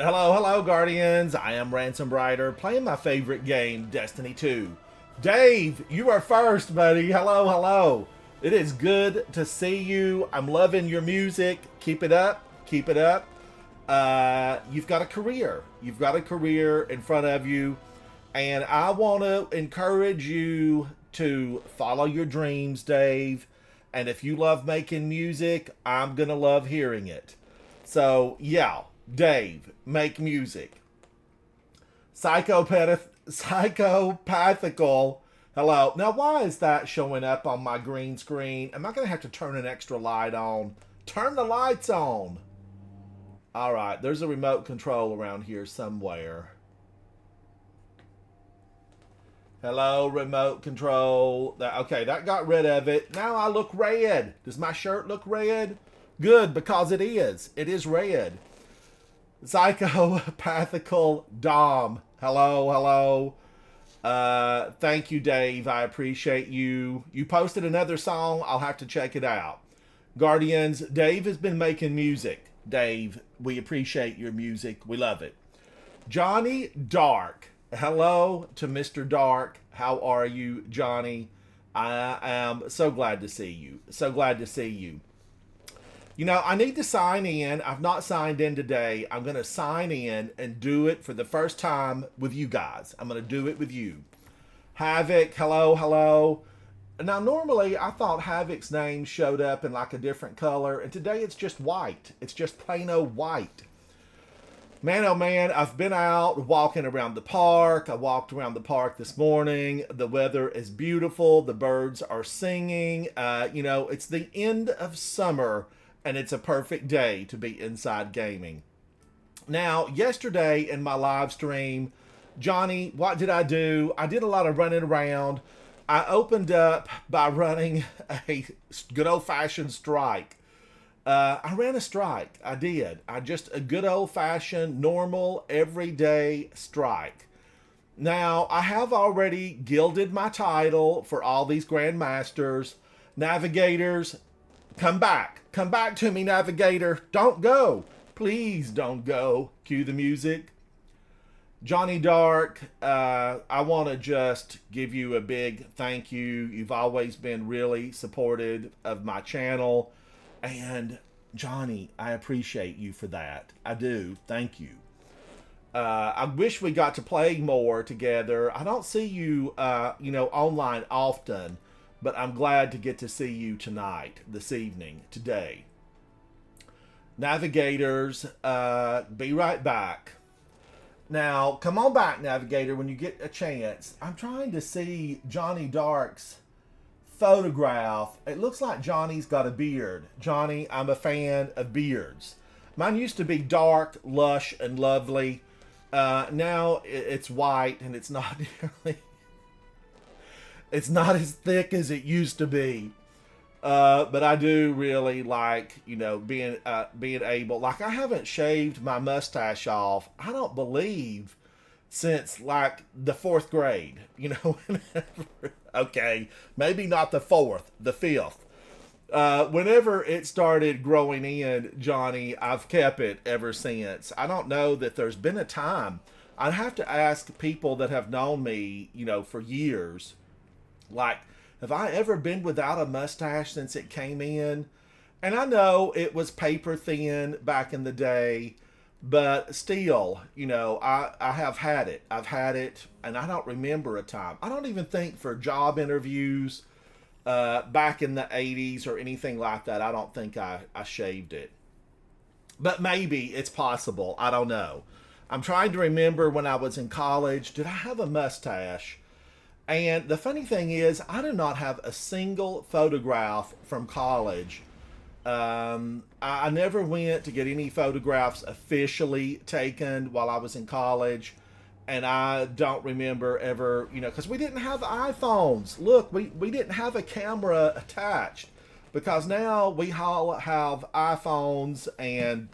Hello, hello, Guardians. I am Ransom Rider, playing my favorite game, Destiny 2. Dave, you are first, buddy. Hello, hello. It is good to see you. I'm loving your music. Keep it up. Keep it up. You've got a career. You've got a career in front of you. And I want to encourage you to follow your dreams, Dave. And if you love making music, I'm going to love hearing it. So, yeah, Dave, make music. Psychopathical. Hello. Now, why is that showing up on my green screen? Am I going to have to turn an extra light on? Turn the lights on. All right, there's a remote control around here somewhere. Hello, remote control. Okay, that got rid of it. Now I look red. Does my shirt look red? Good, because it is. It is red. Psychopathical Dom. Hello, hello. Thank you, Dave. I appreciate you. You posted another song. I'll have to check it out. Guardians, Dave has been making music. Dave, we appreciate your music. We love it. Johnny Dark. Hello to Mr. Dark. How are you, Johnny? I am so glad to see you. So glad to see you. You know, I need to sign in. I've not signed in today. I'm going to sign in and do it for the first time with you guys. I'm going to do it with you. Havoc, hello, hello. Now, normally, I thought Havoc's name showed up in like a different color, and today it's just white. It's just plain old white. Man, oh man, I've been out walking around the park. I walked around the park this morning. The weather is beautiful. The birds are singing. It's the end of summer, and it's a perfect day to be inside gaming. Now, yesterday in my live stream, Johnny, what did I do? I did a lot of running around. I opened up by running a good old-fashioned strike. I ran a strike. I did. A good old-fashioned, normal, everyday strike. Now, I have already gilded my title for all these Grandmasters. Navigators, come back. Come back to me, Navigator. Don't go. Please don't go. Cue the music. Johnny Dark, I want to just give you a big thank you. You've always been really supportive of my channel. And Johnny, I appreciate you for that. I do. Thank you. I wish we got to play more together. I don't see you, online often, but I'm glad to get to see you tonight, this evening, today. Navigators, be right back. Now, come on back, Navigator, when you get a chance. I'm trying to see Johnny Dark's photograph. It looks like Johnny's got a beard. Johnny, I'm a fan of beards. Mine used to be dark, lush, and lovely. Now it's white, and it's not nearly... It's not as thick as it used to be. But I do really like, being able... Like, I haven't shaved my mustache off, I don't believe, since, like, the 4th grade. Okay, maybe not the 4th, the 5th. Whenever it started growing in, Johnny, I've kept it ever since. I don't know that there's been a time. I'd have to ask people that have known me, for years, like, have I ever been without a mustache since it came in? And I know it was paper thin back in the day, but still, I have had it. I've had it, and I don't remember a time. I don't even think for job interviews back in the 80s or anything like that, I don't think I shaved it. But maybe it's possible. I don't know. I'm trying to remember when I was in college, did I have a mustache? And the funny thing is, I do not have a single photograph from college. I never went to get any photographs officially taken while I was in college. And I don't remember ever, because we didn't have iPhones. Look, we didn't have a camera attached. Because now we all have iPhones and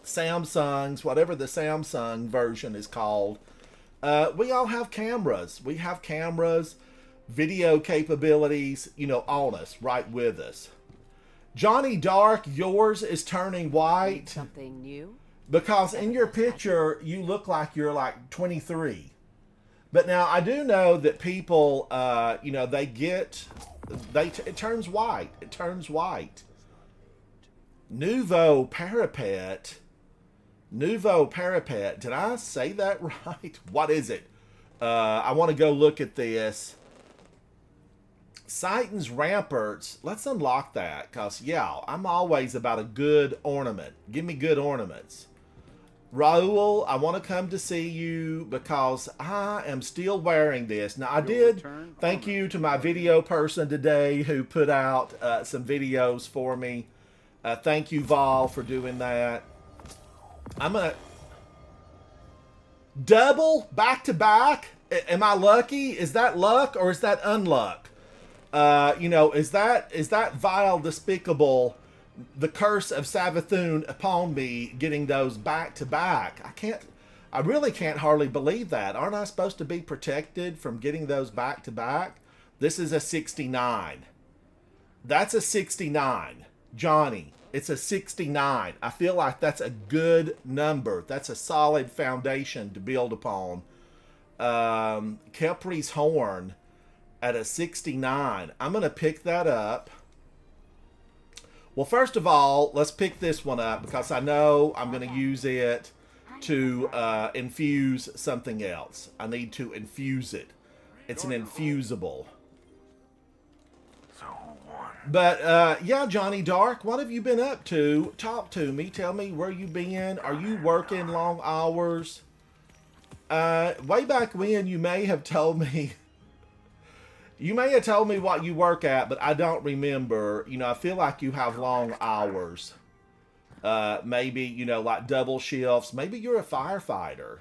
Samsungs, whatever the Samsung version is called. We all have cameras. We have cameras, video capabilities, on us, right with us. Johnny Dark, yours is turning white. Something new? Because in your picture, you look like you're like 23. But now I do know that people, you know, it turns white. It turns white. Nouveau parapet. Nouveau parapet. Did I say that right? What is it? I want to go look at this. Sighton's Ramparts. Let's unlock that. Because, yeah, I'm always about a good ornament. Give me good ornaments. Raul, I want to come to see you because I am still wearing this. Now, I did thank you to my video person today who put out some videos for me. Thank you, Vol, for doing that. I'm going to double back to back. Am I lucky? Is that luck or is that unluck? You know, is that vile, despicable, the curse of Savathun upon me, getting those back to back? I really can't hardly believe that. Aren't I supposed to be protected from getting those back to back? This is a 69. That's a 69. Johnny, it's a 69. I feel like that's a good number. That's a solid foundation to build upon. Kepri's Horn at a 69. I'm going to pick that up. Well, first of all, let's pick this one up because I know I'm going to use it to infuse something else. I need to infuse it. It's an infusible. But, yeah, Johnny Dark, what have you been up to? Talk to me. Tell me where you been. Are you working long hours? Way back when, you may have told me... You may have told me what you work at, but I don't remember. You know, I feel like you have long hours. Maybe, you know, like double shifts. Maybe you're a firefighter.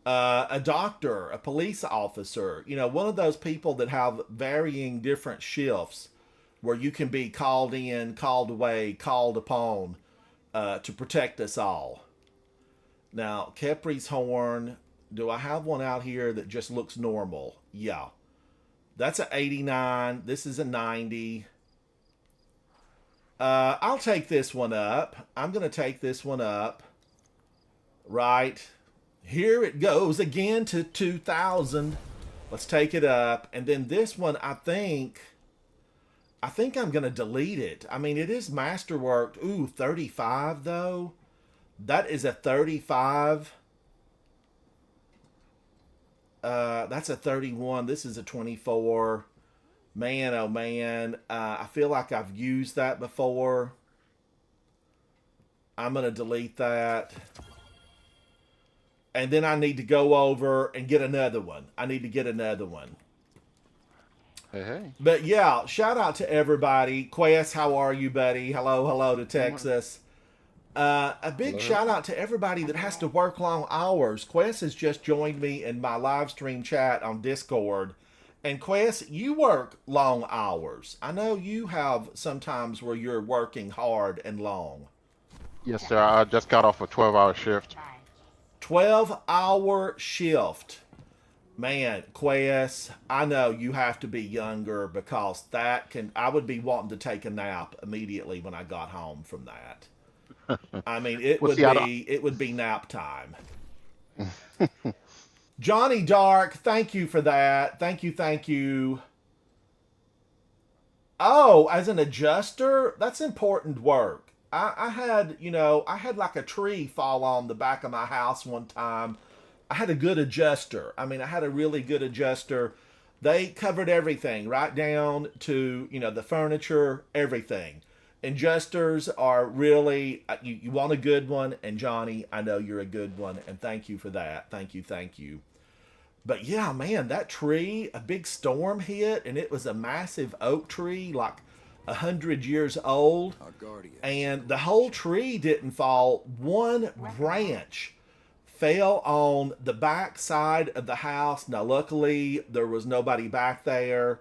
A doctor, a police officer. You know, one of those people that have varying different shifts where you can be called in, called away, called upon to protect us all. Now, Kepri's Horn... Do I have one out here that just looks normal? Yeah. That's an 89. This is a 90. I'll take this one up. I'm going to take this one up. Right. Here it goes again to 2,000. Let's take it up. And then this one, I think I'm going to delete it. I mean, it is masterworked. Ooh, 35 though. That is a 35. That's a 31. This is a 24. Man, oh man. I feel like I've used that before. I'm going to delete that. And then I need to go over and get another one. I need to get another one. Hey, hey. But yeah, shout out to everybody. Quest, how are you, buddy? Hello, hello to Texas. A big shout out to everybody that has to work long hours. Quest has just joined me in my live stream chat on Discord. And Quest, you work long hours. I know you have sometimes where you're working hard and long. Yes, sir. I just got off a 12-hour shift. 12-hour shift. Man, Quest, I know you have to be younger because I would be wanting to take a nap immediately when I got home from that. I mean, it would be nap time. Johnny Dark, thank you for that. Thank you. Oh, as an adjuster, that's important work. I had like a tree fall on the back of my house one time. I had a good adjuster. I mean, I had a really good adjuster. They covered everything, right down to, the furniture, everything. Adjusters are really, you want a good one, and Johnny, I know you're a good one, and thank you for that. Thank you. But yeah, man, that tree, a big storm hit, and it was a massive oak tree, like 100 years old, and the whole tree didn't fall. One branch fell on the back side of the house. Now, luckily, there was nobody back there.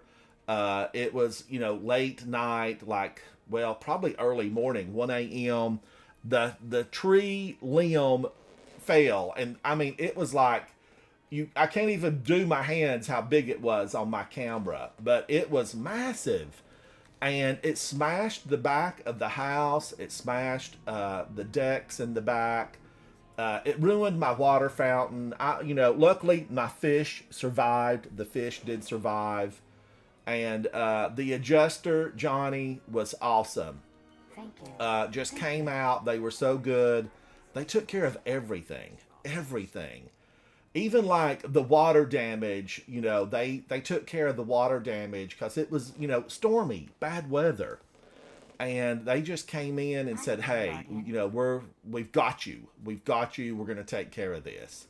It was, late night, probably early morning, 1 a.m. The tree limb fell, and I mean, it was like, I can't even do my hands how big it was on my camera, but it was massive. and it smashed the back of the house. It smashed the decks in the back. It ruined my water fountain. Luckily my fish survived. The fish did survive, and the adjuster Johnny was awesome. Thank you. Just came out. They were so good. They took care of everything, everything. Even like the water damage, they took care of the water damage because it was, stormy, bad weather, and they just came in and said, "Hey, we've got you, we've got you. We're going to take care of this."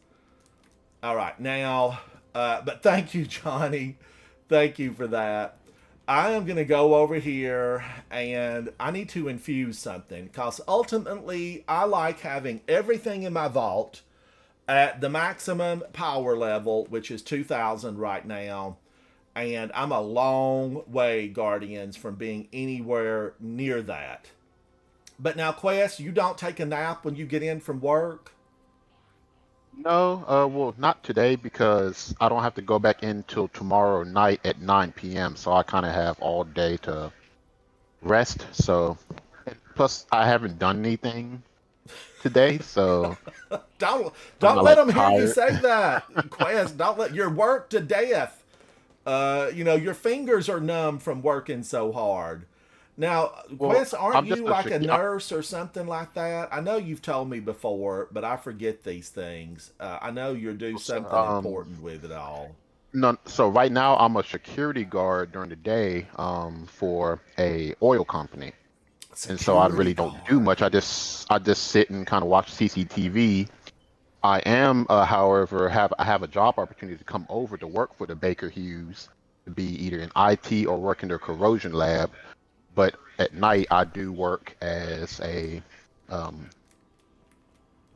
All right, now, but thank you, Johnny, thank you for that. I am going to go over here and I need to infuse something because ultimately I like having everything in my vault at the maximum power level, which is 2000 right now. And I'm a long way, Guardians, from being anywhere near that. But now, Quest, you don't take a nap when you get in from work? No, well, not today because I don't have to go back in till tomorrow night at 9 p.m. So I kind of have all day to rest. So, and plus I haven't done anything today, so Don't I'm don't not let like them hear you tired. say that, Quest. Don't let your work to death. Your fingers are numb from working so hard. Now, Well, Quest, aren't I'm just you a like a sec- nurse or something like that? I know you've told me before, but I forget these things. I know you do so, something important with it all. no, so right now I'm a security guard during the day for a oil company. And so I Security really don't do guard. much. I just sit and kind of watch CCTV. I am, however, I have a job opportunity to come over to work for the Baker Hughes to be either in IT or work in their corrosion lab. But at night, I do work as a um,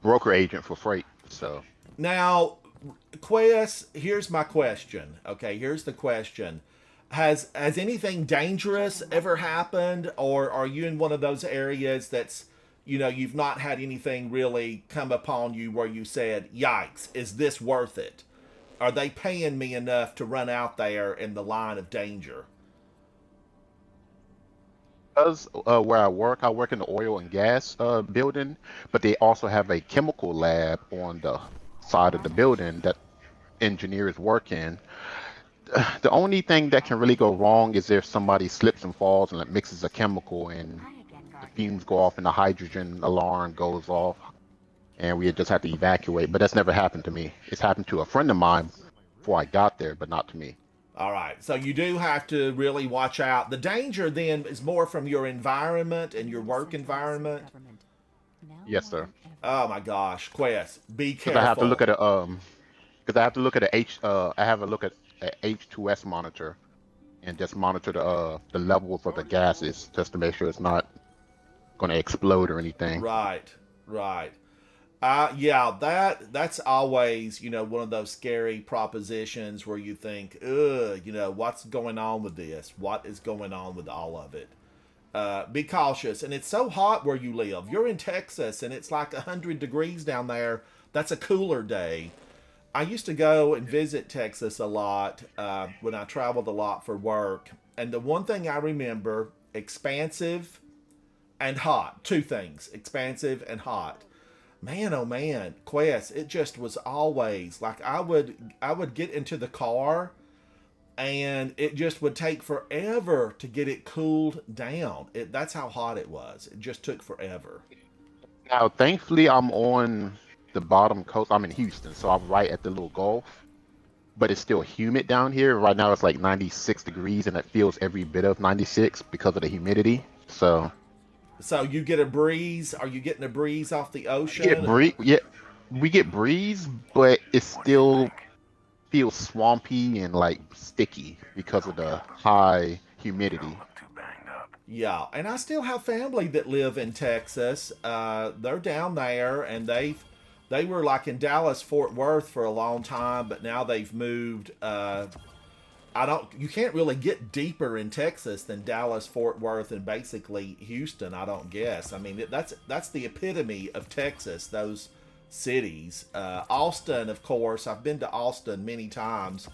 broker agent for freight. So Now, Quest, here's my question. Okay, here's the question. Has anything dangerous ever happened, or are you in one of those areas that's, you've not had anything really come upon you where you said, "Yikes, is this worth it? Are they paying me enough to run out there in the line of danger?" because where I work in the oil and gas building, but they also have a chemical lab on the side of the building that engineers work in. The only thing that can really go wrong is if somebody slips and falls and it mixes a chemical and Hi again, the Guardian. fumes go off and the hydrogen alarm goes off and we just have to evacuate. But that's never happened to me. It's happened to a friend of mine before I got there, but not to me. All right, so you do have to really watch out. The danger then is more from your environment and your work environment. Now Yes, more sir. than ever. Oh my gosh, Quest, be Because I have to look careful. at because I have to look at I have a look at a H2S monitor and just monitor the levels of the gases just to make sure it's not going to explode or anything. Right, right. Yeah, that's always, one of those scary propositions where you think, ugh, what's going on with this? What is going on with all of it? Be cautious. And it's so hot where you live. You're in Texas and it's like 100 degrees down there. That's a cooler day. I used to go and visit Texas a lot when I traveled a lot for work. And the one thing I remember, expansive and hot. Two things, expansive and hot. Man, oh man, Quest, it just was always like I would get into the car and it just would take forever to get it cooled down. That's how hot it was. It just took forever. Now, thankfully, I'm on the bottom coast. I'm in Houston, so I'm right at the little Gulf, but it's still humid down here. Right now, it's like 96 degrees, and it feels every bit of 96 because of the humidity. So So you get a breeze. Are you getting a breeze off the we get ocean? breeze, yeah, we get breeze, but it still feels swampy and like sticky because of the high humidity. Yeah, and I still have family that live in Texas. They're down there, and they were like in Dallas, Fort Worth for a long time, but now they've moved. I don't. You can't really get deeper in Texas than Dallas, Fort Worth, and basically Houston. I don't guess. I mean, that's the epitome of Texas. Those cities. Austin, of course. I've been to Austin many times,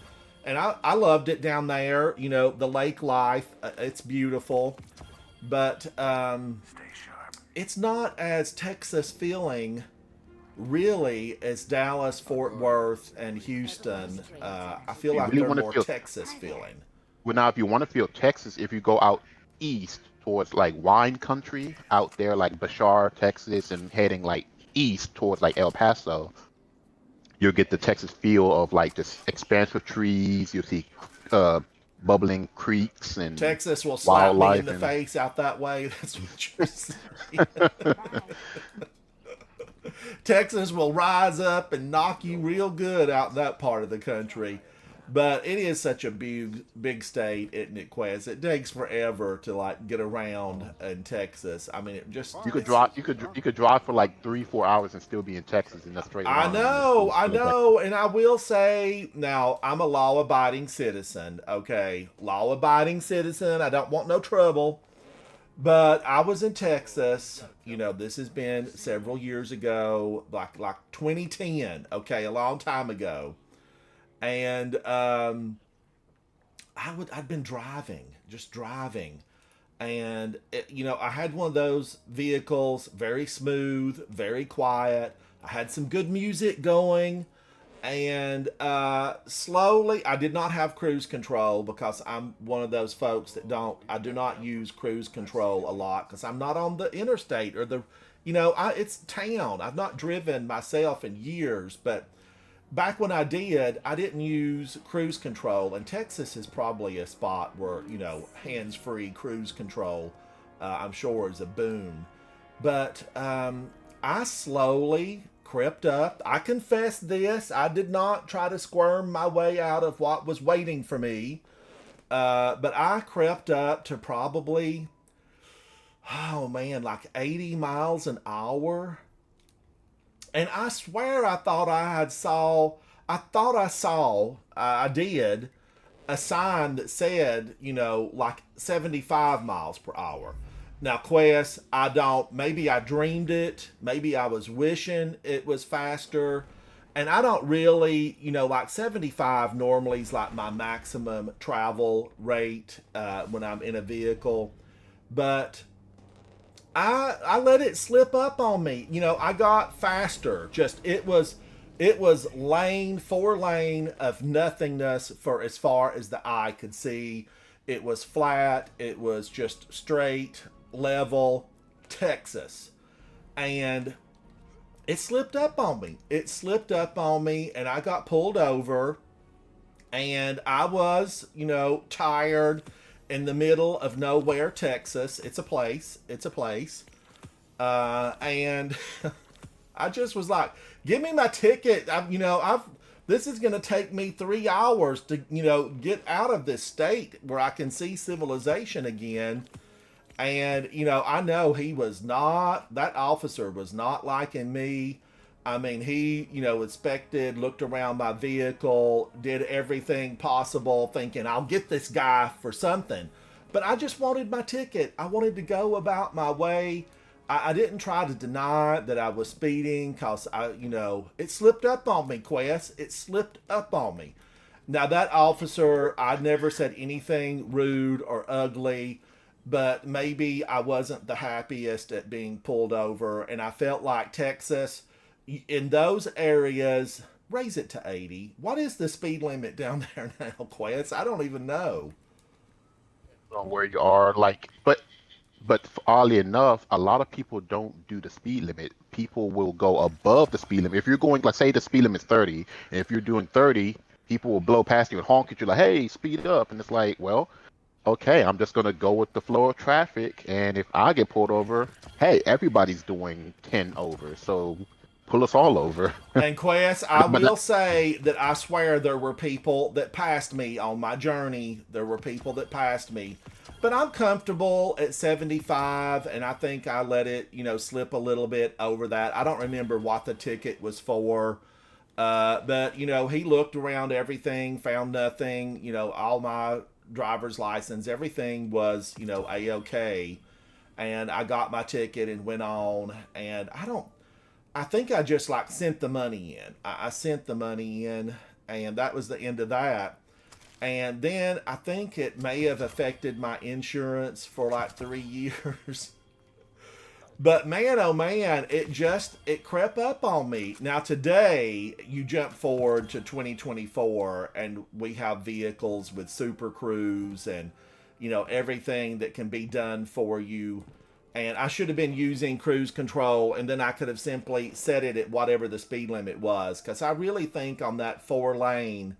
and I loved it down there. You know, the lake life, it's beautiful, but it's not as Texas feeling really as Dallas, Fort Worth, and Houston. I feel You like really they're want to more feel Texas feeling. well now. If you want to feel Texas, if you go out east towards like wine country, out there like Bashar, Texas, and heading like east towards like El Paso, you'll get the Texas feel of like this expansive trees. You'll see uh, bubbling creeks and Texas will slap me in wildlife the and face out that way. That's what you're saying. Bye. Texas will rise up and knock you real good out in that part of the country. But it is such a big state, isn't it, Quez? It takes forever to like get around in Texas. I mean, it just you could it's, drive you could drive for like 3-4 hours and still be in Texas in a straight line. And I feel like know, and I will say now I'm a law-abiding citizen. Okay, law-abiding citizen. I don't want no trouble. But I was in Texas. You know, this has been several years ago, like 2010. Okay, a long time ago, and I'd been driving, just driving, and you know, I had one of those vehicles, very smooth, very quiet. I had some good music going, and slowly, I did not have cruise control because I'm one of those folks that don't. I do not use cruise control a lot because I'm not on the interstate or the, you know, it's town. I've not driven myself in years, but back when I did, I didn't use cruise control, and Texas is probably a spot where, you know, hands-free cruise control, I'm sure, is a boon. But I slowly crept up. I confess this. I did not try to squirm my way out of what was waiting for me. But I crept up to probably, oh man, like 80 miles an hour. And I swear I did, a sign that said, you know, like 75 miles per hour. Now, Quest, I don't, maybe I dreamed it. Maybe I was wishing it was faster. And I don't really, you know, like 75 normally is like my maximum travel rate when I'm in a vehicle. But I let it slip up on me. You know, I got faster. Just it was lane, 4 lane of nothingness for as far as the eye could see. It was flat. It was just straight, level Texas. And it slipped up on me. It slipped up on me, and I got pulled over. And I was, you know, tired in the middle of nowhere, Texas. It's a place. It's a place. And I just was like, "Give me my ticket." This is going to take me 3 hours to, you know, get out of this state where I can see civilization again. And, you know, I know that officer was not liking me. I mean, he, you know, looked around my vehicle, did everything possible, thinking I'll get this guy for something. But I just wanted my ticket. I wanted to go about my way. I didn't try to deny that I was speeding because it slipped up on me, Quest. It slipped up on me. Now, that officer, I never said anything rude or ugly, but maybe I wasn't the happiest at being pulled over. And I felt like Texas, in those areas, raise it to 80. What is the speed limit down there now, Quest? I don't even know. on where you are, like, but oddly enough, a lot of people don't do the speed limit. People will go above the speed limit. If you're going, let's say the speed limit is 30, and if you're doing 30, people will blow past you and honk at you like, "Hey, speed up!" And it's like, well, okay, I'm just gonna go with the flow of traffic, and if I get pulled over, hey, everybody's doing 10 over, so pull us all over. And Quest, I But will say that I swear there were people that passed me on my journey. There were people that passed me. But I'm comfortable at 75, and I think I let it, you know, slip a little bit over that. I don't remember what the ticket was for. But, you know, he looked around everything, found nothing, you know, all my driver's license, everything was, you know, A-OK. And I got my ticket and went on. And I think I just like sent the money in. I sent the money in, and that was the end of that. And then I think it may have affected my insurance for like 3 years. But man, oh man, it crept up on me. Now today, you jump forward to 2024, and we have vehicles with Super Cruise and everything that can be done for you. And I should have been using cruise control, and then I could have simply set it at whatever the speed limit was. Because I really think on that 4 lane,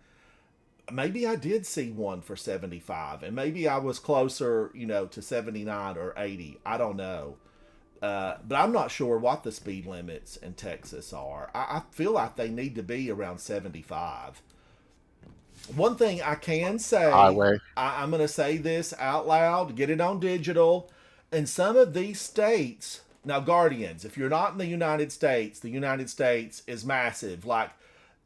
maybe I did see one for 75, and maybe I was closer, to 79 or 80. I don't know. But I'm not sure what the speed limits in Texas are. I feel like they need to be around 75. One thing I can say, Highway. I'm going to say this out loud, get it on digital. In some of these states, now, Guardians, if you're not in the United States is massive. Like,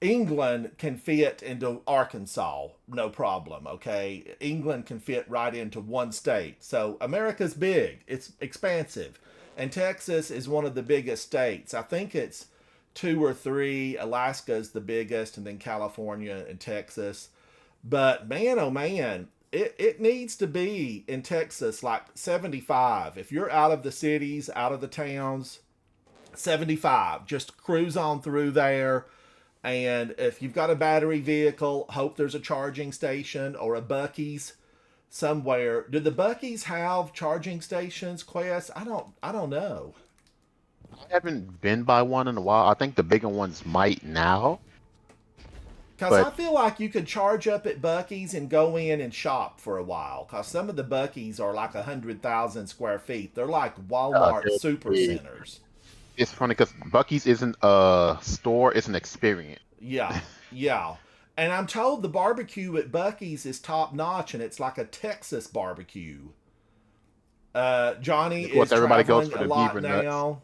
England can fit into Arkansas, no problem, okay? England can fit right into one state. So, America's big, it's expansive. And Texas is one of the biggest states. I think it's 2 or 3. Alaska's the biggest, and then California and Texas. But man, oh man, it needs to be in Texas like 75. If you're out of the cities, out of the towns, 75. Just cruise on through there. And if you've got a battery vehicle, hope there's a charging station or a Buc-ee's somewhere. Do the Buc-ee's have charging stations, Quest? I don't know. I haven't been by one in a while. I think the bigger ones might now. Because I feel like you could charge up at Buc-ee's and go in and shop for a while. Because some of the Buc-ee's are like 100,000 square feet. They're like Walmart super centers. It's funny because Buc-ee's isn't a store; it's an experience. Yeah, yeah. And I'm told the barbecue at Buc-ee's is top notch, and it's like a Texas barbecue. Johnny is everybody traveling goes for a the lot beaver now. nuts.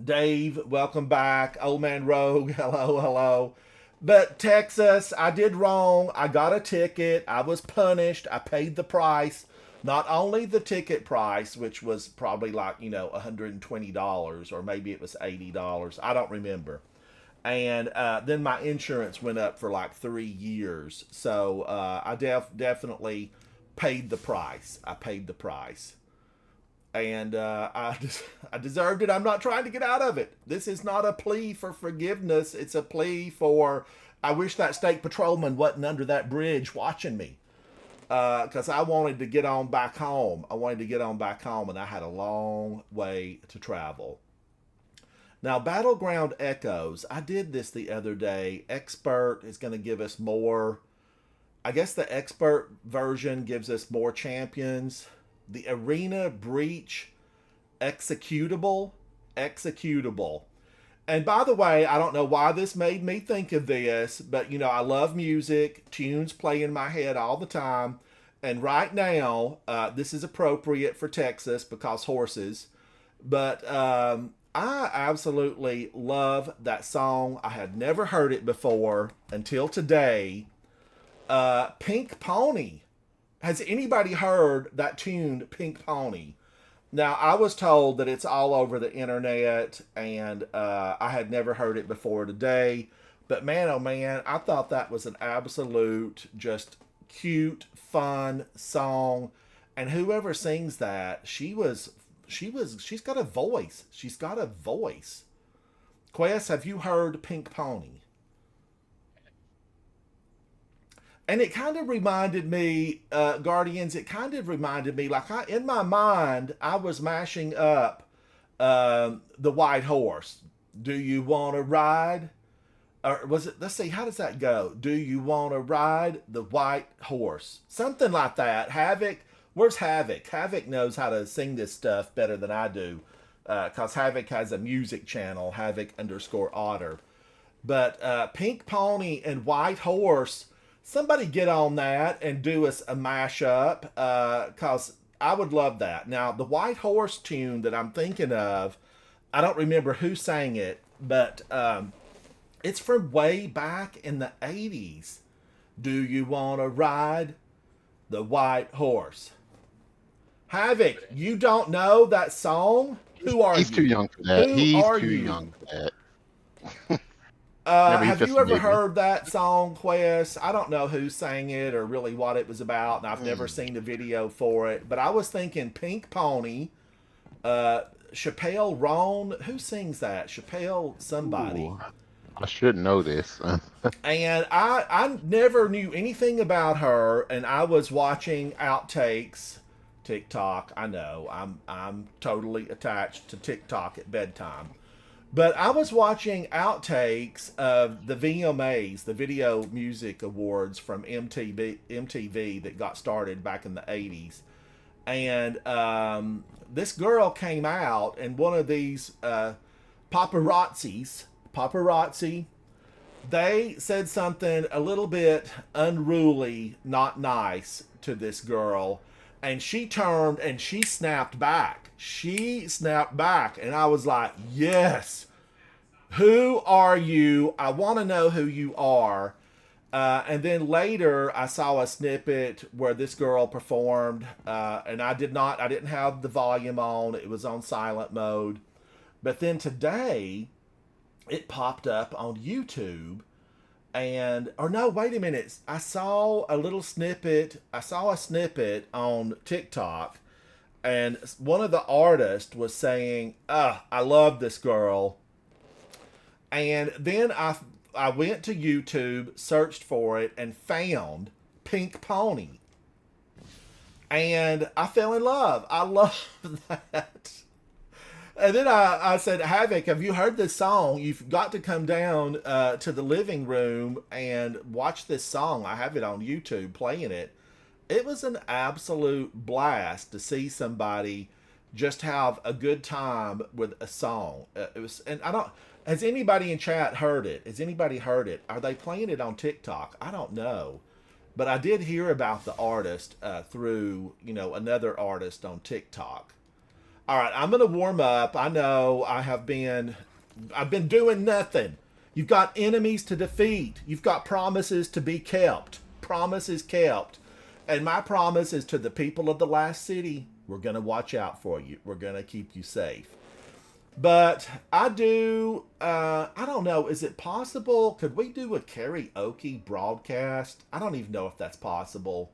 Dave, welcome back. Old Man Rogue, hello, hello. But Texas, I did wrong. I got a ticket. I was punished. I paid the price. Not only the ticket price, which was probably like, $120, or maybe it was $80. I don't remember. And then my insurance went up for like 3 years. So I definitely paid the price. I paid the price. And I deserved it. I'm not trying to get out of it. This is not a plea for forgiveness. It's a plea for, I wish that state patrolman wasn't under that bridge watching me. Because I wanted to get on back home. And I had a long way to travel. Now, Battleground Echoes, I did this the other day. Expert is going to give us more. I guess the expert version gives us more champions. The Arena Breach Executable. And by the way, I don't know why this made me think of this, but I love music. Tunes play in my head all the time. And right now, this is appropriate for Texas because horses. But I absolutely love that song. I had never heard it before until today. Pink Pony. Has anybody heard that tune, Pink Pony? Now, I was told that it's all over the internet, and I had never heard it before today. But man, oh man, I thought that was an absolute, just cute, fun song. And whoever sings that, she's got a voice. She's got a voice. Quest, have you heard Pink Pony? And it kind of reminded me, Guardians, like in my mind, I was mashing up the White Horse. Do you want to ride? Or was it, let's see, how does that go? Do you want to ride the White Horse? Something like that. Havoc, where's Havoc? Havoc knows how to sing this stuff better than I do. Because Havoc has a music channel, Havoc_Otter. But Pink Pony and White Horse, somebody get on that and do us a mashup, because I would love that. Now, the White Horse tune that I'm thinking of, I don't remember who sang it, but it's from way back in the 80s. Do you want to ride the White Horse? Havoc, you don't know that song? Who are you? He's too young for that. Who He's are too you? young for that. Maybe he's Have just you ever mid. heard that song, Quest? I don't know who sang it or really what it was about, and I've never seen the video for it. But I was thinking Pink Pony, Chappelle Roan. Who sings that? Chappelle somebody. Ooh, I should know this. And I never knew anything about her, and I was watching outtakes, TikTok. I know I'm totally attached to TikTok at bedtime. But I was watching outtakes of the VMAs, the Video Music Awards from MTV that got started back in the 80s. And this girl came out, and one of these paparazzi, they said something a little bit unruly, not nice to this girl. And she turned and she snapped back. She snapped back. And I was like, yes. Who are you? I want to know who you are. And then later I saw a snippet where this girl performed. And I didn't have the volume on. It was on silent mode. But then today it popped up on YouTube. And, or no, wait a minute. I saw a little snippet. I saw a snippet on TikTok, and one of the artists was saying, I love this girl. And then I went to YouTube, searched for it, and found Pink Pony. And I fell in love. I love that. And then I said, Havoc, have you heard this song? You've got to come down to the living room and watch this song. I have it on YouTube playing it. It was an absolute blast to see somebody just have a good time with a song. It was, and I don't. Has anybody in chat heard it? Has anybody heard it? Are they playing it on TikTok? I don't know, but I did hear about the artist through another artist on TikTok. All right, I'm going to warm up. I know I've been doing nothing. You've got enemies to defeat. You've got promises to be kept. Promises kept. And my promise is to the people of the last city, we're going to watch out for you. We're going to keep you safe. But I don't know, is it possible? Could we do a karaoke broadcast? I don't even know if that's possible.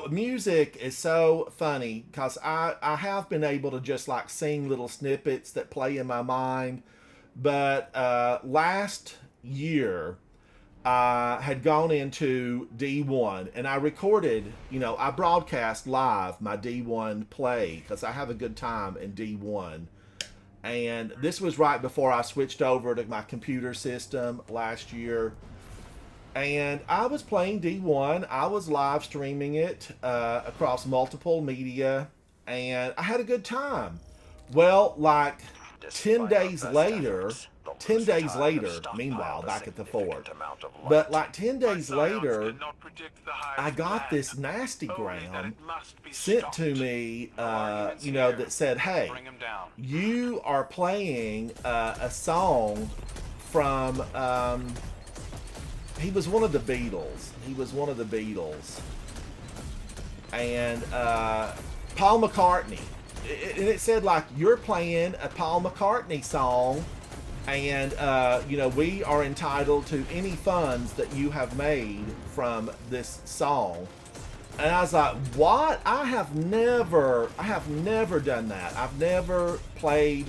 Music is so funny because I have been able to just like sing little snippets that play in my mind. But last year, I had gone into D1 and I recorded, I broadcast live my D1 play because I have a good time in D1. And this was right before I switched over to my computer system last year. And I was playing D1. I was live streaming it across multiple media, and I had a good time. Well, like 10 days later, meanwhile, back at the fort. But like 10 days later, I got this nasty gram sent to me, that said, hey, you are playing a song from... he was one of the Beatles. And Paul McCartney. And it said, like, you're playing a Paul McCartney song, and, we are entitled to any funds that you have made from this song. And I was like, what? I have never done that. I've never played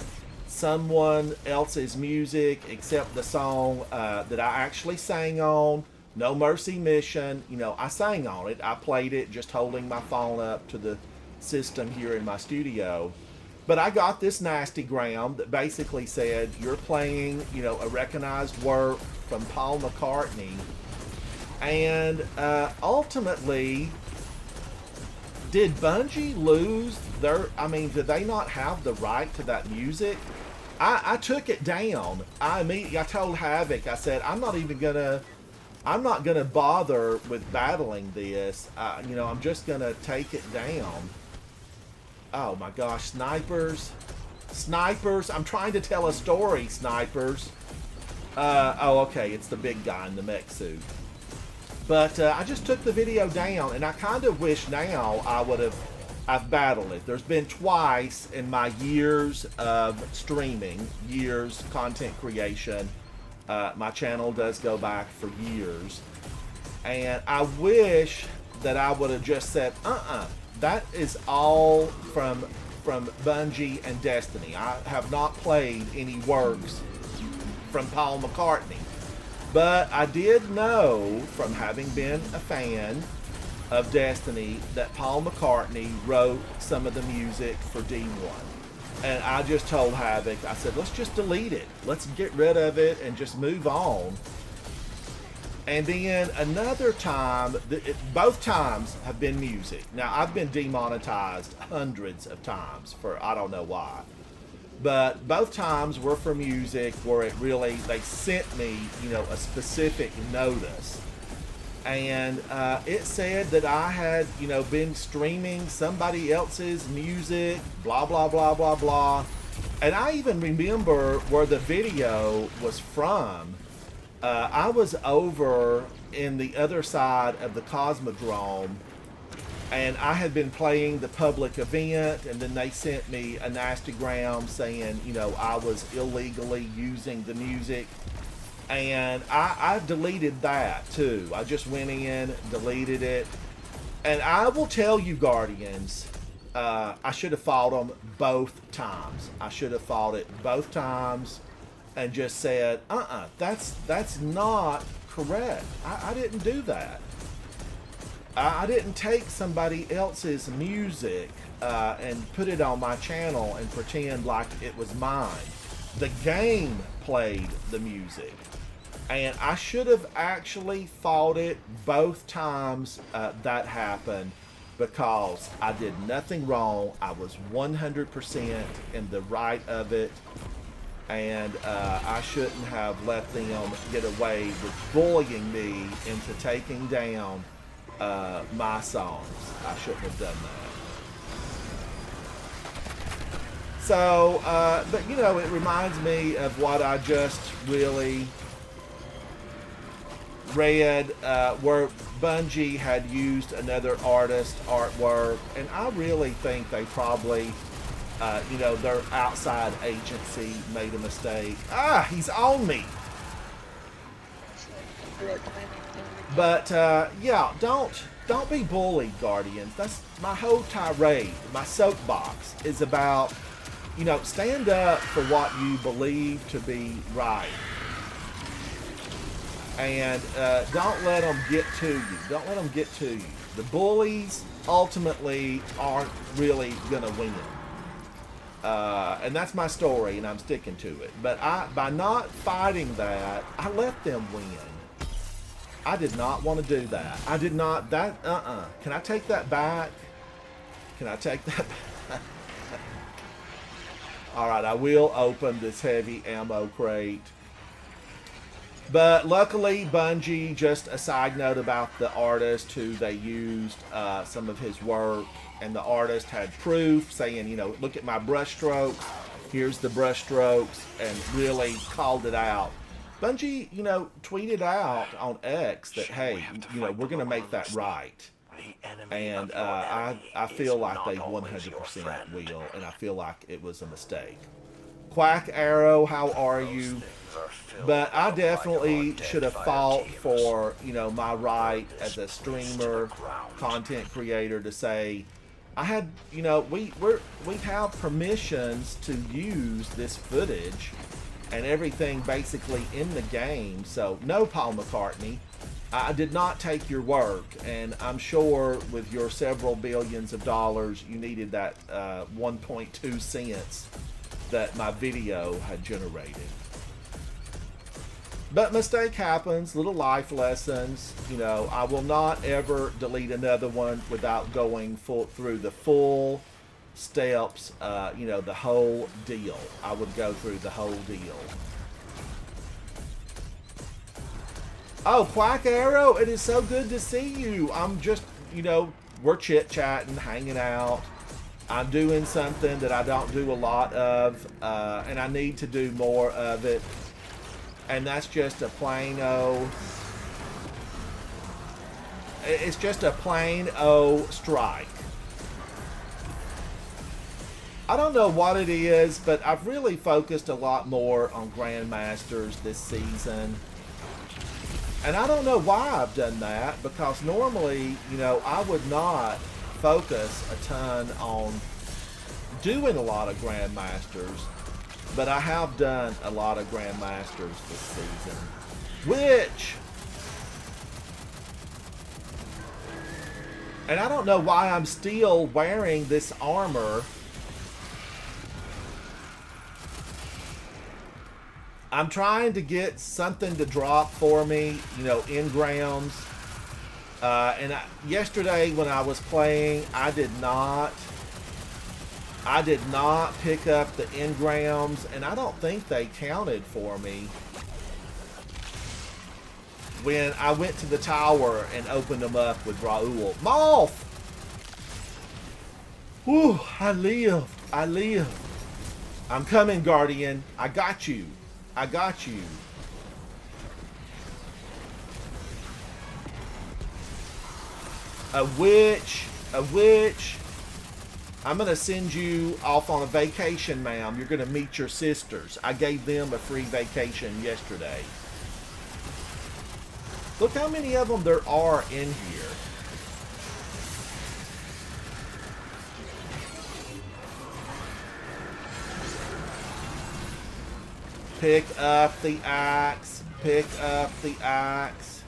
someone else's music except the song that I actually sang on, No Mercy Mission. I sang on it. I played it just holding my phone up to the system here in my studio. But I got this nasty gram that basically said, you're playing, a recognized work from Paul McCartney. And ultimately, did Bungie lose do they not have the right to that music? I took it down. I told Havoc, I said, I'm not gonna bother with battling this. I'm just gonna take it down. Oh my gosh, snipers. I'm trying to tell a story, snipers. Okay, it's the big guy in the mech suit. But I just took the video down, and I kind of wish now I've battled it. There's been twice in my years of streaming, content creation, My channel does go back for years. And I wish that I would have just said, that is all from Bungie and Destiny. I have not played any works from Paul McCartney. But I did know from having been a fan of Destiny that Paul McCartney wrote some of the music for D1. And I just told Havoc, I said, let's just delete it. Let's get rid of it and just move on. And then another time, both times have been music. Now, I've been demonetized hundreds of times for I don't know why. But both times were for music where it really, they sent me, a specific notice. And it said that I had, been streaming somebody else's music, blah, blah, blah, blah, blah. And I even remember where the video was from. I was over in the other side of the Cosmodrome, and I had been playing the public event, and then they sent me a nastygram saying, I was illegally using the music. And I deleted that too. I just went in, deleted it. And I will tell you, Guardians, I should have fought them both times. I should have fought it both times and just said, that's not correct. I didn't do that. I didn't take somebody else's music and put it on my channel and pretend like it was mine. The game played the music. And I should have actually fought it both times that happened, because I did nothing wrong. I was 100% in the right of it. And I shouldn't have let them get away with bullying me into taking down my songs. I shouldn't have done that. So, but it reminds me of what I just really read, where Bungie had used another artist's artwork, and I really think they probably, their outside agency made a mistake. He's on me. But yeah, don't be bullied, Guardians. That's my whole tirade. My soapbox is about, stand up for what you believe to be right. And don't let them get to you. Don't let them get to you. The bullies ultimately aren't really going to win. And that's my story, and I'm sticking to it. But by not fighting that, I let them win. I did not want to do that. I did not. Can I take that back? Can I take that back? All right, I will open this heavy ammo crate. But luckily, Bungie, just a side note about the artist who they used some of his work, and the artist had proof saying, look at my brush strokes, here's the brush strokes, and really called it out. Bungie, tweeted out on X that, hey, we're going to make that right. And I feel like they 100% will, and I feel like it was a mistake. Quack Arrow, how are you? But I definitely should have fought for, my right as a streamer, content creator to say, I had, we have permissions to use this footage and everything basically in the game. So no, Paul McCartney, I did not take your work, and I'm sure with your several billions of dollars, you needed that 1.2 cents that my video had generated. But mistake happens, little life lessons. I will not ever delete another one without going through the full steps, the whole deal. I would go through the whole deal. Oh, Quack Arrow, it is so good to see you. I'm just, we're chit-chatting, hanging out. I'm doing something that I don't do a lot of, and I need to do more of it. And that's just a plain old, it's just a plain old strike. I don't know what it is, but I've really focused a lot more on Grandmasters this season. And I don't know why I've done that, because normally, you know, I would not focus a ton on doing a lot of Grandmasters, but I have done a lot of Grandmasters this season. Which, and I don't know why I'm still wearing this armor. I'm trying to get something to drop for me, you know, engrams. Yesterday when I was playing, I did not pick up the engrams, and I don't think they counted for me when I went to the tower and opened them up with Raoul. Moth! Whew, I live. I live. I'm coming, Guardian. I got you. I got you. A witch. A witch. I'm going to send you off on a vacation, ma'am. You're going to meet your sisters. I gave them a free vacation yesterday. Look how many of them there are in here. Pick up the axe. Pick up the axe.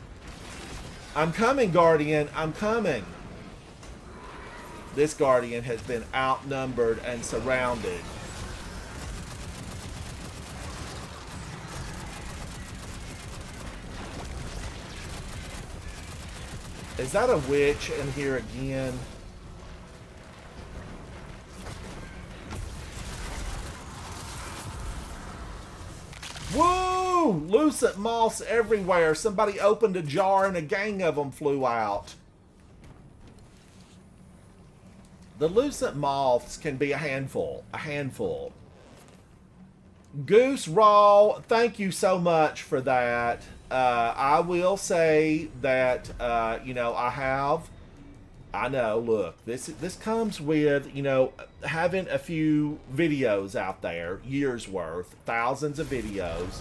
I'm coming, Guardian. I'm coming. This Guardian has been outnumbered and surrounded. Is that a witch in here again? Woo! Lucent moths everywhere. Somebody opened a jar and a gang of them flew out. The lucent moths can be a handful. A handful. Goose Raw, thank you so much for that. I will say that, you know, I know, look, this comes with, you know, having a few videos out there, years worth, thousands of videos.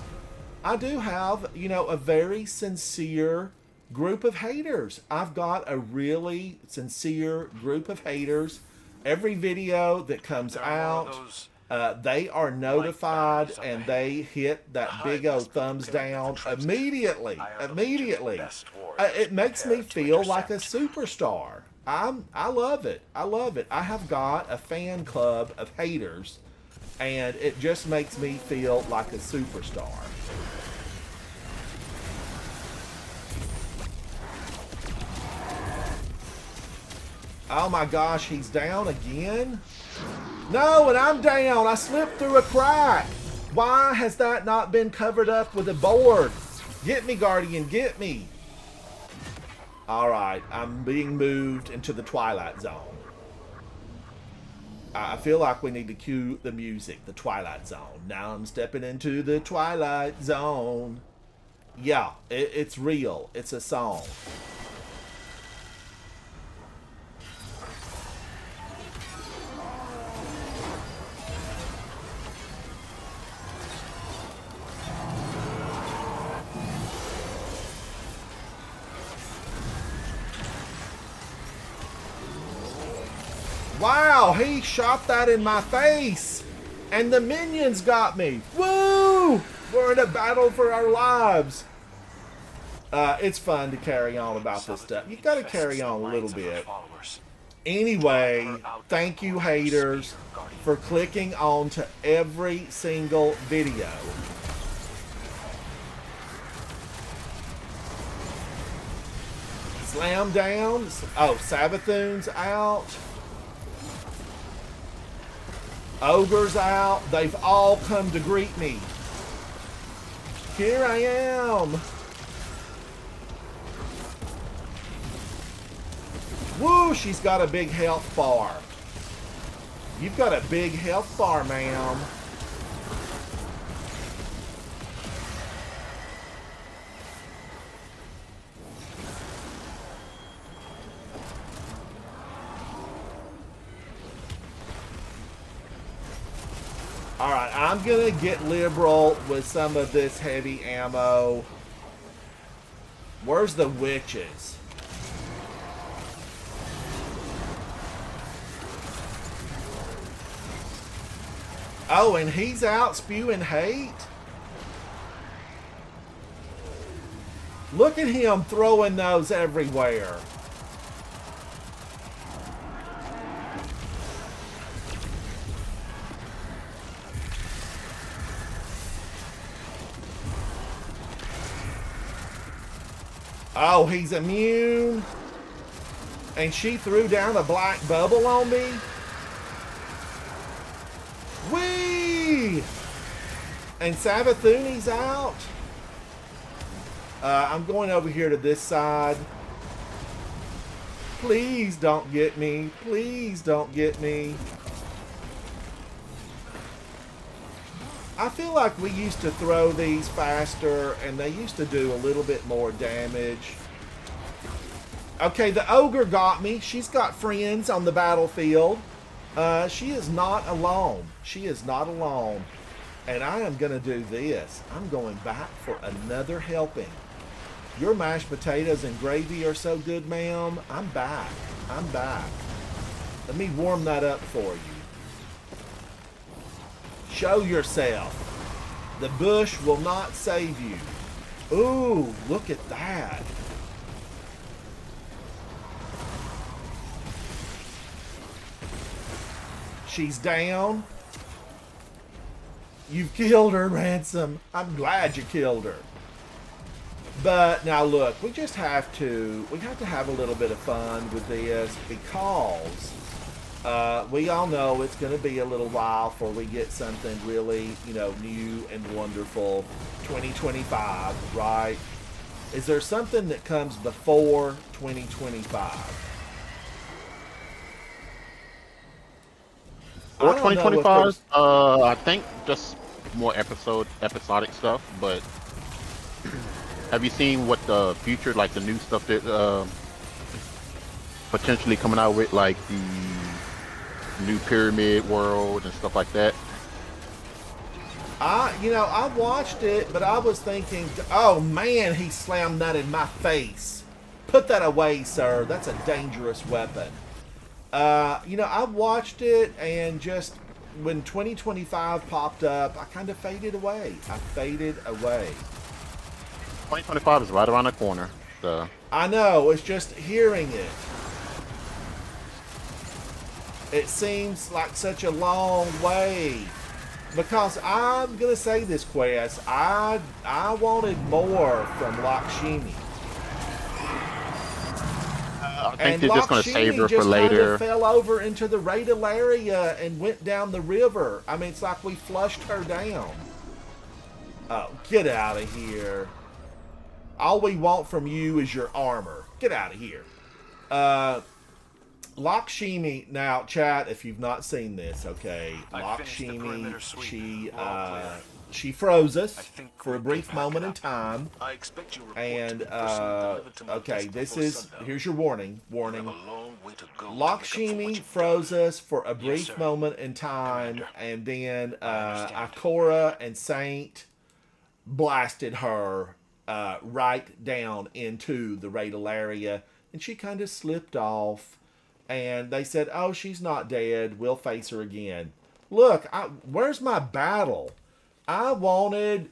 I do have, you know, a very sincere group of haters. I've got a really sincere group of haters. Every video that comes out, they are notified and they hit that big old thumbs down immediately. Immediately. It makes me feel like a superstar. I love it. I love it. I have got a fan club of haters, and it just makes me feel like a superstar. Oh my gosh, he's down again? No, and I'm down. I slipped through a crack. Why has that not been covered up with a board? Get me, Guardian, get me. Alright, I'm being moved into the Twilight Zone. I feel like we need to cue the music, the Twilight Zone. Now I'm stepping into the Twilight Zone. Yeah, it's real. It's a song. Wow, he shot that in my face. And the minions got me. Woo! We're in a battle for our lives. It's fun to carry on about this stuff. You got to carry on a little bit. Anyway, thank you, haters, for clicking on to every single video. Slam down. Oh, Sabathoon's out. Ogre's out. They've all come to greet me. Here I am. Woo, she's got a big health bar. You've got a big health bar, ma'am. All right, I'm gonna get liberal with some of this heavy ammo. Where's the witches? Oh, and he's out spewing hate? Look at him throwing those everywhere. Oh, he's immune. And she threw down a black bubble on me? Whee! And Savathuni's out. I'm going over here to this side. Please don't get me. Please don't get me. I feel like we used to throw these faster and they used to do a little bit more damage. Okay, the ogre got me. She's got friends on the battlefield. She is not alone. She is not alone. And I am going to do this. I'm going back for another helping. Your mashed potatoes and gravy are so good, ma'am. I'm back. I'm back. Let me warm that up for you. Show yourself. The bush will not save you. Ooh, look at that. She's down. You've killed her, Ransom. I'm glad you killed her. But now look, we have to have a little bit of fun with this because we all know it's going to be a little while before we get something really, new and wonderful. 2025, right? Is there something that comes before 2025? Or 2025, I think just more episodic stuff, but have you seen what the future, like the new stuff that potentially coming out with, like the new Pyramid World and stuff like that? I watched it, but I was thinking, oh man, he slammed that in my face. Put that away, sir. That's a dangerous weapon. I watched it, and just when 2025 popped up, I kind of faded away. 2025 is right around the corner. So. I know, it's just hearing it. It seems like such a long way. Because I'm going to say this, Quest, I wanted more from Lakshmi. I think they're just going to save her for later. Kind of fell over into the Radalaria and went down the river. I mean, it's like we flushed her down. Oh, get out of here. All we want from you is your armor. Get out of here. Lakshmi, now, chat, if you've not seen this, okay, Lakshmi, she froze us for a brief moment in time. And, okay, here's your warning. Lakshmi froze us for a brief moment in time, and then Ikora and Saint blasted her right down into the Radalaria, and she kind of slipped off. And they said, oh, she's not dead. We'll face her again. Look, where's my battle? I wanted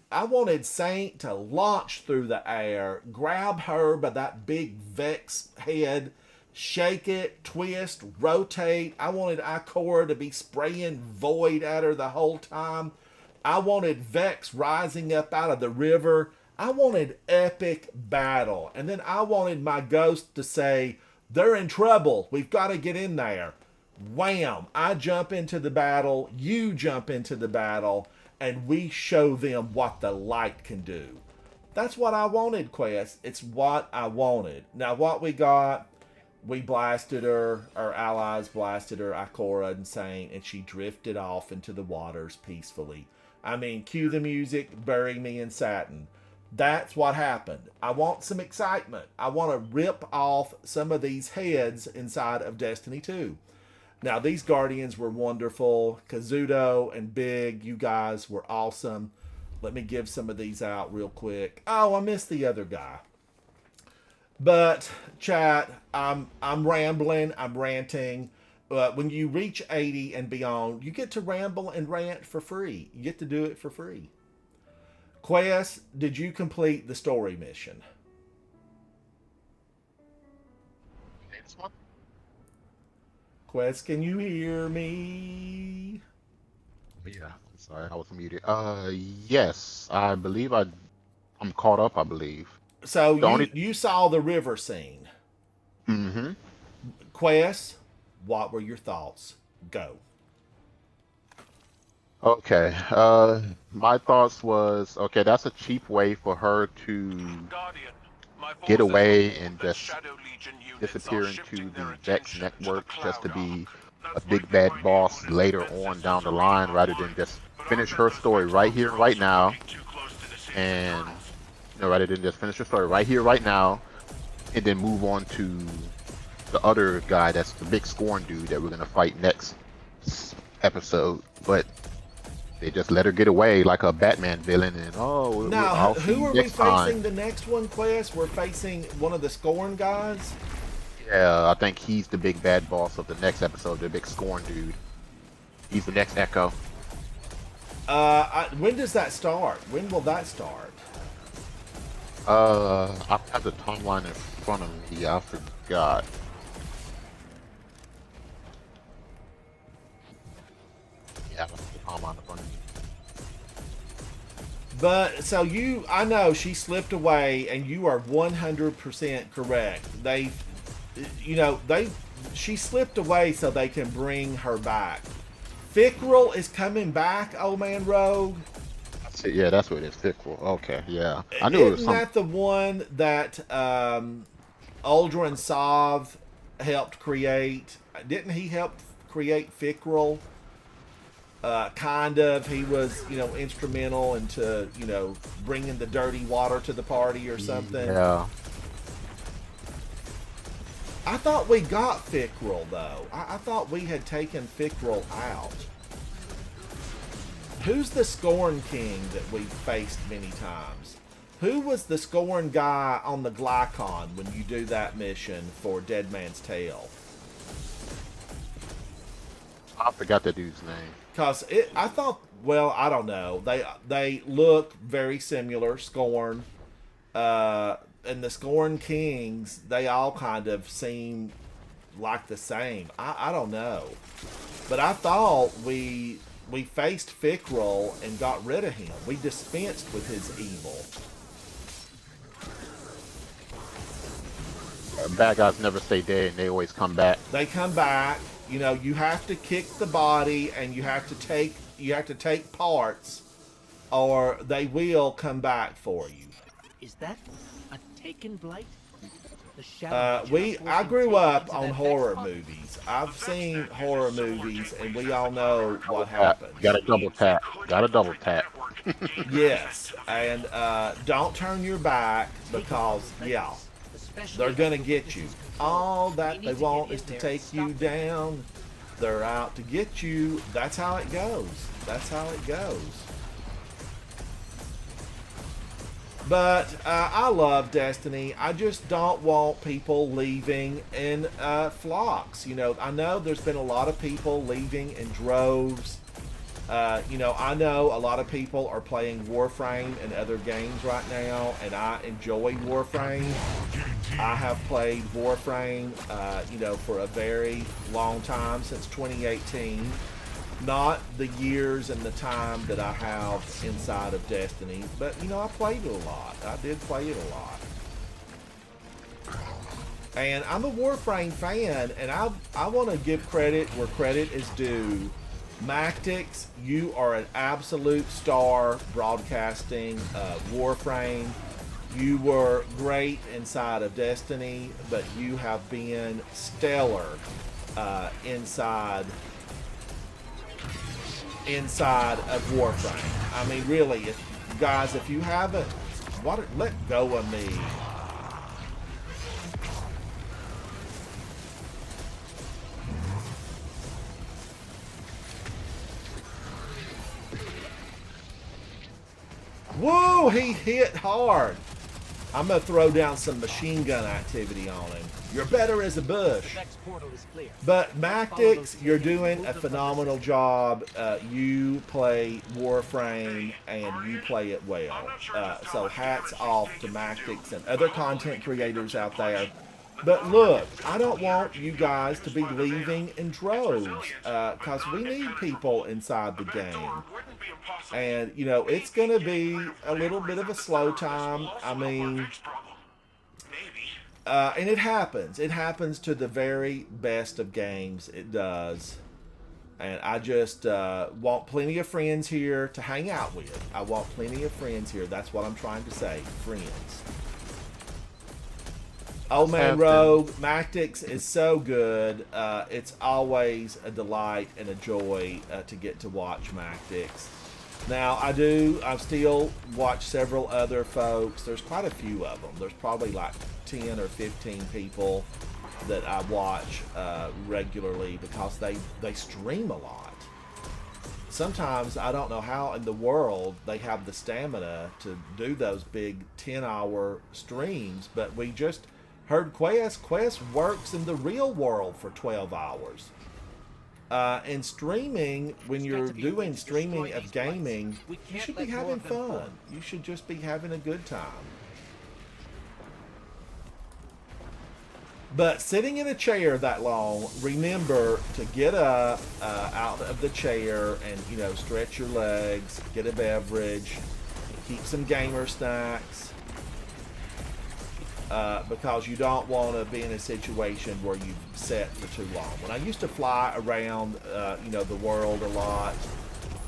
Saint to launch through the air, grab her by that big Vex head, shake it, twist, rotate. I wanted Ikora to be spraying void at her the whole time. I wanted Vex rising up out of the river. I wanted epic battle. And then I wanted my ghost to say, they're in trouble. We've got to get in there. Wham! I jump into the battle. You jump into the battle. And we show them what the light can do. That's what I wanted, Quest. It's what I wanted. Now, what we got, we blasted her. Our allies blasted her, Ikora and Saint, and she drifted off into the waters peacefully. I mean, cue the music, bury me in satin. That's what happened. I want some excitement. I want to rip off some of these heads inside of Destiny 2. Now, these Guardians were wonderful. Kazuto and Big, you guys were awesome. Let me give some of these out real quick. Oh, I missed the other guy. But chat, I'm rambling, I'm ranting. When you reach 80 and beyond, you get to ramble and rant for free. You get to do it for free. Quest, did you complete the story mission? This one? Quest, can you hear me? Yeah, I'm sorry, I was muted. Yes, I believe I'm caught up, I believe. So The only you saw the river scene. Mm-hmm. Quest, what were your thoughts? Go. Okay. My thoughts was okay, that's a cheap way for her to Guardian, my get forces away report and that just Shadow Legion units disappear are into shifting their the Vex attention to network the just to Cloud be Arc. a That's big likely bad why boss Neo's later defense on systems down the are line weak rather than online. just But finish our her Vex story right here, are right also now, getting too close to the city and internals. rather than just finish her story right here, right now, and then move on to the other guy that's the big scorn dude that we're gonna fight next episode. But they just let her get away like a Batman villain, and Now, I'll see who you are we next time. facing the next one, Quest? We're facing one of the Scorn guys? Yeah, I think he's the big bad boss of the next episode, the big scorn dude. He's the next Echo. When does that start? When will that start? I have the timeline in front of me. I forgot. Yeah, I have the timeline in front of me. But so I know she slipped away, and you are 100% correct. She slipped away so they can bring her back. Fickrel is coming back, Old Man Rogue. That's it. Yeah, that's what it is. Fickle. Okay, yeah. I knew it was Isn't some. that the one that Aldrin Sov helped create? Didn't he help create Fickrel? Kind of. He was, instrumental into, bringing the dirty water to the party or something. Yeah. I thought we got Fickrel, though. I thought we had taken Fickrel out. Who's the Scorn King that we faced many times? Who was the Scorn guy on the Glycon when you do that mission for Dead Man's Tale? I forgot that dude's name. Because I thought, well, I don't know. They look very similar, Scorn. And the Scorn Kings, they all kind of seem like the same. I don't know. But I thought we faced Fickrel and got rid of him. We dispensed with his evil. Bad guys never stay dead, and they always come back. They come back. You have to kick the body, and you have to take parts, or they will come back for you. Is that a taken blight? The Shadow Legion I are grew forcing up Taken on into that horror Vex movies. I've seen horror movies, and we all know what Tap. happens. Got a double tap. Got a double tap. Yes, and don't turn your back because, yeah, especially they're gonna after get this you. is- All We that need they to want get is in to there take and you stop them. down. They're out to get you. That's how it goes. That's how it goes. But I love Destiny. I just don't want people leaving in flocks. I know there's been a lot of people leaving in droves. I know a lot of people are playing Warframe and other games right now, and I enjoy Warframe. I have played Warframe, for a very long time, since 2018. Not the years and the time that I have inside of Destiny, but, I played it a lot. I did play it a lot. And I'm a Warframe fan, and I want to give credit where credit is due. Mactix, you are an absolute star broadcasting Warframe. You were great inside of Destiny, but you have been stellar inside of Warframe. I mean, really, if you haven't, let go of me. Woo! He hit hard. I'm gonna throw down some machine gun activity on him. You're better as a bush. The next portal is clear. But Mactix, you're doing a phenomenal job. You play Warframe and you play it well. So hats off to Mactix and other content creators out there. But look, I don't want you guys to be leaving in droves because we need people inside the game. And, you know, it's going to be a little bit of a slow time. I mean, and it happens. It happens to the very best of games. It does. And I just want plenty of friends here to hang out with. I want plenty of friends here. That's what I'm trying to say. Friends. Old Man Rogue, Mactix is so good. It's always a delight and a joy to get to watch Mactix. Now, I still watch several other folks. There's quite a few of them. There's probably like 10 or 15 people that I watch regularly because they stream a lot. Sometimes I don't know how in the world they have the stamina to do those big 10-hour streams, but we just heard Quest. Quest works in the real world for 12 hours. And streaming, when you're doing streaming of gaming, you should be having fun. You should just be having a good time. But sitting in a chair that long, remember to get up out of the chair and, you know, stretch your legs, get a beverage, keep some gamer snacks. Because you don't want to be in a situation where you've sat for too long. When I used to fly around, you know, the world a lot,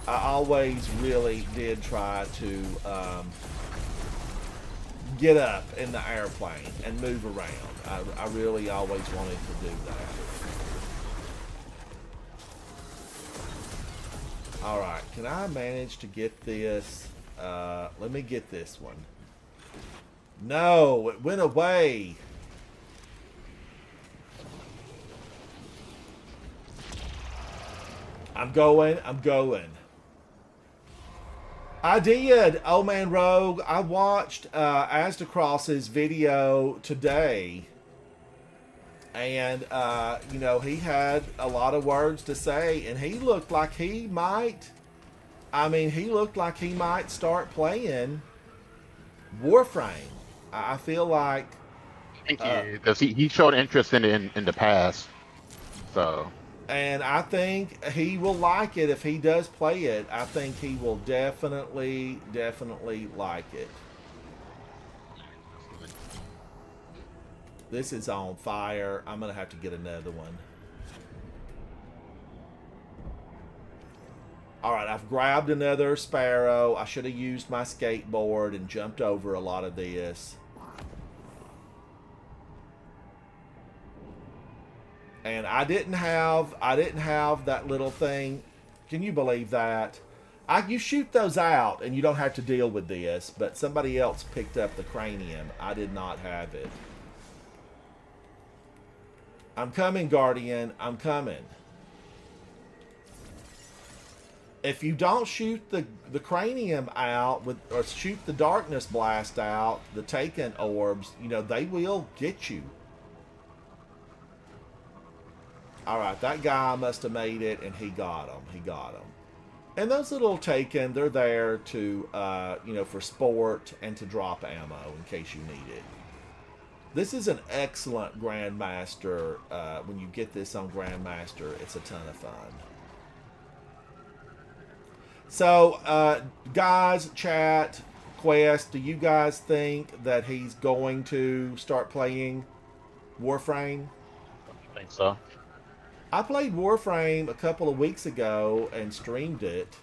I always really did try to get up in the airplane and move around. I really always wanted to do that. All right, can I manage to get this? Let me get this one. No, it went away. I'm going. I did, Old Man Rogue. I watched Astacross's video today. And, you know, he had a lot of words to say. And he looked like he might, start playing Warframe. I feel like he showed interest in the past, so. And I think he will like it if he does play it. I think he will definitely like it. This is on fire. I'm gonna have to get another one. All right, I've grabbed another sparrow. I should have used my skateboard and jumped over a lot of this. And I didn't have that little thing. Can you believe that? You shoot those out and you don't have to deal with this, but somebody else picked up the cranium. I did not have it. I'm coming, Guardian. I'm coming. If you don't shoot the cranium out or shoot the darkness blast out, the taken orbs, you know, they will get you. All right, that guy must have made it, and he got him. And those little taken, they're there to, you know, for sport and to drop ammo in case you need it. This is an excellent Grandmaster. When you get this on Grandmaster, it's a ton of fun. So, guys, chat, Quest, do you guys think that he's going to start playing Warframe? I think so. I played Warframe a couple of weeks ago and streamed it.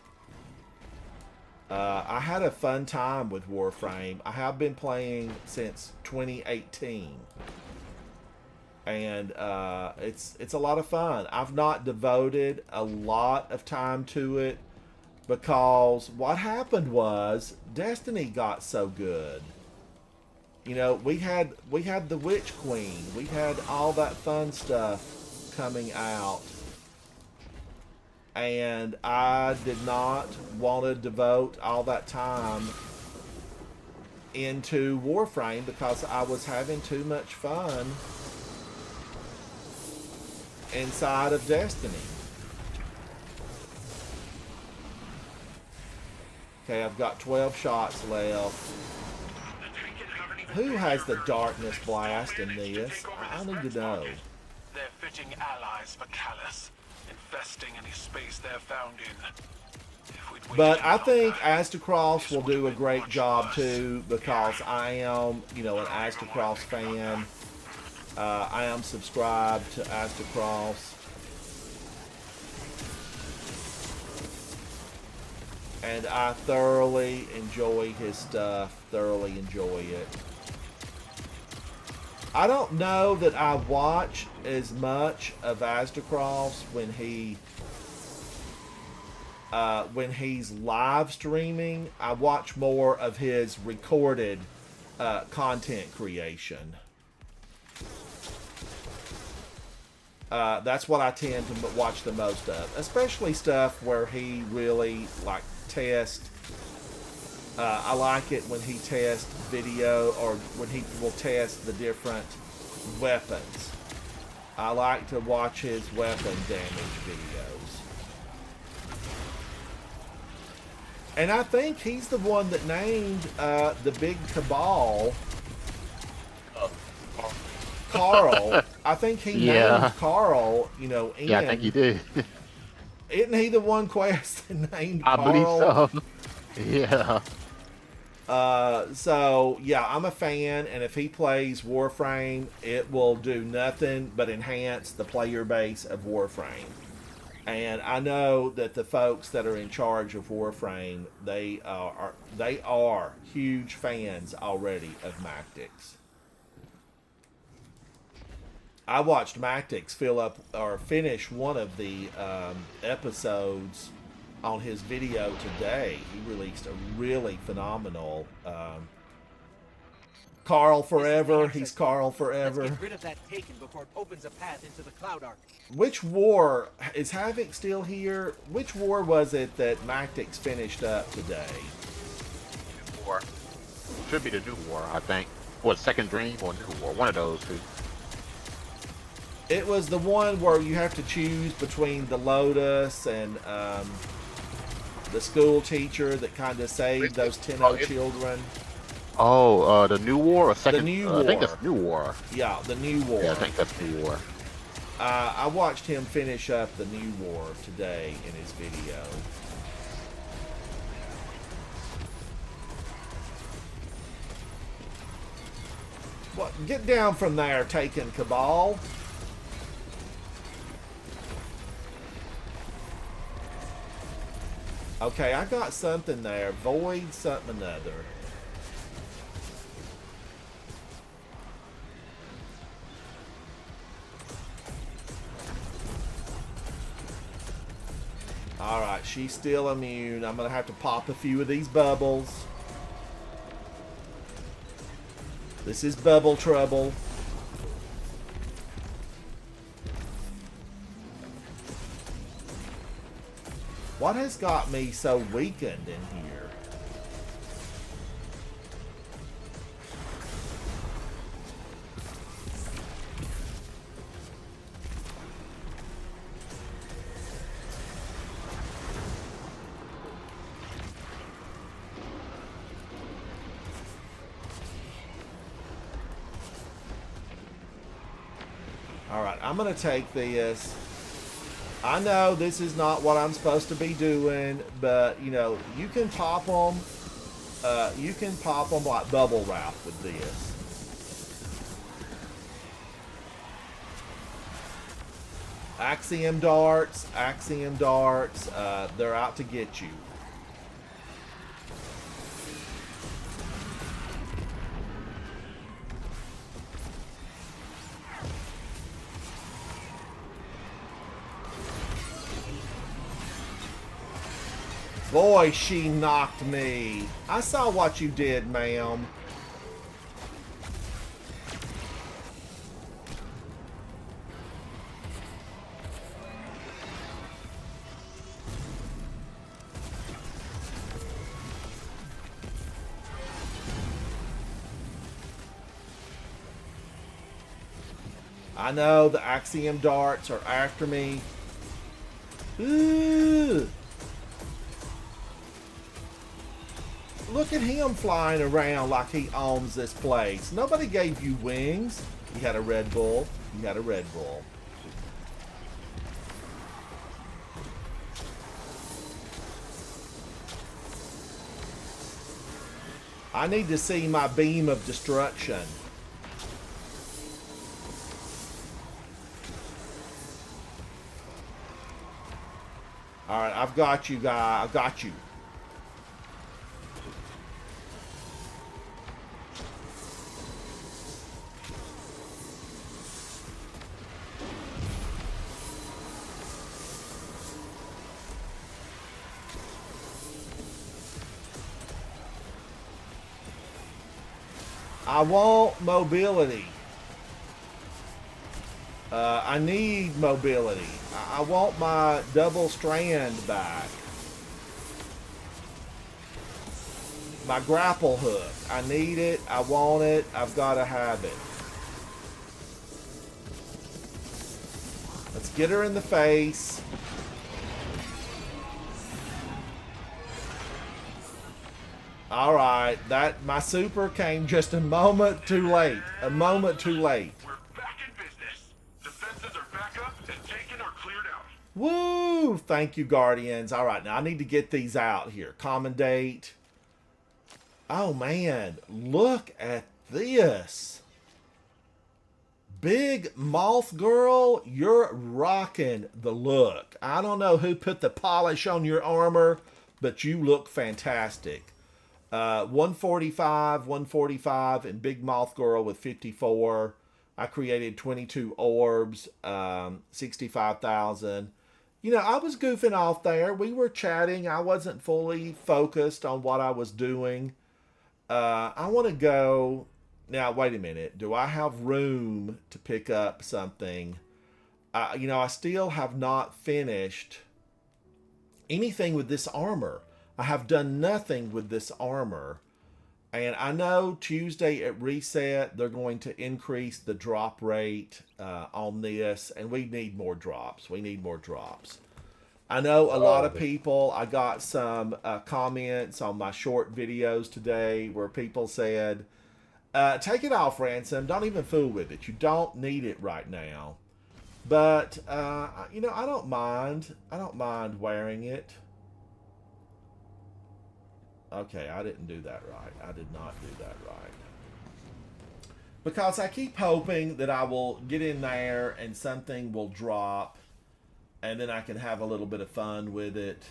I had a fun time with Warframe. I have been playing since 2018. And it's a lot of fun. I've not devoted a lot of time to it because what happened was Destiny got so good. You know, we had the Witch Queen. We had all that fun stuff coming out, and I did not want to devote all that time into Warframe because I was having too much fun inside of Destiny. Okay, I've got 12 shots left. Who has the Darkness Blast in this? I need to know. They're fitting allies for Callus, infesting any space they're found in. If we'd waited But I think longer, Astacross will do a great job too because I am, you know, an Astacross fan. I am subscribed to Astacross. And I thoroughly enjoy his stuff. Thoroughly enjoy it. I don't know that I watch as much of Astacross when he's live streaming. I watch more of his recorded content creation. That's what I tend to watch the most of, especially stuff where he really like tests. I like it when he tests video or when he will test the different weapons. I like to watch his weapon damage videos. And I think he's the one that named the big cabal Carl. I think he named Carl, you know, Ian. Yeah, I think you did. Isn't he the one Quest that named I Carl? believe so. Yeah. So yeah, I'm a fan, and if he plays Warframe, it will do nothing but enhance the player base of Warframe. And I know that the folks that are in charge of Warframe, they are huge fans already of Mactix. I watched Mactix finish one of the episodes on his video today. He released a really phenomenal Carl Forever. He's Carl Forever. Let's get rid of that Taken before it opens a path into the Cloud Ark. Which war is Havoc still here? Which war was it that Mactix finished up today? New War. Should be the New War, I think. What, Second Dream or New War? One of those two. It was the one where you have to choose between the Lotus and the school teacher that kind of saved those Tenno children. Oh, the New War or Second? The New I think War. that's New War. Yeah, the New War. Yeah, I think that's New War. I watched him finish up the New War today in his video. What? Get down from there, Taken Cabal. Okay, I got something there. Void something another. Alright, she's still immune. I'm going to have to pop a few of these bubbles. This is bubble trouble. What has got me so weakened in here? Alright, I'm going to take this. I know this is not what I'm supposed to be doing, but, you know, you can pop them. You can pop them like Bubble Wrap with this. Axiom darts, they're out to get you. Boy, she knocked me. I saw what you did, ma'am. I know the Axiom darts are after me. Ooh. Look at him flying around like he owns this place. Nobody gave you wings. You had a Red Bull. You had a Red Bull. I need to see my beam of destruction. Alright, I've got you, guy. I've got you. I want mobility. I need mobility. I want my double strand back. My grapple hook. I need it. I want it. I've got to have it. Let's get her in the face. All right, that my super came just a moment too late. A moment too late. We're back in business. Defenses are back up and taken or cleared out. Woo! Thank you, Guardians. All right, now I need to get these out here. Commendate. Oh, man. Look at this. Big Moth Girl, you're rocking the look. I don't know who put the polish on your armor, but you look fantastic. 145, and Big Moth Girl with 54. I created 22 orbs, 65,000. You know, I was goofing off there. We were chatting. I wasn't fully focused on what I was doing. I want to go... Now, wait a minute. Do I have room to pick up something? You know, I still have not finished anything with this armor. I have done nothing with this armor. And I know Tuesday at reset, they're going to increase the drop rate on this. And we need more drops. We need more drops. I know a lot of people, I got some comments on my short videos today where people said, take it off, Ransom. Don't even fool with it. You don't need it right now. But, you know, I don't mind. I don't mind wearing it. Okay, I didn't do that right. I did not do that right. Because I keep hoping that I will get in there and something will drop. And then I can have a little bit of fun with it.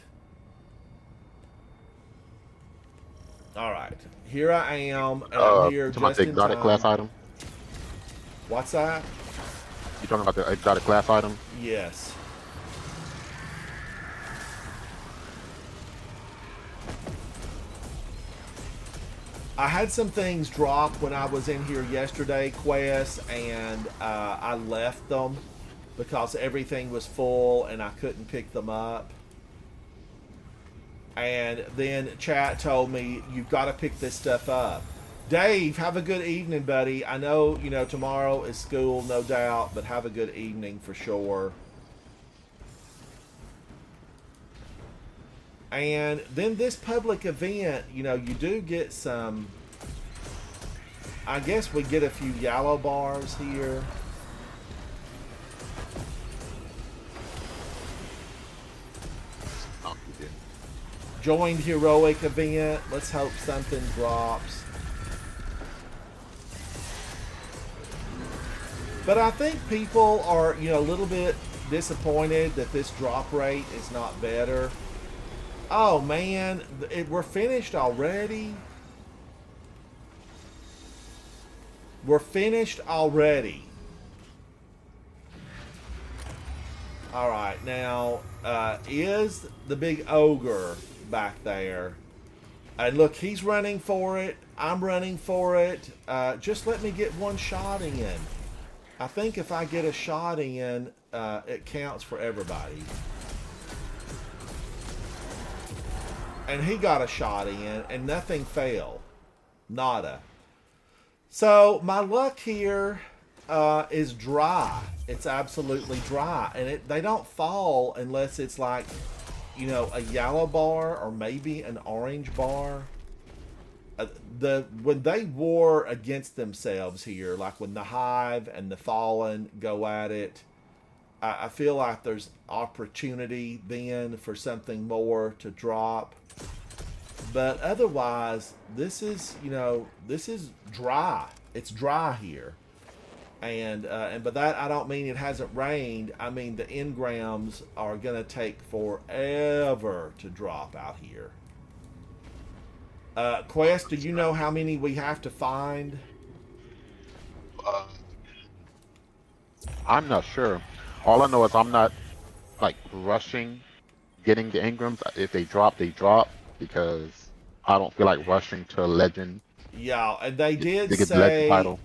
Alright, here I am. And I'm here talking about the exotic class item? What's that? You talking about the exotic class item? Yes. I had some things drop when I was in here yesterday, Quest, and I left them because everything was full and I couldn't pick them up. And then chat told me, you've got to pick this stuff up. Dave, have a good evening, buddy. I know, you know, tomorrow is school, no doubt, but have a good evening for sure. And then this public event, you know, you do get some... I guess we get a few yellow bars here. Joined heroic event. Let's hope something drops. But I think people are, you know, a little bit disappointed that this drop rate is not better. Oh man, we're finished already. We're finished already. All right, now is the big ogre back there? And look, he's running for it. I'm running for it. Just let me get one shot in. I think if I get a shot in, it counts for everybody. And he got a shot in, and nothing fell. Nada. So, my luck here, is dry. It's absolutely dry, and they don't fall unless it's like, you know, a yellow bar or maybe an orange bar. When they war against themselves here, like when the Hive and the Fallen go at it, I feel like there's opportunity then for something more to drop. But otherwise, this is, you know, this is dry. It's dry here. And by that, I don't mean it hasn't rained. I mean the engrams are going to take forever to drop out here. Quest, do you know how many we have to find? I'm not sure. All I know is I'm not like rushing getting the engrams. If they drop, they drop, because I don't feel like rushing to a legend. Yeah, and they did to get the legend title.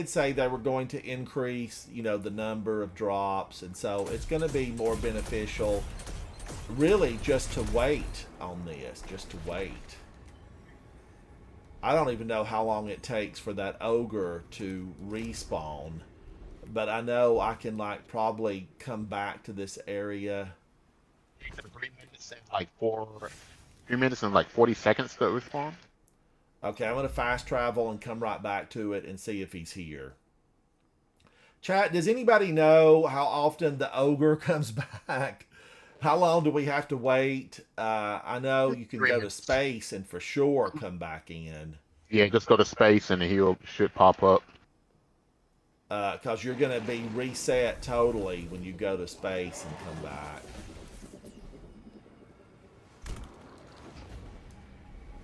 say they were going to increase, you know, the number of drops, and so it's going to be more beneficial, really, just to wait on this, just to wait. I don't even know how long it takes for that ogre to respawn, but I know I can like probably come back to this area. 3 minutes and like 3 minutes and like 40 seconds to respawn. Okay, I'm going to fast travel and come right back to it and see if he's here. Chat, does anybody know how often the ogre comes back? How long do we have to wait? I know you can go to space and for sure come back in. Yeah, just go to space and the should pop up. Because you're going to be reset totally when you go to space and come back.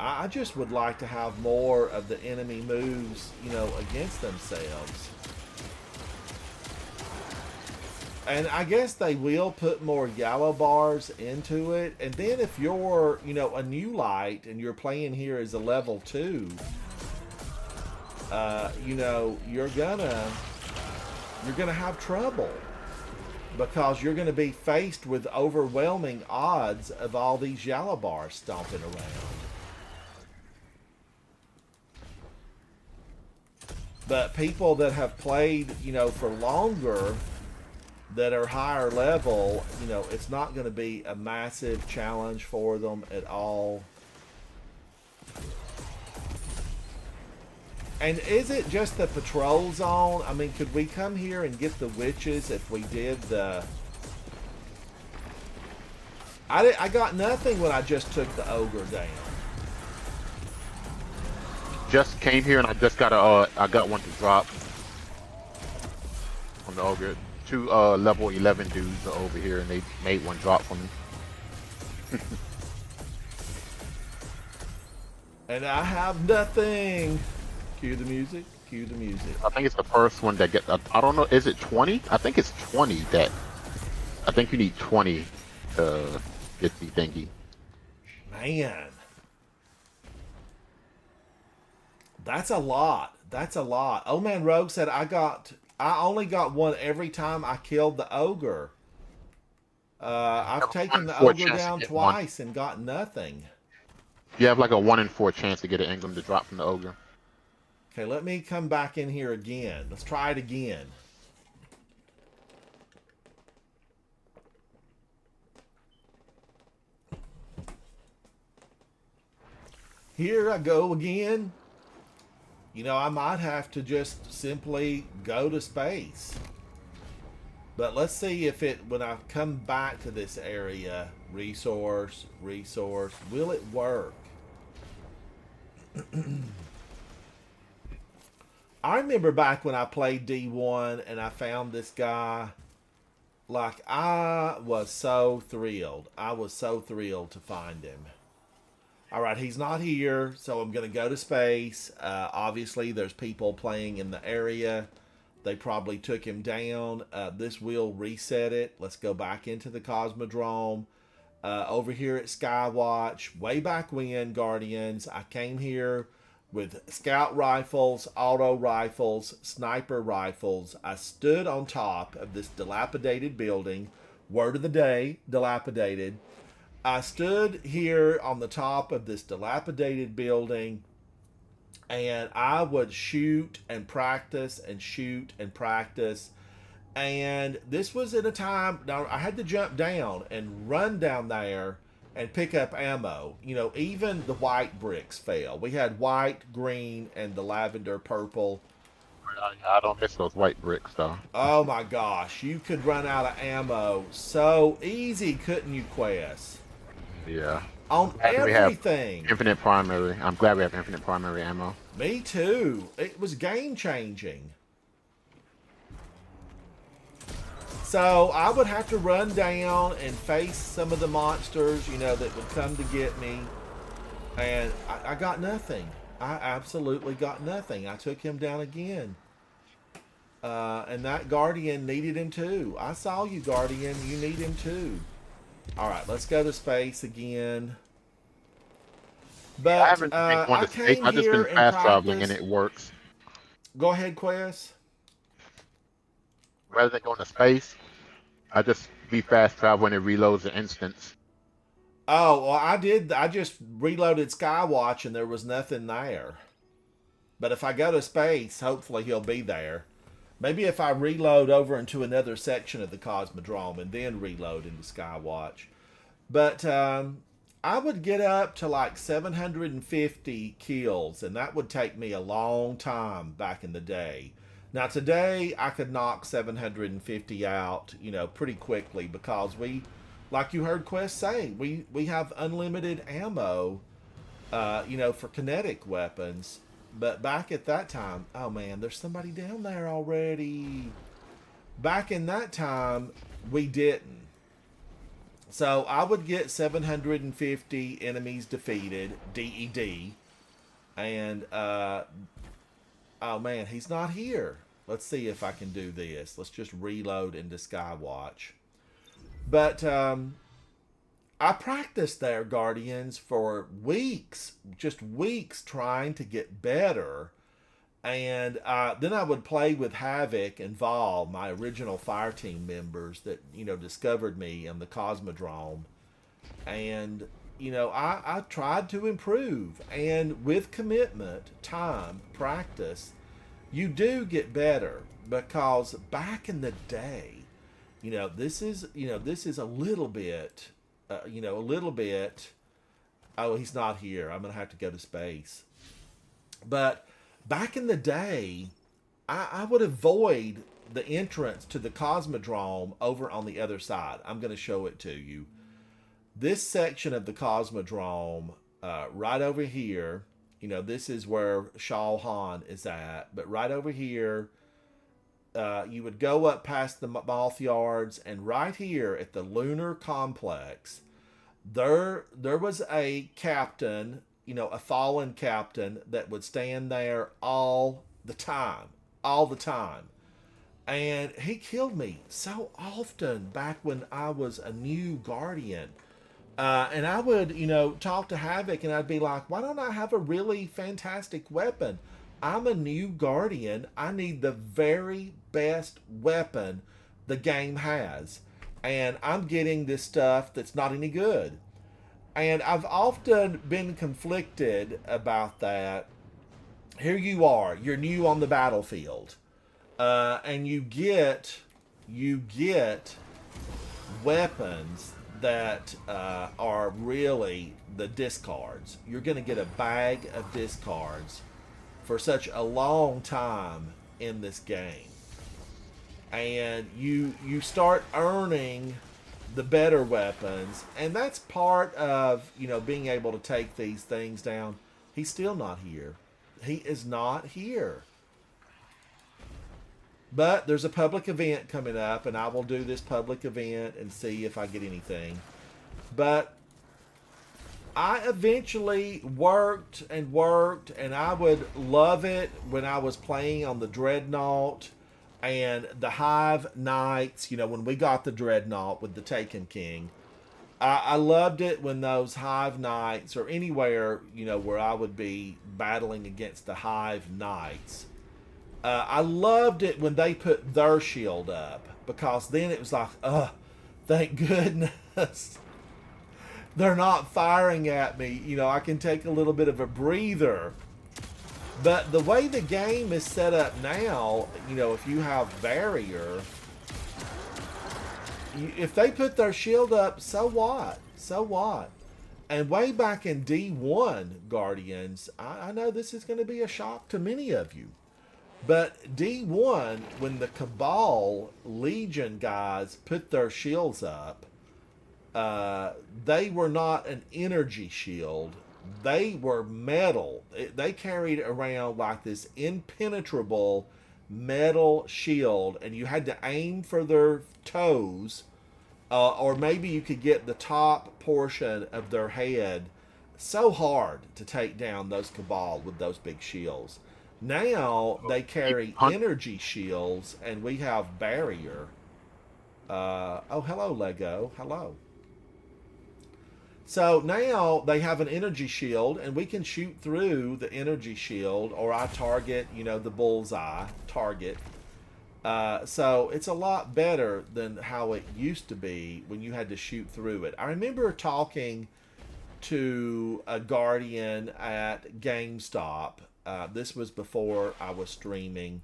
I just would like to have more of the enemy moves, you know, against themselves. And I guess they will put more yellow bars into it. And then if you're, you know, a new light and you're playing here as a level 2, you know, you're gonna have trouble. Because you're going to be faced with overwhelming odds of all these yellow bars stomping around. But people that have played, you know, for longer, that are higher level, you know, it's not going to be a massive challenge for them at all. And is it just the patrol zone? I mean, could we come here and get the witches if we did the... I got nothing when I just took the ogre down. Just came here and I just got I got one to drop on the ogre. 2 level 11 dudes are over here and they made one drop for me. And I have nothing. Cue the music. Cue the music. I think it's the first one that gets. I don't know. Is it 20? I think it's 20 that. I think you need 20 to get the thingy. Man. That's a lot. That's a lot. Oh man, Rogue said I only got one every time I killed the ogre. I've taken the ogre down twice and got nothing. You have like a 1 in 4 chance to get an engram to drop from the ogre. Okay, let me come back in here again. Let's try it again. Here I go again. You know, I might have to just simply go to space. But let's see if when I come back to this area, resource, will it work? I remember back when I played D1 and I found this guy, like I was so thrilled. I was so thrilled to find him. All right, he's not here, so I'm going to go to space. Obviously, there's people playing in the area. They probably took him down. This will reset it. Let's go back into the Cosmodrome. Over here at Skywatch, way back when, Guardians, I came here with scout rifles, auto rifles, sniper rifles. I stood on top of this dilapidated building. Word of the day, dilapidated. I stood here on the top of this dilapidated building and I would shoot and practice and shoot and practice. And this was at a time now I had to jump down and run down there and pick up ammo. You know, even the white bricks fail. We had white, green, and the lavender purple. I don't miss those white bricks though. Oh my gosh, you could run out of ammo so easy, couldn't you, Quest? Yeah. On Glad we have everything. Infinite primary. I'm glad we have infinite primary ammo. Me too. It was game changing. So I would have to run down and face some of the monsters, you know, that would come to get me. And I got nothing. I absolutely got nothing. I took him down again. And that Guardian needed him too. I saw you, Guardian. You need him too. All right, let's go to space again. But I haven't been going to space. I've just been fast traveling and it works. Go ahead, Quest. Rather than going to space, I just be fast traveling and reloads the instance. Oh, well, I did. I just reloaded Skywatch and there was nothing there. But if I go to space, hopefully he'll be there. Maybe if I reload over into another section of the Cosmodrome and then reload into Skywatch. But I would get up to like 750 kills, and that would take me a long time back in the day. Now today I could knock 750 out, you know, pretty quickly because we, like you heard Quest say, we have unlimited ammo, you know, for kinetic weapons. But back at that time, oh man, there's somebody down there already. Back in that time, we didn't. So I would get 750 enemies defeated, DED, and oh man, he's not here. Let's see if I can do this. Let's just reload into Skywatch. But I practiced there, Guardians, for weeks, just weeks trying to get better. And then I would play with Havoc and Vol, my original fire team members that, you know, discovered me on the Cosmodrome. And, you know, I tried to improve. And with commitment, time, practice, you do get better. Because back in the day, you know, this is a little bit, you know, a little bit. Oh, he's not here. I'm going to have to go to space. But back in the day, I would avoid the entrance to the Cosmodrome over on the other side. I'm going to show it to you. This section of the Cosmodrome, right over here, you know, this is where Shao Han is at. But right over here, you would go up past the Moth Yards, and right here at the Lunar Complex, there was a captain, you know, a fallen captain that would stand there all the time. And he killed me so often back when I was a new Guardian. And I would, you know, talk to Havoc and I'd be like, why don't I have a really fantastic weapon? I'm a new Guardian. I need the very best weapon the game has. And I'm getting this stuff that's not any good. And I've often been conflicted about that. Here you are. You're new on the battlefield. And you get weapons that are really the discards. You're going to get a bag of discards for such a long time in this game. And you start earning the better weapons, and that's part of, you know, being able to take these things down. He's still not here. He is not here. But there's a public event coming up, and I will do this public event and see if I get anything. But I eventually worked, and I would love it when I was playing on the Dreadnought and the Hive Knights. You know, when we got the Dreadnought with the Taken King, I loved it when those Hive Knights, or anywhere, you know, where I would be battling against the Hive Knights. I loved it when they put their shield up, because then it was like, thank goodness they're not firing at me. You know, I can take a little bit of a breather. But the way the game is set up now, you know, if you have barrier, if they put their shield up, so what? So what? And way back in D1, Guardians, I know this is going to be a shock to many of you. But D1, when the Cabal Legion guys put their shields up, they were not an energy shield. They were metal. They carried around like this impenetrable metal shield, and you had to aim for their toes, or maybe you could get the top portion of their head. So hard to take down those Cabal with those big shields. Now they carry energy shields, and we have barrier. Oh, hello, Lego. Hello. So now they have an energy shield, and we can shoot through the energy shield, or I target, you know, the bullseye target. So it's a lot better than how it used to be when you had to shoot through it. I remember talking to a Guardian at GameStop. This was before I was streaming,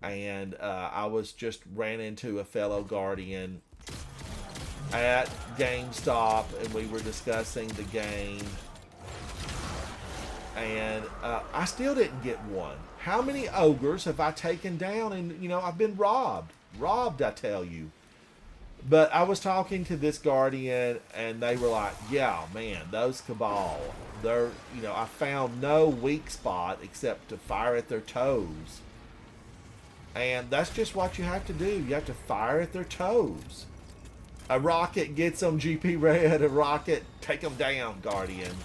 and I was just ran into a fellow Guardian at GameStop, and we were discussing the game, and I still didn't get one. How many ogres have I taken down? And, you know, I've been robbed, I tell you. But I was talking to this Guardian, and they were like, yeah, man, those Cabal, they're, you know, I found no weak spot except to fire at their toes. And that's just what you have to do. You have to fire at their toes. A rocket gets them, GP Red. A rocket, take them down, Guardian.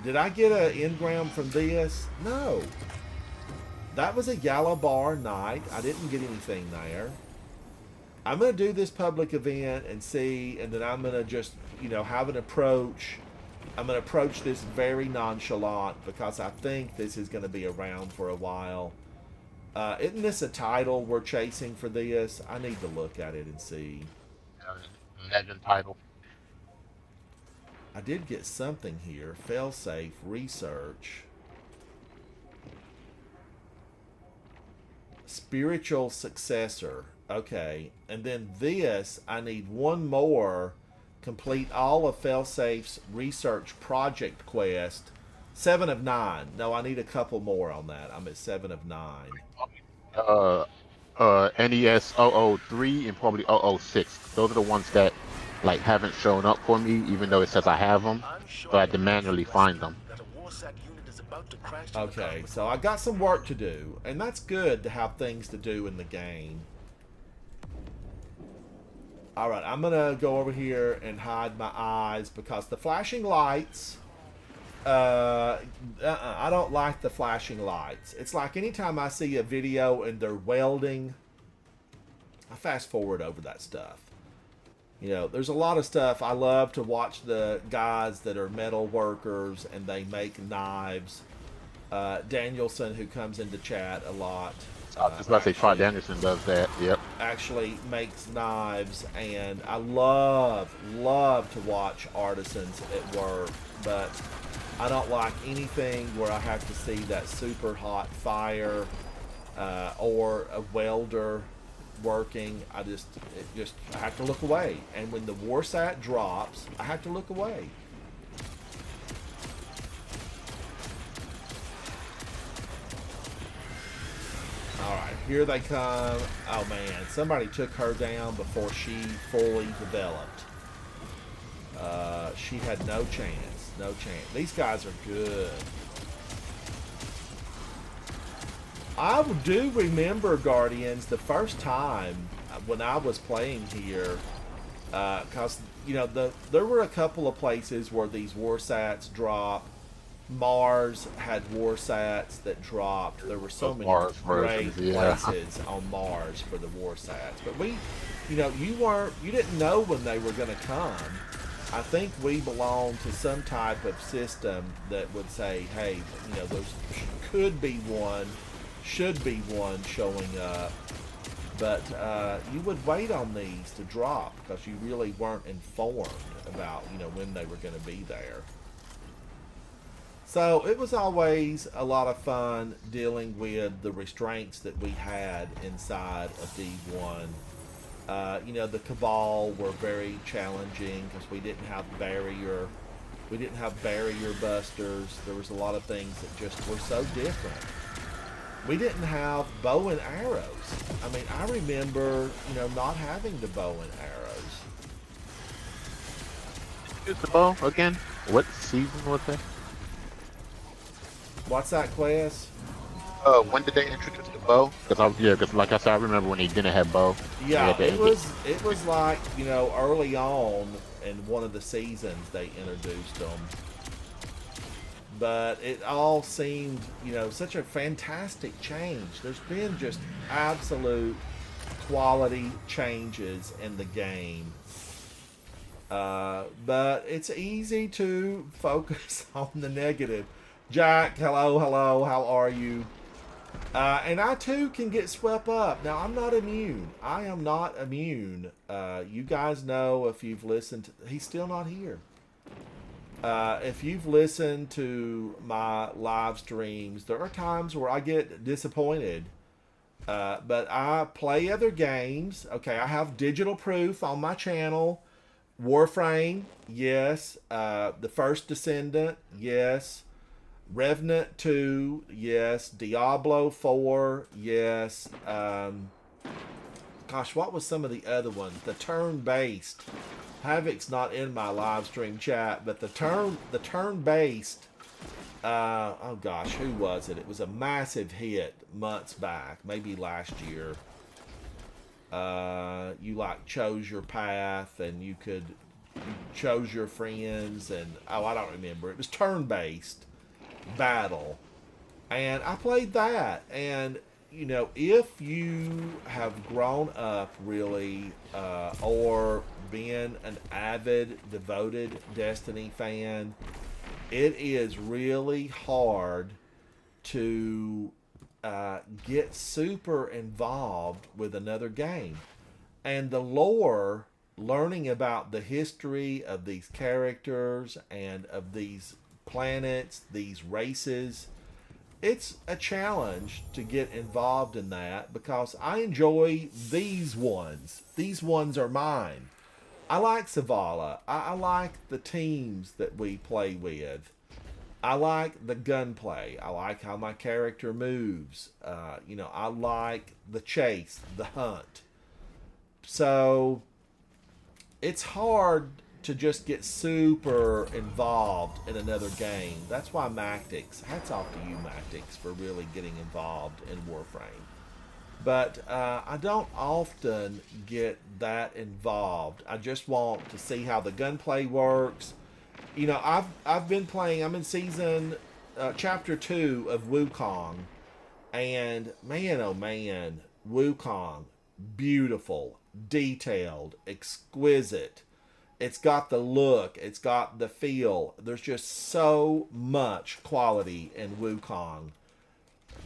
Did I get an engram from this? No. That was a Yellow Bar night. I didn't get anything there. I'm going to do this public event and see, and then I'm going to just, you know, have an approach. I'm going to approach this very nonchalant because I think this is going to be around for a while. Isn't this a title we're chasing for this? I need to look at it and see. Legend title. I did get something here. Failsafe research. Spiritual successor. Okay. And then this, I need one more. Complete all of Failsafe's research project quest. 7 of 9. No, I need a couple more on that. I'm at 7 of 9. NES 003 and probably 006. Those are the ones that like haven't shown up for me, even though it says I have them. So I had to manually find them. Okay, so I got some work to do, and that's good to have things to do in the game. Alright, I'm gonna go over here and hide my eyes because the flashing lights, I don't like the flashing lights. It's like anytime I see a video and they're welding, I fast forward over that stuff. You know, there's a lot of stuff. I love to watch the guys that are metal workers and they make knives. Danielson, who comes into chat a lot. I was just about to say Todd Anderson does that. Yep. Actually makes knives, and I love to watch artisans at work, but I don't like anything where I have to see that super hot fire or a welder working. I have to look away. And when the Warsat drops, I have to look away. Alright, here they come. Oh man, somebody took her down before she fully developed. She had no chance. No chance. These guys are good. I do remember, Guardians, the first time when I was playing here, because, you know, there were a couple of places where these Warsats drop. Mars had Warsats that dropped. There were so many great places on Mars for the Warsats. But we, you know, you didn't know when they were going to come. I think we belong to some type of system that would say, hey, you know, there's could be one, should be one showing up. But you would wait on these to drop because you really weren't informed about, you know, when they were going to be there. So it was always a lot of fun dealing with the restraints that we had inside of D1. The Cabal were very challenging because we didn't have barrier. We didn't have barrier busters. There was a lot of things that just were so different. We didn't have bow and arrows. I mean, I remember, not having the bow and arrows. Use the bow again? What season was that? What's that, Quest? When did they introduce the bow? Because like I said, I remember when they didn't have bow. Yeah, it was like, early on in one of the seasons they introduced them. But it all seemed, such a fantastic change. There's been just absolute quality changes in the game. But it's easy to focus on the negative. Jack, hello, how are you? And I too can get swept up. Now, I'm not immune. I am not immune. You guys know if you've listened to... He's still not here. If you've listened to my live streams, there are times where I get disappointed. But I play other games. Okay, I have digital proof on my channel. Warframe, yes. The First Descendant, yes. Revenant 2, yes. Diablo 4, yes. Gosh, what was some of the other ones? The turn-based. Havoc's not in my live stream chat, but the turn-based. Oh gosh, who was it? It was a massive hit months back, maybe last year. You chose your path, and you chose your friends, and I don't remember. It was turn-based battle, and I played that. And if you have grown up really or been an avid devoted Destiny fan, it is really hard to get super involved with another game. And the lore, learning about the history of these characters and of these planets, these races, it's a challenge to get involved in that, because I enjoy these ones. These ones are mine. I like Zavala. I like the teams that we play with. I like the gunplay. I like how my character moves. I like the chase, the hunt. So it's hard to just get super involved in another game. That's why Mactix, hats off to you, Mactix, for really getting involved in Warframe. But I don't often get that involved. I just want to see how the gunplay works. I've been playing. I'm in season chapter 2 of Wukong, and man, oh man, Wukong, beautiful, detailed, exquisite. It's got the look. It's got the feel. There's just so much quality in Wukong.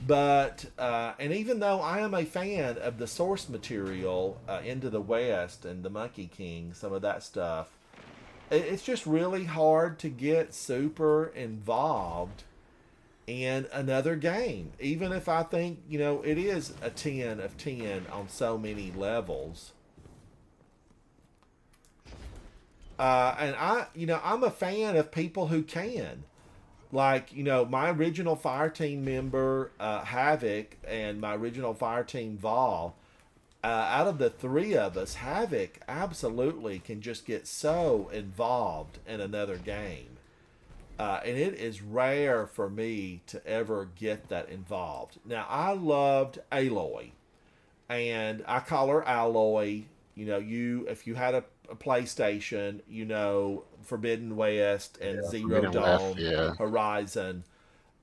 But, and even though I am a fan of the source material, Into the West and the Monkey King, some of that stuff, it's just really hard to get super involved in another game. Even if I think, it is a 10 of 10 on so many levels. And I'm a fan of people who can. Like, my original Fireteam member, Havoc, and my original Fireteam Vol, out of the three of us, Havoc absolutely can just get so involved in another game. And it is rare for me to ever get that involved. Now, I loved Aloy, and I call her Alloy. If you had a PlayStation, Forbidden West and Zero Dawn, Horizon.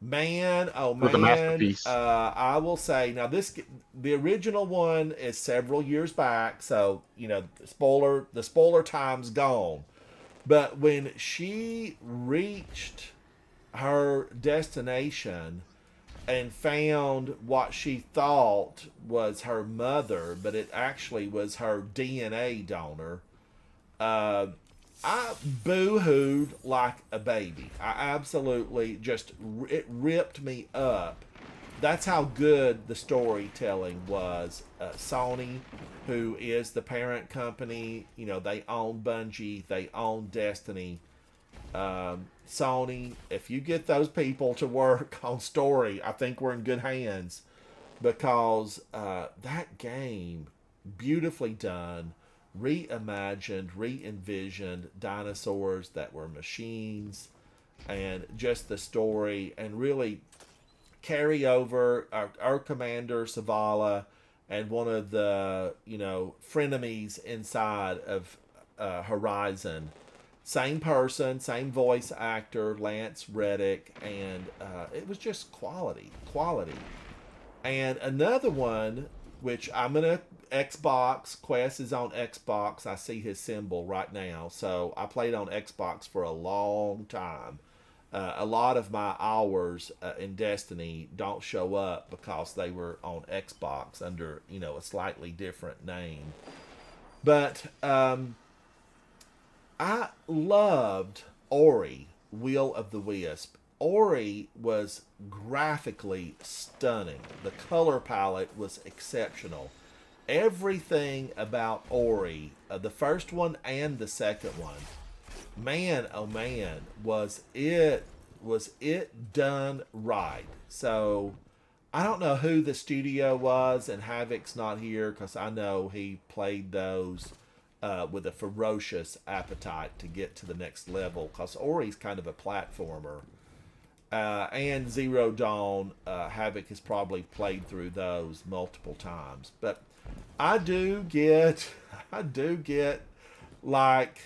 Man, oh man, I will say, now the original one is several years back, so, the spoiler time's gone. But when she reached her destination and found what she thought was her mother, but it actually was her DNA donor, I boo-hooed like a baby. I absolutely just, it ripped me up. That's how good the storytelling was. Sony, who is the parent company, you know, they own Bungie, they own Destiny. Sony, if you get those people to work on story, I think we're in good hands, because that game, beautifully done, reimagined, re-envisioned dinosaurs that were machines, and just the story, and really carry over our commander Savala and one of the, you know, frenemies inside of Horizon. Same person, same voice actor, Lance Reddick, and it was just quality. And another one, which I'm gonna Xbox, Quest is on Xbox. I see his symbol right now. So I played on Xbox for a long time. A lot of my hours in Destiny don't show up because they were on Xbox under, you know, a slightly different name. But I loved Ori, Will of the Wisp. Ori was graphically stunning. The color palette was exceptional. Everything about Ori, the first one and the second one, man, oh man, was it done right. So I don't know who the studio was, and Havoc's not here because I know he played those with a ferocious appetite to get to the next level, because Ori's kind of a platformer. And Zero Dawn, Havoc has probably played through those multiple times. But I do get like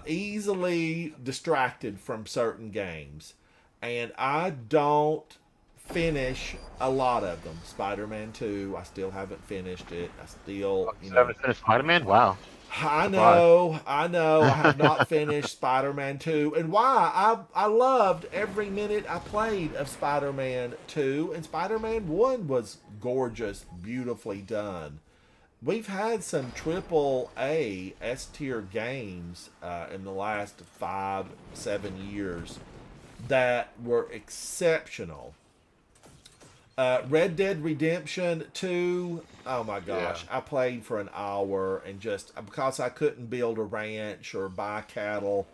easily distracted from certain games, and I don't finish a lot of them. Spider-Man 2, I still haven't finished it. I still, you know, haven't finished Spider-Man? Wow. I know. I have not finished Spider-Man 2. And why? I loved every minute I played of Spider-Man 2. And Spider-Man 1 was gorgeous, beautifully done. We've had some AAA S-tier games in the last 5-7 years that were exceptional. Red Dead Redemption 2, oh my gosh, yeah. I played for an hour, and just because I couldn't build a ranch or buy cattle,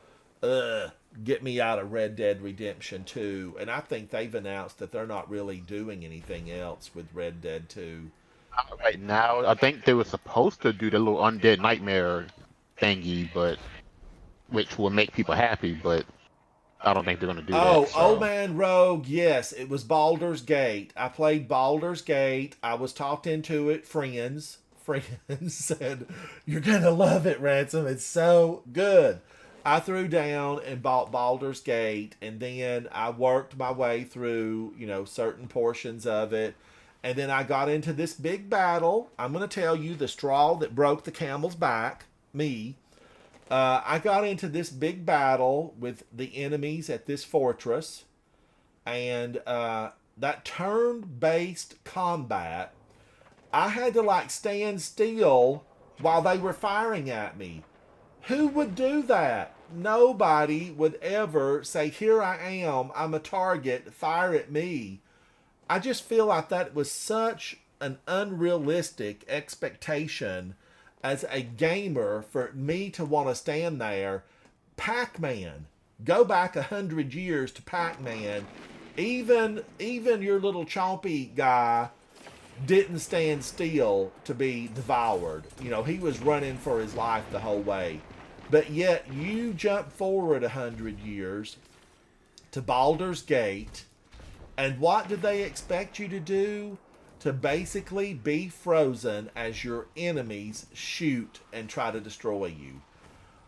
get me out of Red Dead Redemption 2. And I think they've announced that they're not really doing anything else with Red Dead 2. Right now, I think they were supposed to do the little Undead Nightmare thingy, but which will make people happy, but I don't think they're going to do that. Oh, Old Man Rogue, yes, it was Baldur's Gate. I played Baldur's Gate. I was talked into it. Friends said, "You're going to love it, Ransom. It's so good." I threw down and bought Baldur's Gate, and then I worked my way through, you know, certain portions of it. And then I got into this big battle. I'm going to tell you the straw that broke the camel's back, me. I got into this big battle with the enemies at this fortress, and that turn-based combat, I had to like stand still while they were firing at me. Who would do that? Nobody would ever say, "Here I am, I'm a target, fire at me." I just feel like that was such an unrealistic expectation as a gamer for me to want to stand there. Pac-Man, go back 100 years to Pac-Man. Even your little chompy guy didn't stand still to be devoured. You know, he was running for his life the whole way. But yet you jump forward 100 years to Baldur's Gate, and what did they expect you to do? To basically be frozen as your enemies shoot and try to destroy you.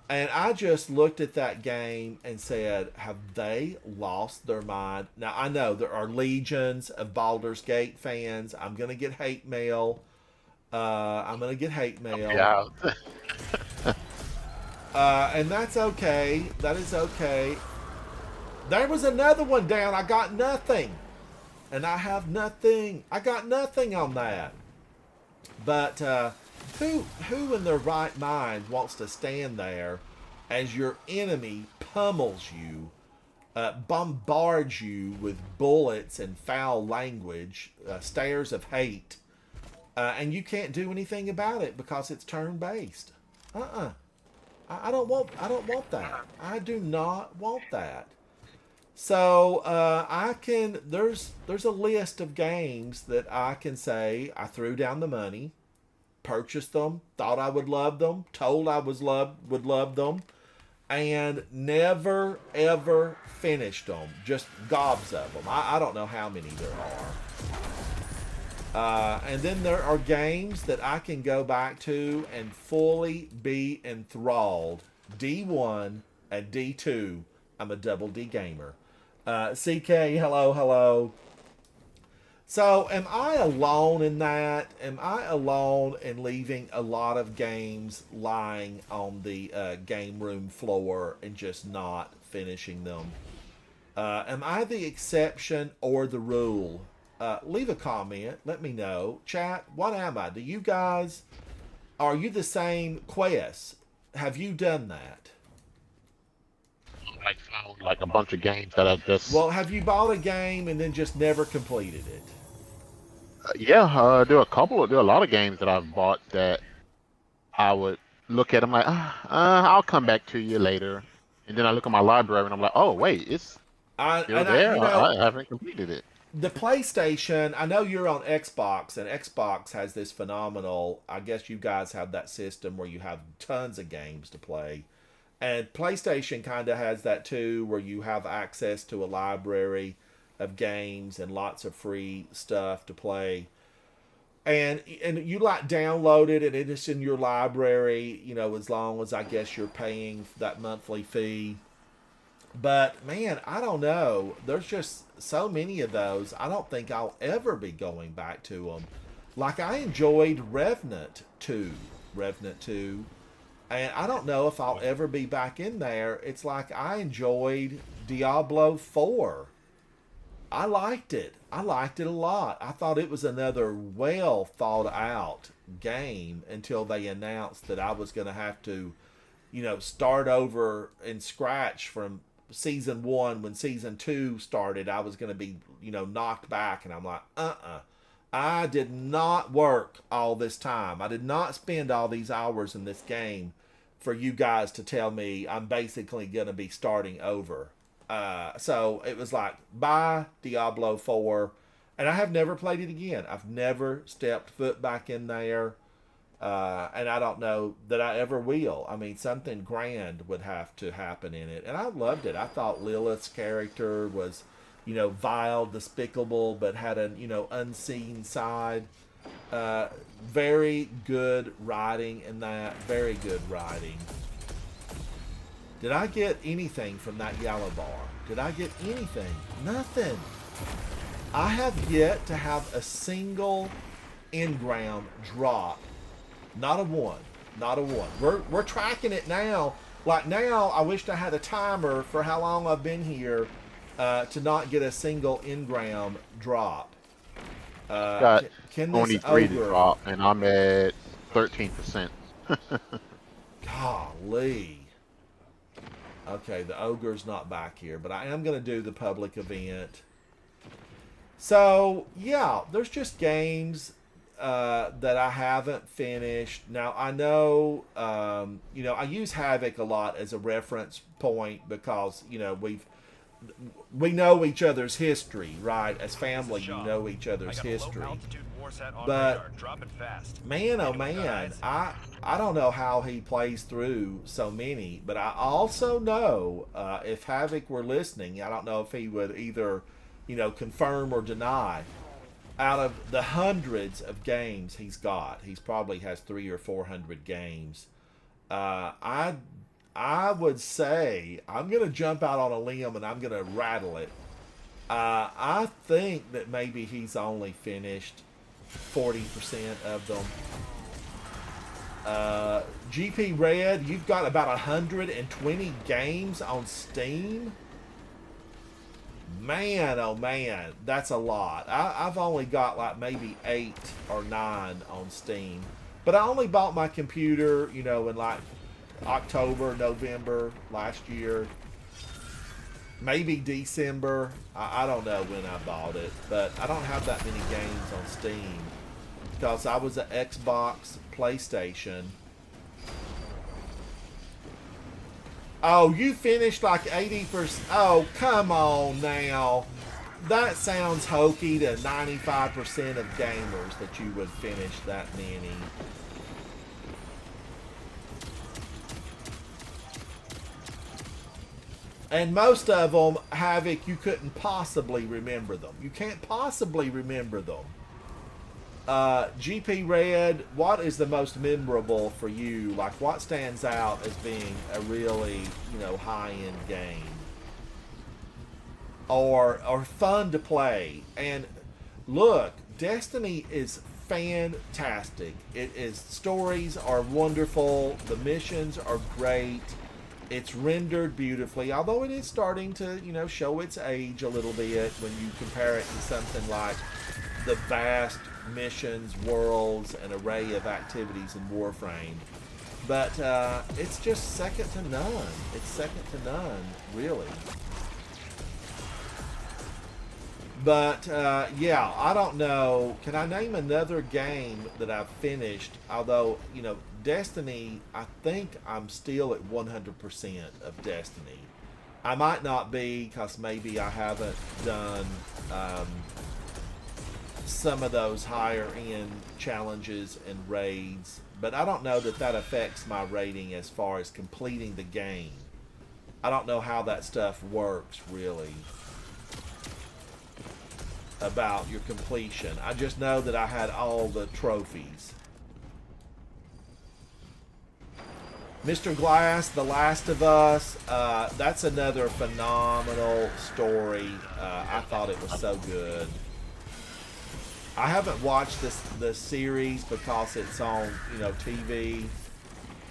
And I just looked at that game and said, have they lost their mind? Now, I know there are legions of Baldur's Gate fans. I'm going to get hate mail. Yeah. And that's okay. That is okay. There was another one down. I got nothing. And I have nothing. I got nothing on that. But who in their right mind wants to stand there as your enemy pummels you, bombards you with bullets and foul language, stares of hate, and you can't do anything about it because it's turn-based. I don't want that. I do not want that. So there's a list of games that I can say I threw down the money, purchased them, thought I would love them, told I would love them, and never ever finished them. Just gobs of them. I don't know how many there are. And then there are games that I can go back to and fully be enthralled. D1 and D2. I'm a double D gamer. CK, hello. So, am I alone in that? Am I alone in leaving a lot of games lying on the game room floor and just not finishing them? Am I the exception or the rule? Leave a comment. Let me know. Chat, what am I? Do you guys, are you the same? Quest, have you done that? I found like a bunch of games that I just. Well, have you bought a game and then just never completed it? Yeah, there are a lot of games that I've bought that I would look at them like, I'll come back to you later, and then I look at my library and I'm like, oh wait, it's still there. I haven't completed it. The PlayStation, I know you're on Xbox, and Xbox has this phenomenal, I guess you guys have that system where you have tons of games to play. And PlayStation kind of has that too, where you have access to a library of games and lots of free stuff to play. And you like download it and it's in your library, you know, as long as I guess you're paying that monthly fee. But man, I don't know. There's just so many of those. I don't think I'll ever be going back to them. Like I enjoyed Revenant 2, and I don't know if I'll ever be back in there. It's like I enjoyed Diablo 4. I liked it. I liked it a lot. I thought it was another well thought out game until they announced that I was going to have to, you know, start over and scratch from season 1 when season 2 started. I was going to be, you know, knocked back, and I'm like, I did not work all this time. I did not spend all these hours in this game for you guys to tell me I'm basically going to be starting over. So it was like, bye, Diablo 4. And I have never played it again. I've never stepped foot back in there. And I don't know that I ever will. I mean, something grand would have to happen in it. And I loved it. I thought Lilith's character was, you know, vile, despicable, but had an, you know, unseen side. Very good writing in that. Very good writing. Did I get anything from that yellow bar? Did I get anything? Nothing. I have yet to have a single engram drop. Not a one. Not a one. We're tracking it now. Like now, I wished I had a timer for how long I've been here to not get a single engram drop. Got 23 to drop, and I'm at 13%. Golly. Okay, the ogre's not back here, but I am going to do the public event. So, yeah, there's just games that I haven't finished. Now, I know, you know, I use Havoc a lot as a reference point because, you know, we know each other's history, right? As family, you know each other's history. But, man, oh man, I don't know how he plays through so many, but I also know if Havoc were listening, I don't know if he would either, you know, confirm or deny. Out of the hundreds of games he's got, he's probably has 300 or 400 games. I would say, I'm going to jump out on a limb and I'm going to rattle it. I think that maybe he's only finished 40% of them. GP Red, you've got about 120 games on Steam. Man, oh man, that's a lot. I've only got like maybe 8 or 9 on Steam. But I only bought my computer, you know, in like October, November last year. Maybe December. I don't know when I bought it, but I don't have that many games on Steam because I was an Xbox, PlayStation. Oh, you finished like 80%. Oh, come on now. That sounds hokey to 95% of gamers that you would finish that many. And most of them, Havoc, you couldn't possibly remember them. You can't possibly remember them. GP Red, what is the most memorable for you? Like, what stands out as being a really, high-end game? Or fun to play? And look, Destiny is fantastic. Stories are wonderful. The missions are great. It's rendered beautifully, although it is starting to, show its age a little bit when you compare it to something like the vast missions, worlds, and array of activities in Warframe. But it's just second to none. It's second to none, really. But, yeah, I don't know. Can I name another game that I've finished? Although, Destiny, I think I'm still at 100% of Destiny. I might not be because maybe I haven't done some of those higher end challenges and raids. But I don't know that affects my rating as far as completing the game. I don't know how that stuff works, really, about your completion. I just know that I had all the trophies. Mr. Glass, The Last of Us, that's another phenomenal story. I thought it was so good. I haven't watched the series because it's on, TV,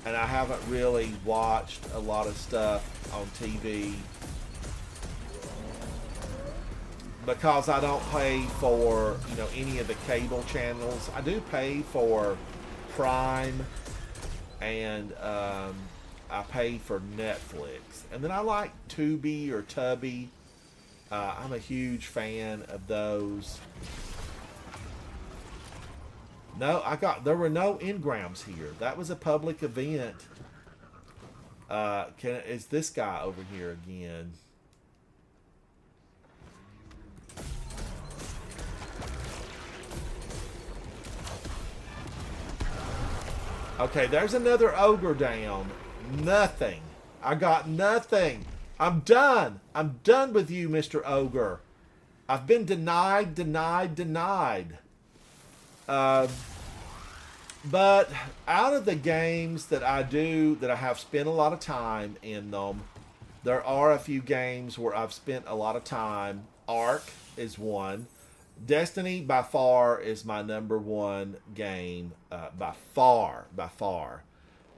and I haven't really watched a lot of stuff on TV because I don't pay for, any of the cable channels. I do pay for Prime, and I pay for Netflix. And then I like Tubi or Tubby. I'm a huge fan of those. No, there were no engrams here. That was a public event. Is this guy over here again? Okay, there's another ogre down. Nothing. I got nothing. I'm done. I'm done with you, Mr. Ogre. I've been denied. But out of the games that I have spent a lot of time in them, there are a few games where I've spent a lot of time. Ark is one. Destiny, by far, is my number one game, by far.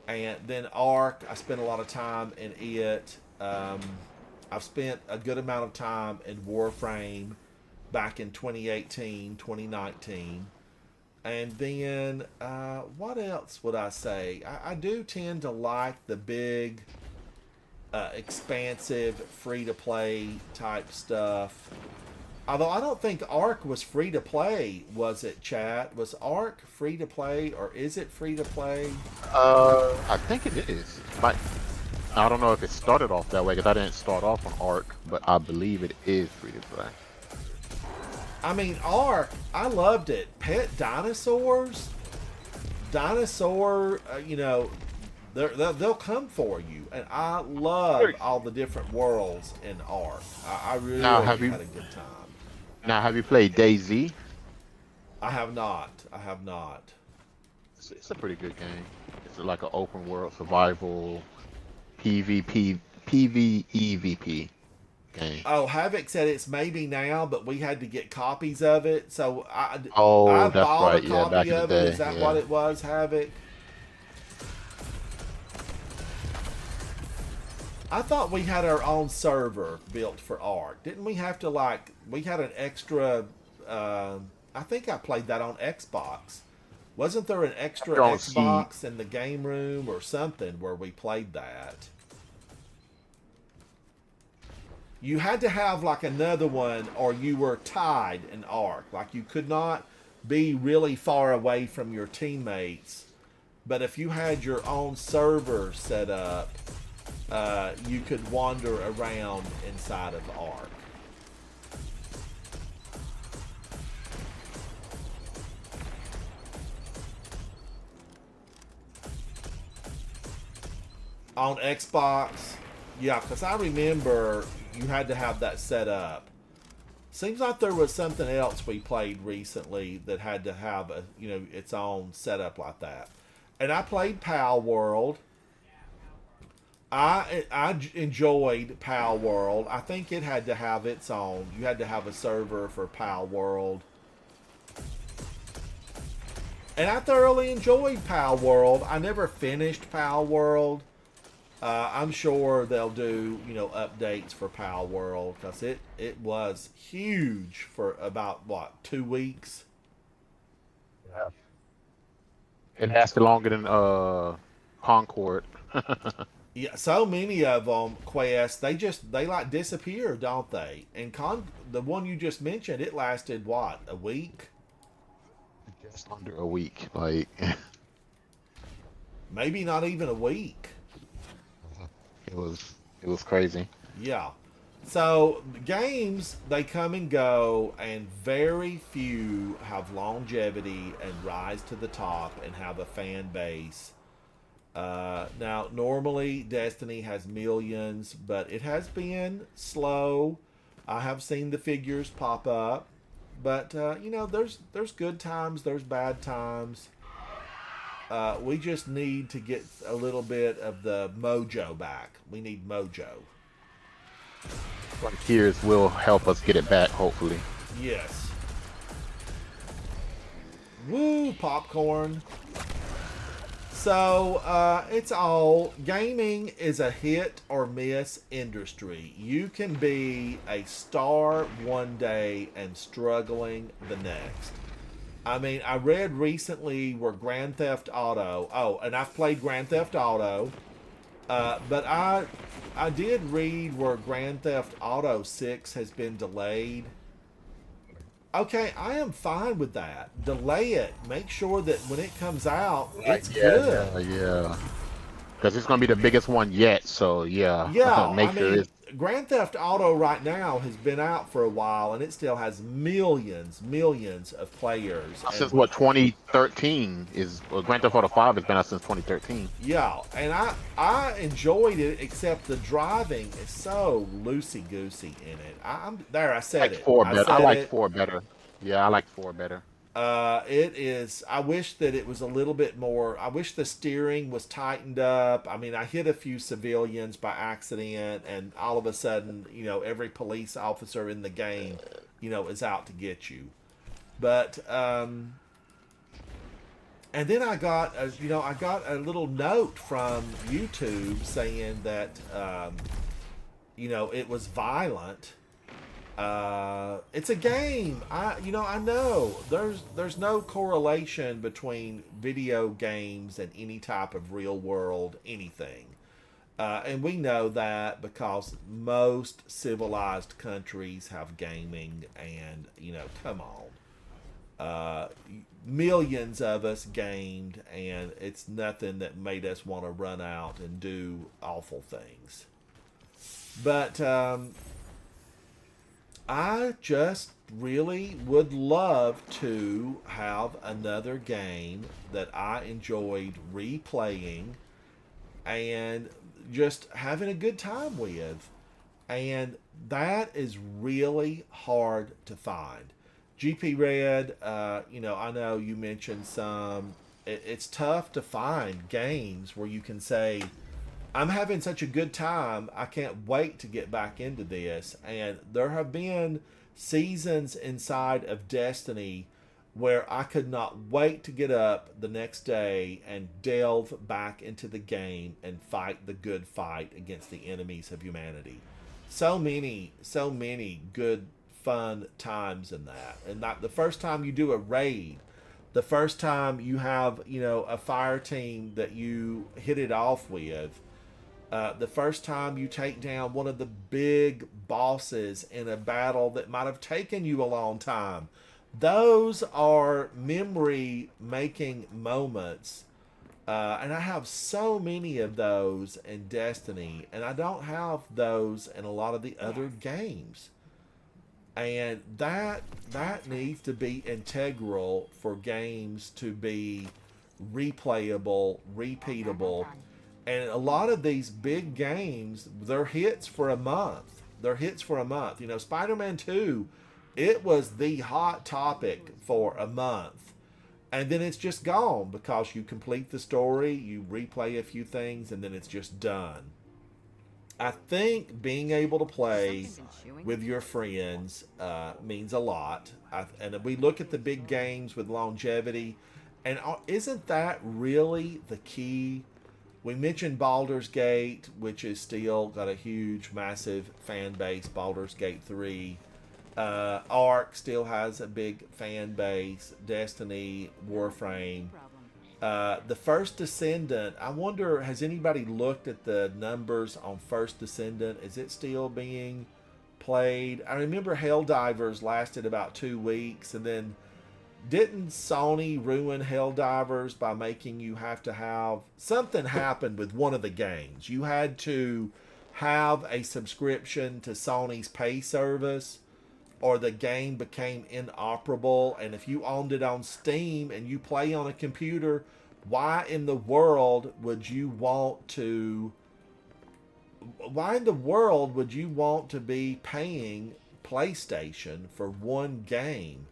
And then Ark, I spent a lot of time in it. I've spent a good amount of time in Warframe back in 2018, 2019. And then, what else would I say? I do tend to like the big, expansive, free-to-play type stuff. Although I don't think Ark was free to play, was it, chat? Was Ark free to play, or is it free to play? I think it is. I don't know if it started off that way because I didn't start off on Ark, but I believe it is free to play. I mean, Ark, I loved it. Pet dinosaurs, they'll come for you, and I love all the different worlds in Ark. I really had a good time. Now, have you played DayZ? I have not. It's a pretty good game. It's like an open world survival PvEVP game. Oh, Havoc said it's maybe now, but we had to get copies of it. So I That's bought right. a Yeah, copy back in the of day. it. Is that what it was, Havoc? I thought we had our own server built for Ark. Didn't we have to, we had an extra, I think I played that on Xbox. Wasn't there an extra Don't see. Xbox in the game room or something where we played that? You had to have like another one or you were tied in arc. Like you could not be really far away from your teammates. But if you had your own server set up, you could wander around inside of arc. On Xbox, yeah, because I remember you had to have that set up. Seems like there was something else we played recently that had to have a, its own setup like that. And I played Pal World. I enjoyed Pal World. I think it had to have its own. You had to have a server for Pal World. And I thoroughly enjoyed Pal World. I never finished Pal World. I'm sure they'll do, updates for Pal World because it was huge for about, 2 weeks? Yeah. It lasted longer than Concord. Yeah, so many of them, Quest, they like disappear, don't they? And the one you just mentioned, it lasted, a week? Just under a week. Like, Maybe not even a week. it was crazy. Yeah. So games, they come and go, and very few have longevity and rise to the top and have a fan base. Now, normally Destiny has millions, but it has been slow. I have seen the figures pop up, but there's good times, there's bad times. We just need to get a little bit of the mojo back. We need mojo. Frontiers will help us get it back, hopefully. Yes. Woo, popcorn. So, it's all, gaming is a hit or miss industry. You can be a star one day and struggling the next. I mean, I read recently where Grand Theft Auto, and I've played Grand Theft Auto, but I did read where Grand Theft Auto 6 has been delayed. Okay, I am fine with that. Delay it. Make sure that when it comes out, it's good. Yeah. Because it's going to be the biggest one yet, so yeah. Yeah, Make sure it's... Grand Theft Auto right now has been out for a while, and it still has millions of players. Since 2013 is... Well, Grand Theft Auto 5 has been out since 2013. Yeah, and I enjoyed it, except the driving is so loosey-goosey in it. I said it. I like 4 better. Yeah, I like 4 better. It is. I wish that it was a little bit more. I wish the steering was tightened up. I mean, I hit a few civilians by accident, and all of a sudden, every police officer in the game, is out to get you. But and then I got a little note from YouTube saying that it was violent. It's a game. I know there's no correlation between video games and any type of real world anything. And we know that because most civilized countries have gaming, and come on. Millions of us gamed, and it's nothing that made us want to run out and do awful things. But I just really would love to have another game that I enjoyed replaying and just having a good time with. And that is really hard to find. GP Red, I know you mentioned some. It's tough to find games where you can say, I'm having such a good time, I can't wait to get back into this. And there have been seasons inside of Destiny where I could not wait to get up the next day and delve back into the game and fight the good fight against the enemies of humanity. So many good, fun times in that. And not the first time you do a raid, the first time you have, a fire team that you hit it off with, the first time you take down one of the big bosses in a battle that might have taken you a long time. Those are memory making moments. And I have so many of those in Destiny, and I don't have those in a lot of the other games. And that needs to be integral for games to be replayable, repeatable. And a lot of these big games, they're hits for a month. They're hits for a month. Spider-Man 2, it was the hot topic for a month. And then it's just gone because you complete the story, you replay a few things, and then it's just done. I think being able to play with your friends means a lot. And we look at the big games with longevity, and isn't that really the key? We mentioned Baldur's Gate, which is still got a huge, massive fan base. Baldur's Gate 3. Ark still has a big fan base. Destiny, Warframe. The First Descendant, I wonder, has anybody looked at the numbers on First Descendant? Is it still being played? I remember Helldivers lasted about 2 weeks, and then didn't Sony ruin Helldivers by making you have to have something happen with one of the games? You had to have a subscription to Sony's pay service, or the game became inoperable. And if you owned it on Steam and you play on a computer, why in the world would you want to be paying PlayStation for one game?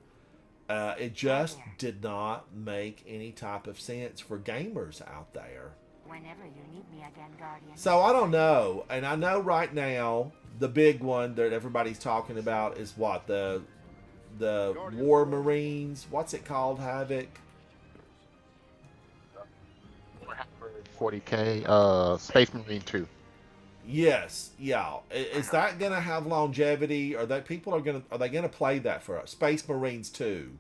It just did not make any type of sense for gamers out there. Whenever you need me again, Guardian. So I don't know. And I know right now the big one that everybody's talking about is what? The War Marines. What's it called, Havoc? 40K, Space Marine 2. Yes, yeah. Is that gonna have longevity? Are they gonna play that for us? Space Marines 2.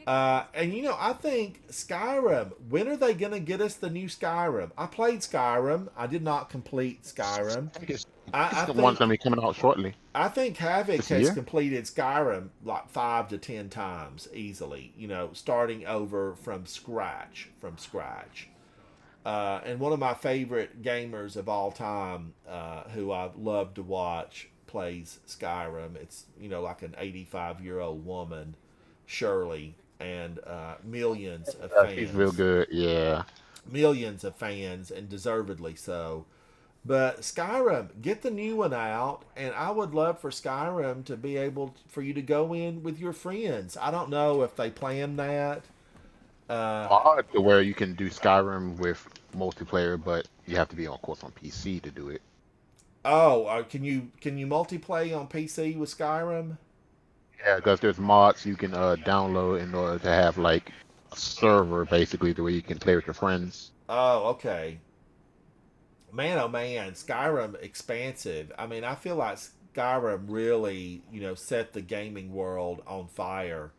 And I think Skyrim. When are they gonna get us the new Skyrim? I played Skyrim. I did not complete Skyrim. I think it's I the think one's gonna be coming out shortly. I think Havoc This has year? completed Skyrim like 5 to 10 times easily. Starting over from scratch. And one of my favorite gamers of all time, who I've loved to watch, plays Skyrim. It's like an 85-year-old woman, Shirley, and millions of fans. He's real good, yeah. Millions of fans, and deservedly so. But Skyrim, get the new one out, and I would love for Skyrim to be able for you to go in with your friends. I don't know if they plan that. Odd to where you can do Skyrim with multiplayer, but you have to be, of course, on PC to do it. Oh, can you multiplayer on PC with Skyrim? Yeah, because there's mods you can download in order to have like a server, basically, the way you can play with your friends. Oh, okay. Man, oh man, Skyrim expansive. I mean, I feel like Skyrim really, set the gaming world on fire.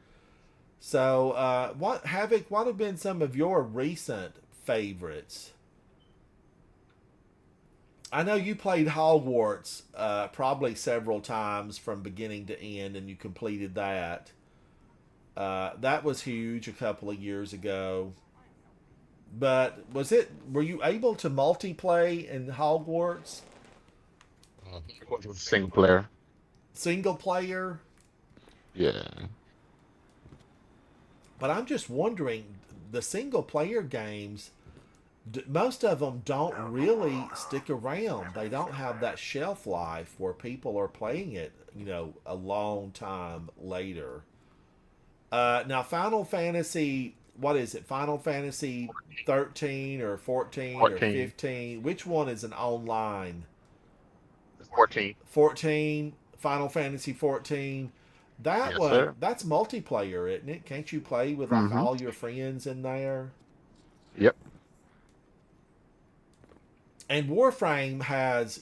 So, what have been some of your recent favorites? I know you played Hogwarts probably several times from beginning to end, and you completed that. That was huge a couple of years ago. But were you able to multiplayer in Hogwarts? Single player. Single player? Yeah. But I'm just wondering, the single player games, most of them don't really stick around. They don't have that shelf life where people are playing it, a long time later. Now, Final Fantasy, what is it? Final Fantasy 13 or 14 or 15? Which one is an online? 14. 14, Final Fantasy 14. That Yes, one, sir. that's multiplayer, isn't it? Can't you play with like all your friends in there? Yep. And Warframe has,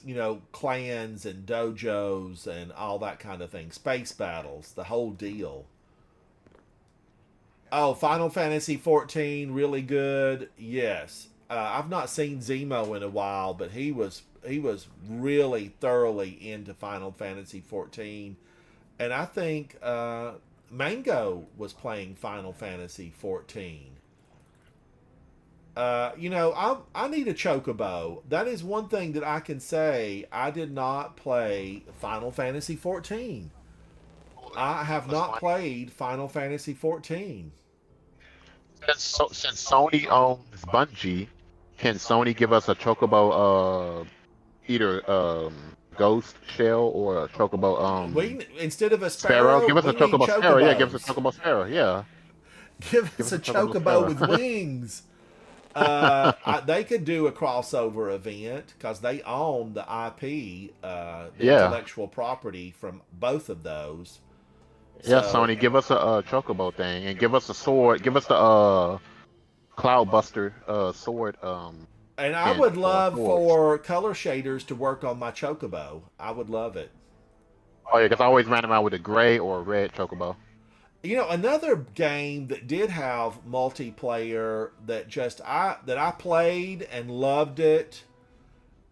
clans and dojos and all that kind of thing. Space battles, the whole deal. Oh, Final Fantasy 14, really good. Yes, I've not seen Zemo in a while, but he was really thoroughly into Final Fantasy 14, and I think Mango was playing Final Fantasy 14. I need a chocobo. That is one thing that I can say. I did not play Final Fantasy 14. I have That's not fine. played Final Fantasy 14. Since Sony owns Bungie, can Sony give us a Chocobo, either Ghost Shell or a Chocobo We instead of a Sparrow? sparrow, Give us we a need Chocobo Sparrow. Yeah, give us a chocobos. Chocobo Sparrow. Yeah, Give give us us a a Chocobo chocobo Sparrow. with wings. They could do a crossover event because they own the IP, the Yeah, intellectual property from both of those. yeah. So, Sony, give us a Chocobo thing and give us a sword. Give us the Cloudbuster sword and I pin would or love sword. for color shaders to work on my chocobo. I would love it. Oh yeah, because I always ran around with a gray or a red Chocobo. Another game that did have multiplayer that I played and loved it,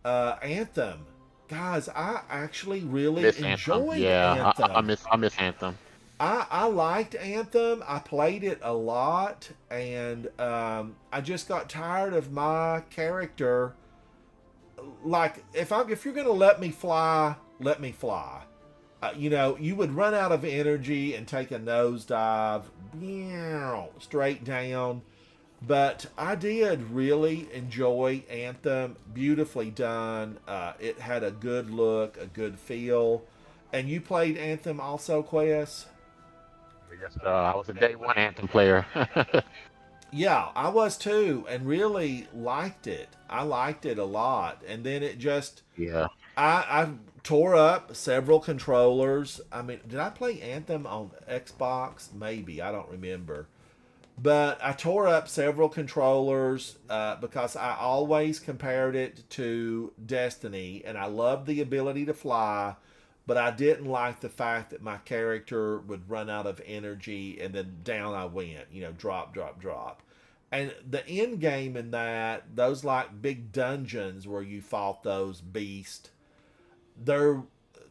Anthem. Guys, I actually really Miss Anthem. enjoyed Yeah, Anthem. I miss Anthem. I liked Anthem. I played it a lot, and I just got tired of my character. Like, if you're gonna let me fly, let me fly. You would run out of energy and take a nosedive, straight down. But I did really enjoy Anthem. Beautifully done. It had a good look, a good feel. And you played Anthem also, Quest? Yes, I was a day one Anthem player. Yeah, I was too, and really liked it. I liked it a lot. And then it just, Yeah. I tore up several controllers. I mean, did I play Anthem on Xbox? Maybe. I don't remember. But I tore up several controllers because I always compared it to Destiny, and I loved the ability to fly, but I didn't like the fact that my character would run out of energy and then down I went, drop, drop, drop. And the end game in that, those like big dungeons where you fought those beasts, there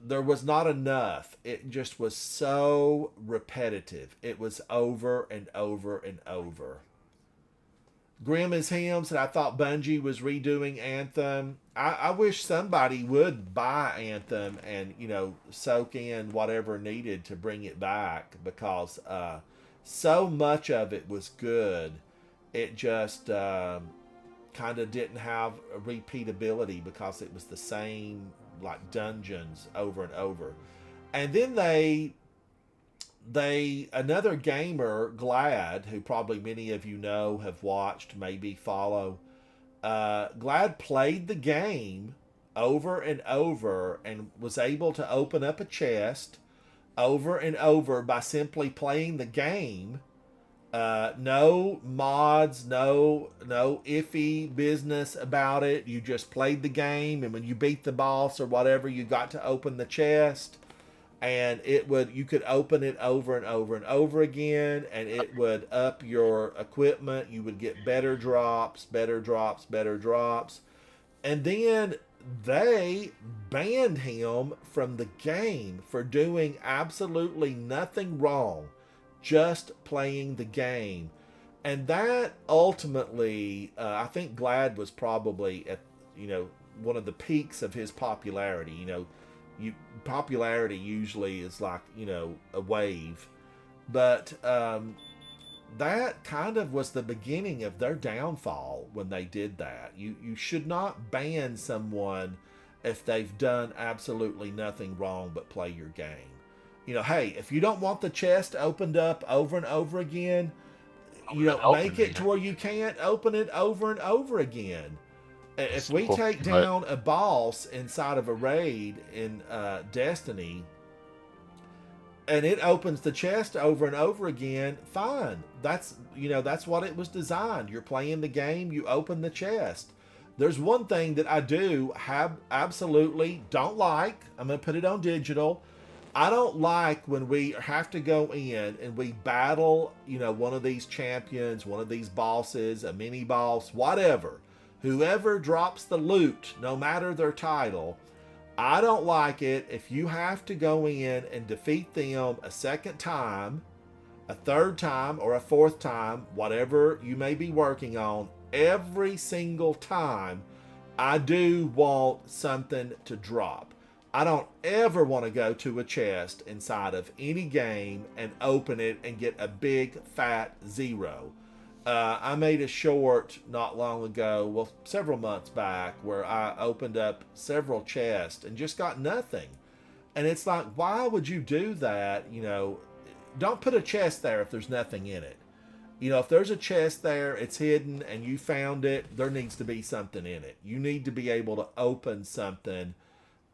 there was not enough. It just was so repetitive. It was over and over and over. Grim as him said, I thought Bungie was redoing Anthem. I wish somebody would buy Anthem and, soak in whatever needed to bring it back because so much of it was good. It just kind of didn't have a repeatability because it was the same like dungeons over and over. And then another gamer, Glad, who probably many of you know, have watched, maybe follow, Glad played the game over and over and was able to open up a chest over and over by simply playing the game. No mods, no iffy business about it. You just played the game, and when you beat the boss or whatever, you got to open the chest, and you could open it over and over and over again, and it would up your equipment. You would get better drops, better drops, better drops. And then they banned him from the game for doing absolutely nothing wrong, just playing the game. And that ultimately, I think Glad was probably at, one of the peaks of his popularity. Popularity usually is like, a wave. But that kind of was the beginning of their downfall when they did that. You should not ban someone if they've done absolutely nothing wrong but play your game. Hey, if you don't want the chest opened up over and over again, make it to where you can't open it over and over again. If we take down a boss inside of a raid in Destiny, and it opens the chest over and over again, fine. That's what it was designed. You're playing the game, you open the chest. There's one thing that I do absolutely don't like. I'm going to put it on digital. I don't like when we have to go in and we battle, one of these champions, one of these bosses, a mini boss, whatever. Whoever drops the loot, no matter their title, I don't like it if you have to go in and defeat them a second time, a third time, or a fourth time, whatever you may be working on. Every single time, I do want something to drop. I don't ever want to go to a chest inside of any game and open it and get a big fat 0. I made a short not long ago, well, several months back, where I opened up several chests and just got nothing. And it's like, why would you do that? Don't put a chest there if there's nothing in it. If there's a chest there, it's hidden and you found it, there needs to be something in it. You need to be able to open something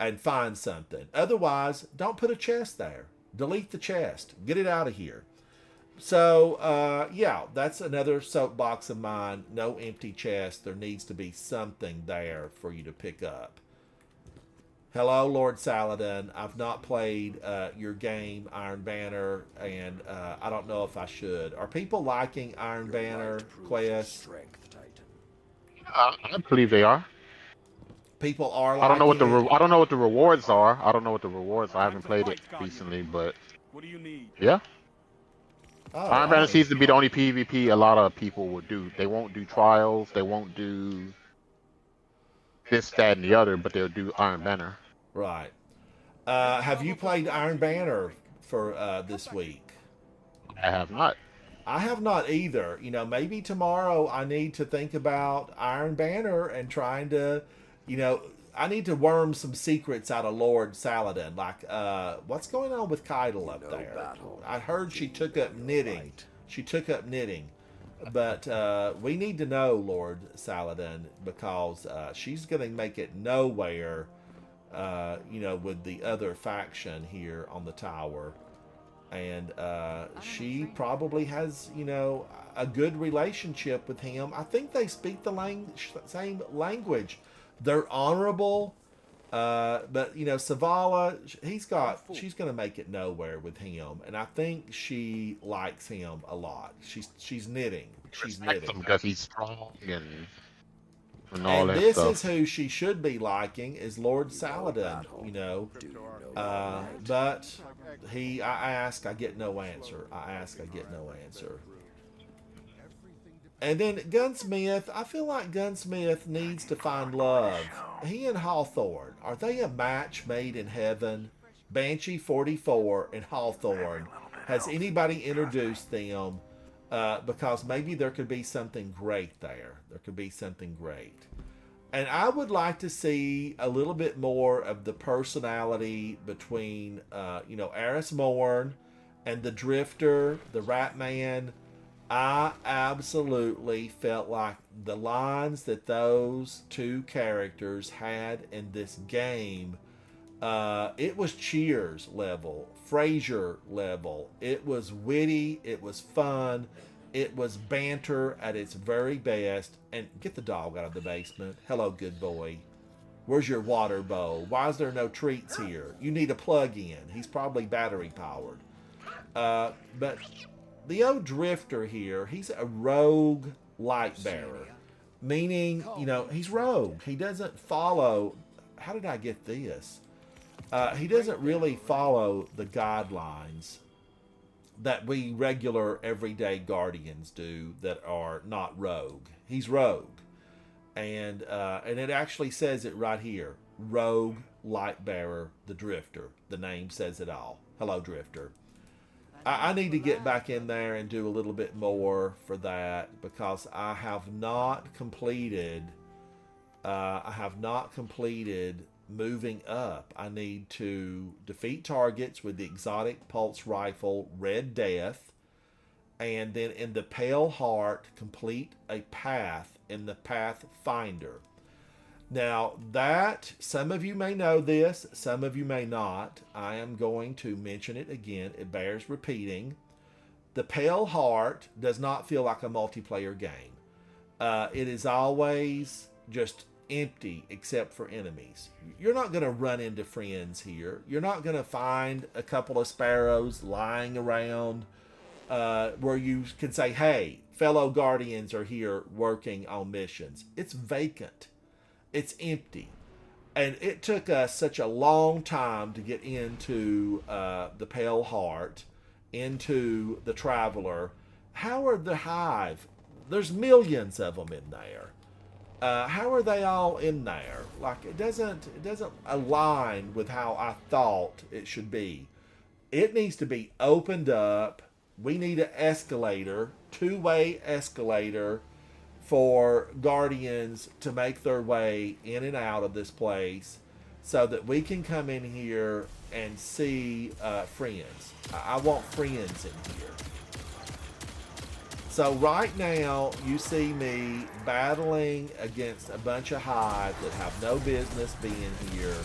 and find something. Otherwise, don't put a chest there. Delete the chest. Get it out of here. So, yeah, that's another soapbox of mine. No empty chest. There needs to be something there for you to pick up. Hello, Lord Saladin. I've not played your game, Iron Banner, and I don't know if I should. Are people liking Iron Banner Quest? I believe they are. People are. I don't know what the liking it. I don't know what the rewards are. I don't know what the rewards. I haven't played it recently, but What do you need? yeah. Oh, Iron Banner seems to be the only PvP a lot of people will do. They won't do trials. They won't do this, that, and the other, but they'll do Iron Banner. Right. Have you played Iron Banner for this week? I have not. I have not either. Maybe tomorrow I need to think about Iron Banner and trying to, I need to worm some secrets out of Lord Saladin. Like, what's going on with Keitel up there? I heard she took up knitting. But we need to know, Lord Saladin, because she's going to make it nowhere, with the other faction here on the tower. And she probably has, a good relationship with him. I think they speak the same language. They're honorable, but Savala, she's going to make it nowhere with him, and I think she likes him a lot. She's knitting. Respect him because he's strong and all And that this stuff. is who she should be liking, is Lord Saladin. But I ask, I get no answer. And then Gunsmith, I feel like Gunsmith needs to find love. He and Hawthorne, are they a match made in heaven? Banshee 44 and Hawthorne. Has anybody introduced them? Because maybe there could be something great there. And I would like to see a little bit more of the personality between, Eris Morn and the Drifter, the Rat Man. I absolutely felt like the lines that those two characters had in this game, it was Cheers level, Frasier level. It was witty, it was fun, it was banter at its very best. And get the dog out of the basement. Hello, good boy. Where's your water bowl? Why is there no treats here? You need a plug-in. He's probably battery powered. But the old Drifter here, he's a rogue light bearer. Meaning, he's rogue. He doesn't follow... How did I get this? He doesn't really follow the guidelines that we regular everyday guardians do that are not rogue. He's rogue. And it actually says it right here. Rogue light bearer, the Drifter. The name says it all. Hello, Drifter. I need to get back in there and do a little bit more for that, because I have not completed moving up. I need to defeat targets with the exotic pulse rifle Red Death, and then in the Pale Heart complete a path in the Pathfinder. Now, that, some of you may know this, some of you may not. I am going to mention it again. It bears repeating. The Pale Heart does not feel like a multiplayer game. It is always just empty except for enemies. You're not going to run into friends here. You're not going to find a couple of sparrows lying around where you can say, hey, fellow Guardians are here working on missions. It's vacant. It's empty. And it took us such a long time to get into the Pale Heart, into the Traveler. How are the Hive? There's millions of them in there. How are they all in there? Like, it doesn't align with how I thought it should be. It needs to be opened up. We need an escalator, two-way escalator for Guardians to make their way in and out of this place so that we can come in here and see friends. I want friends in here. So right now, you see me battling against a bunch of Hive that have no business being here,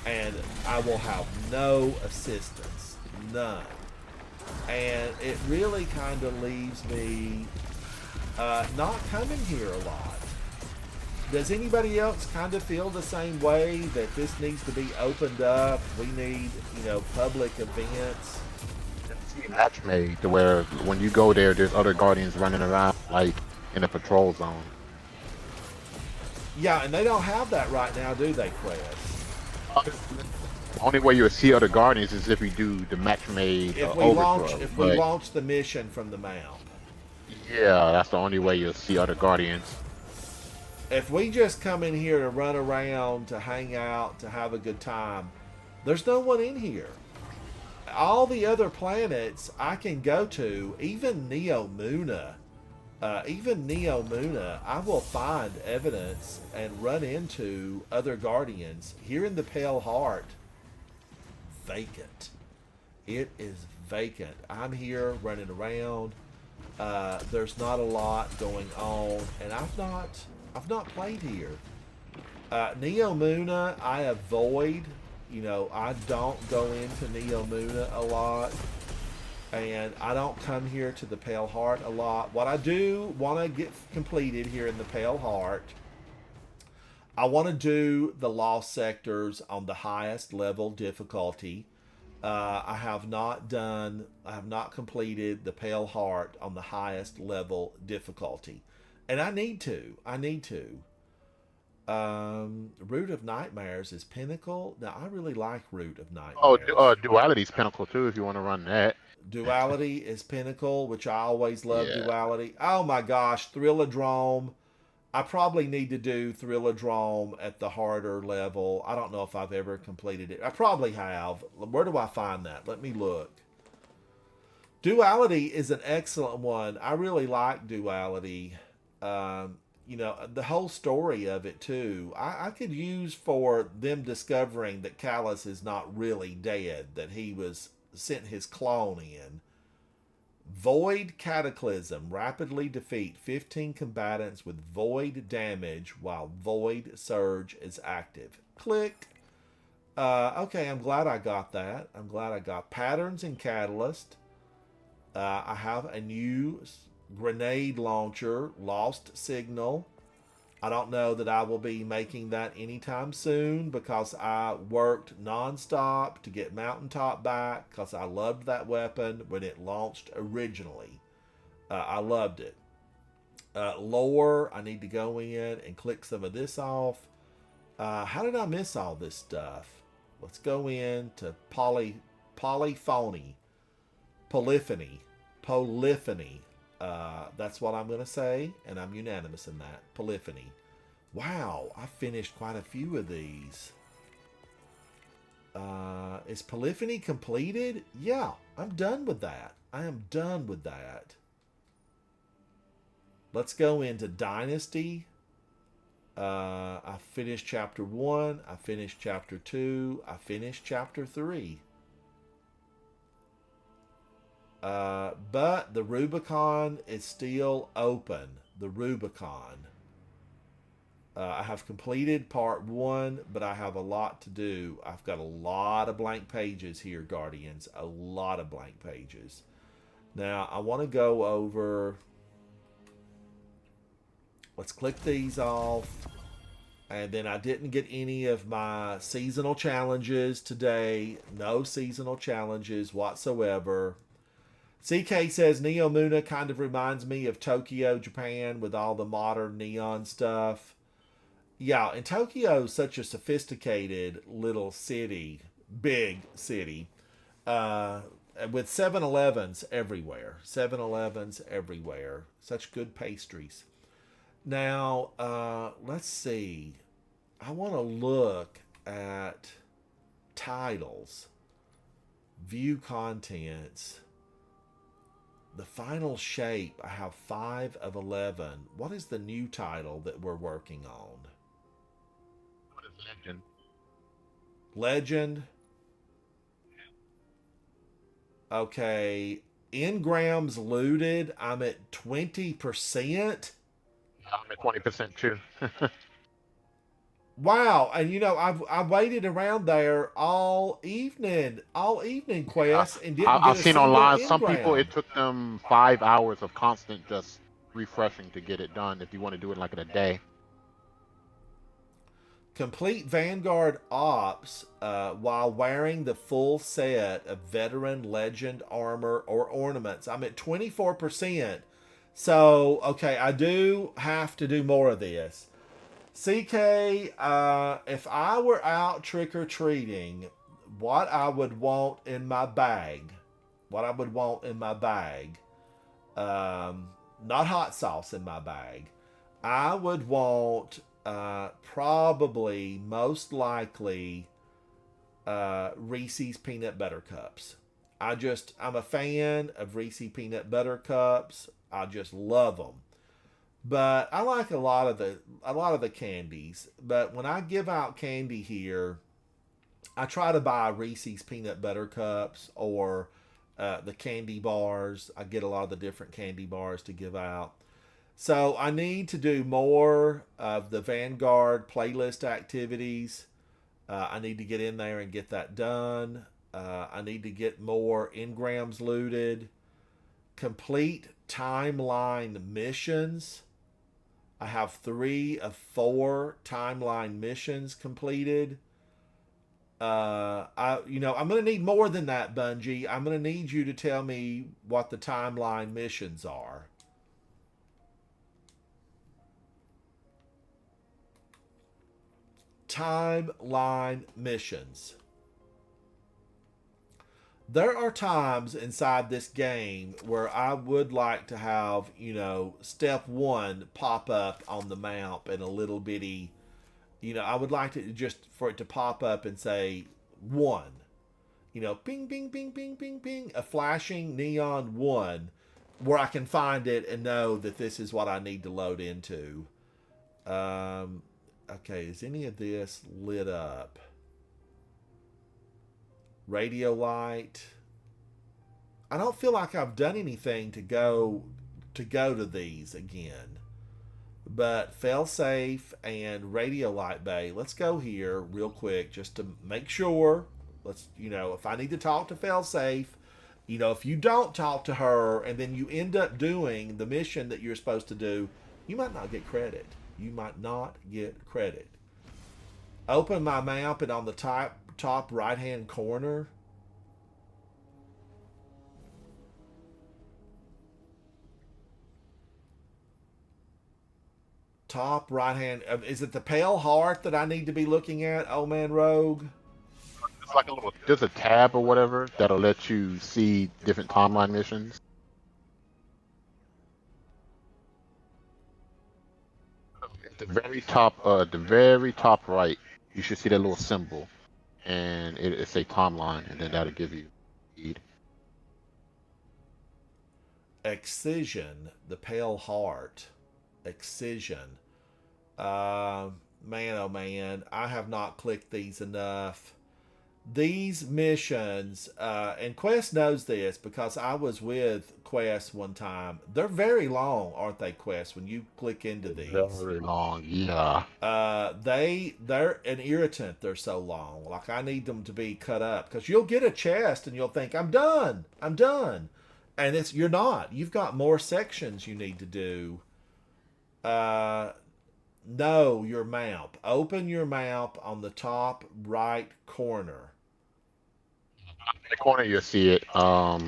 and I will have no assistance. None. And it really kind of leaves me not coming here a lot. Does anybody else kind of feel the same way, that this needs to be opened up? We need, public events. Match made to where when you go there, there's other Guardians running around like in a patrol zone. Yeah, and they don't have that right now, do they, Quest? The only way you'll see other Guardians is if we do the match made If we launch the mission from the mount. Yeah, that's the only way you'll see other Guardians. If we just come in here to run around, to hang out, to have a good time, there's no one in here. All the other planets I can go to, even Neomuna, I will find evidence and run into other Guardians. Here in the Pale Heart, vacant. It is vacant. I'm here running around. There's not a lot going on, and I've not played here. Neomuna, I avoid. I don't go into Neomuna a lot, and I don't come here to the Pale Heart a lot. What I do want to get completed here in the Pale Heart, I want to do the Lost Sectors on the highest level difficulty. I have not completed the Pale Heart on the highest level difficulty, and I need to. Root of Nightmares is Pinnacle. Now, I really like Root of Nightmares. Duality's Pinnacle too, if you want to run that. Duality is Pinnacle, which I always love. Yeah. Duality. Oh my gosh, Thrillodrome. I probably need to do Thrillodrome at the harder level. I don't know if I've ever completed it. I probably have. Where do I find that? Let me look. Duality is an excellent one. I really like Duality. The whole story of it too. I could use for them discovering that Callus is not really dead, that he was sent his clone in. Void Cataclysm. Rapidly defeat 15 combatants with void damage while Void Surge is active. Click. Okay, I'm glad I got that. I'm glad I got Patterns and Catalyst. I have a new grenade launcher, Lost Signal. I don't know that I will be making that anytime soon because I worked nonstop to get Mountaintop back because I loved that weapon when it launched originally. I loved it. Lore, I need to go in and click some of this off. How did I miss all this stuff? Let's go in to Polyphony. That's what I'm going to say, and I'm unanimous in that. Polyphony. Wow, I finished quite a few of these. Is Polyphony completed? Yeah, I'm done with that. I am done with that. Let's go into Dynasty. I finished Chapter 1. I finished Chapter 2. I finished Chapter 3. But the Rubicon is still open. The Rubicon. I have completed part 1, but I have a lot to do. I've got a lot of blank pages here, Guardians. A lot of blank pages. Now, I want to go over... Let's click these off. And then I didn't get any of my seasonal challenges today. No seasonal challenges whatsoever. CK says Neo Muna kind of reminds me of Tokyo, Japan, with all the modern neon stuff. Yeah, and Tokyo is such a sophisticated little city, big city, with 7-Elevens everywhere. 7-Elevens everywhere. Such good pastries. Now, let's see. I want to look at titles, view contents. The final shape, I have 5 of 11. What is the new title that we're working on? What is Legend? Legend. Okay. Engrams looted. I'm at 20%. I'm at 20% too. Wow. And you know, I waited around there all evening, Quest, and didn't get I've a seen single online some people engram. it took them 5 hours of constant just refreshing to get it done. If you want to do it like in a day. Complete Vanguard Ops while wearing the full set of veteran legend armor or ornaments. I'm at 24%. So, okay, I do have to do more of this. CK, if I were out trick-or-treating, what I would want in my bag, not hot sauce in my bag, I would want probably, most likely, Reese's Peanut Butter Cups. I'm a fan of Reese's Peanut Butter Cups. I just love them. But I like a lot of the candies. But when I give out candy here, I try to buy Reese's Peanut Butter Cups or the candy bars. I get a lot of the different candy bars to give out. So I need to do more of the Vanguard playlist activities. I need to get in there and get that done. I need to get more engrams looted. Complete timeline missions. I have 3 of 4 timeline missions completed. I'm going to need more than that, Bungie. I'm going to need you to tell me what the timeline missions are. Timeline missions. There are times inside this game where I would like to have, step 1 pop up on the map in a little bitty, I would like to just for it to pop up and say 1. Ping, ping, ping, ping, ping, ping, a flashing neon 1 where I can find it and know that this is what I need to load into. Okay, is any of this lit up? Radio light. I don't feel like I've done anything to go to these again. But failsafe and radio light bay. Let's go here real quick just to make sure. If I need to talk to failsafe, if you don't talk to her and then you end up doing the mission that you're supposed to do, you might not get credit. Open my map and on the top right hand corner, top right hand, is it the pale heart that I need to be looking at, Old Man Rogue? It's like there's a tab or whatever that'll let you see different timeline missions. At the very top right, you should see that little symbol, and it's a timeline, and then that'll give you feed. Excision, the pale heart. Excision. Man, oh man, I have not clicked these enough. These missions, and Quest knows this because I was with Quest one time. They're very long, aren't they, Quest, when you click into these? Very long, yeah. They're an irritant. They're so long. Like, I need them to be cut up because you'll get a chest and you'll think, I'm done. And you're not. You've got more sections you need to do. No, your map. Open your map on the top right corner. In the corner, you'll see it. It'll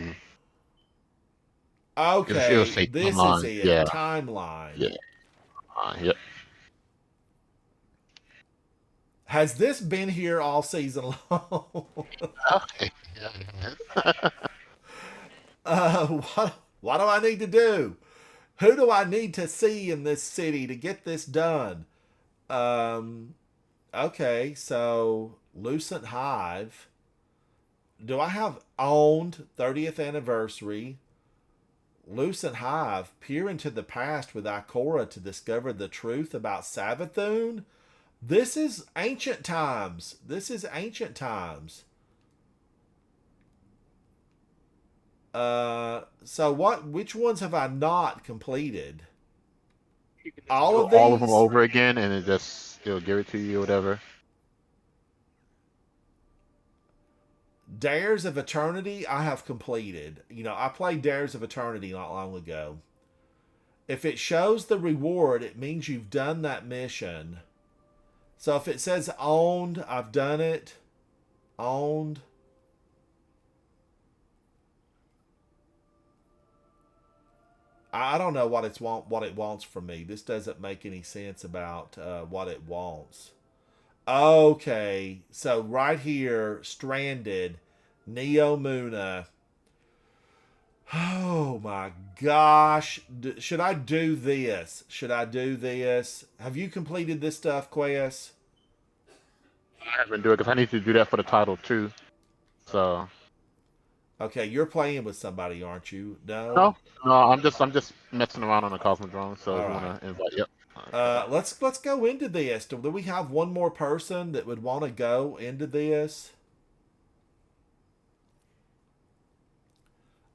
Okay, say this is timeline. it. Yeah. Timeline. Yeah. Yep. Has this been here all season long? Okay. Yeah. What do I need to do? Who do I need to see in this city to get this done? Okay, so Lucent Hive. Do I have owned 30th anniversary? Lucent Hive, peer into the past with Ikora to discover the truth about Savathun. This is ancient times. This is ancient times. So which ones have I not completed? All of these? All of them over again, and it'll give it to you or whatever. Dares of Eternity, I have completed. You know, I played Dares of Eternity not long ago. If it shows the reward, it means you've done that mission. So if it says owned, I've done it. Owned. I don't know what it wants from me. This doesn't make any sense about what it wants. Okay, so right here, Stranded, Neomuna. Oh my gosh. Should I do this? Should I do this? Have you completed this stuff, Quest? I haven't do it because I need to do that for the title too. So. Okay, you're playing with somebody, aren't you? No, I'm just messing around on the Cosmodrome. So if you right. want to invite, yep. Let's go into this. Do we have one more person that would want to go into this?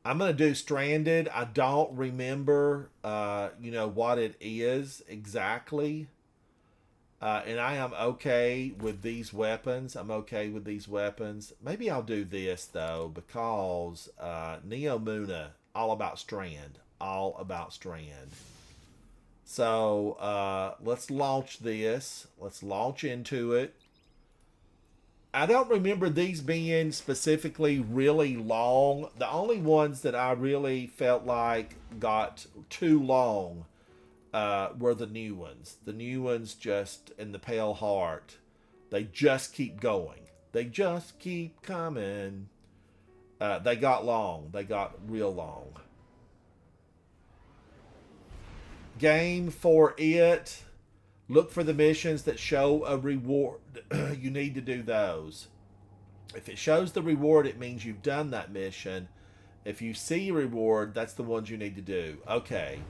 I'm gonna do Stranded. I don't remember, what it is exactly, and I am okay with these weapons. Maybe I'll do this though because Neomuna, all about Strand. So let's launch this. Let's launch into it. I don't remember these being specifically really long. The only ones that I really felt like got too long were the new ones. The new ones just in the Pale Heart. They just keep going. They just keep coming. They got long. They got real long. Game for it. Look for the missions that show a reward. You need to do those. If it shows the reward, it means you've done that mission. If you see a reward, that's the ones you need to do. Okay.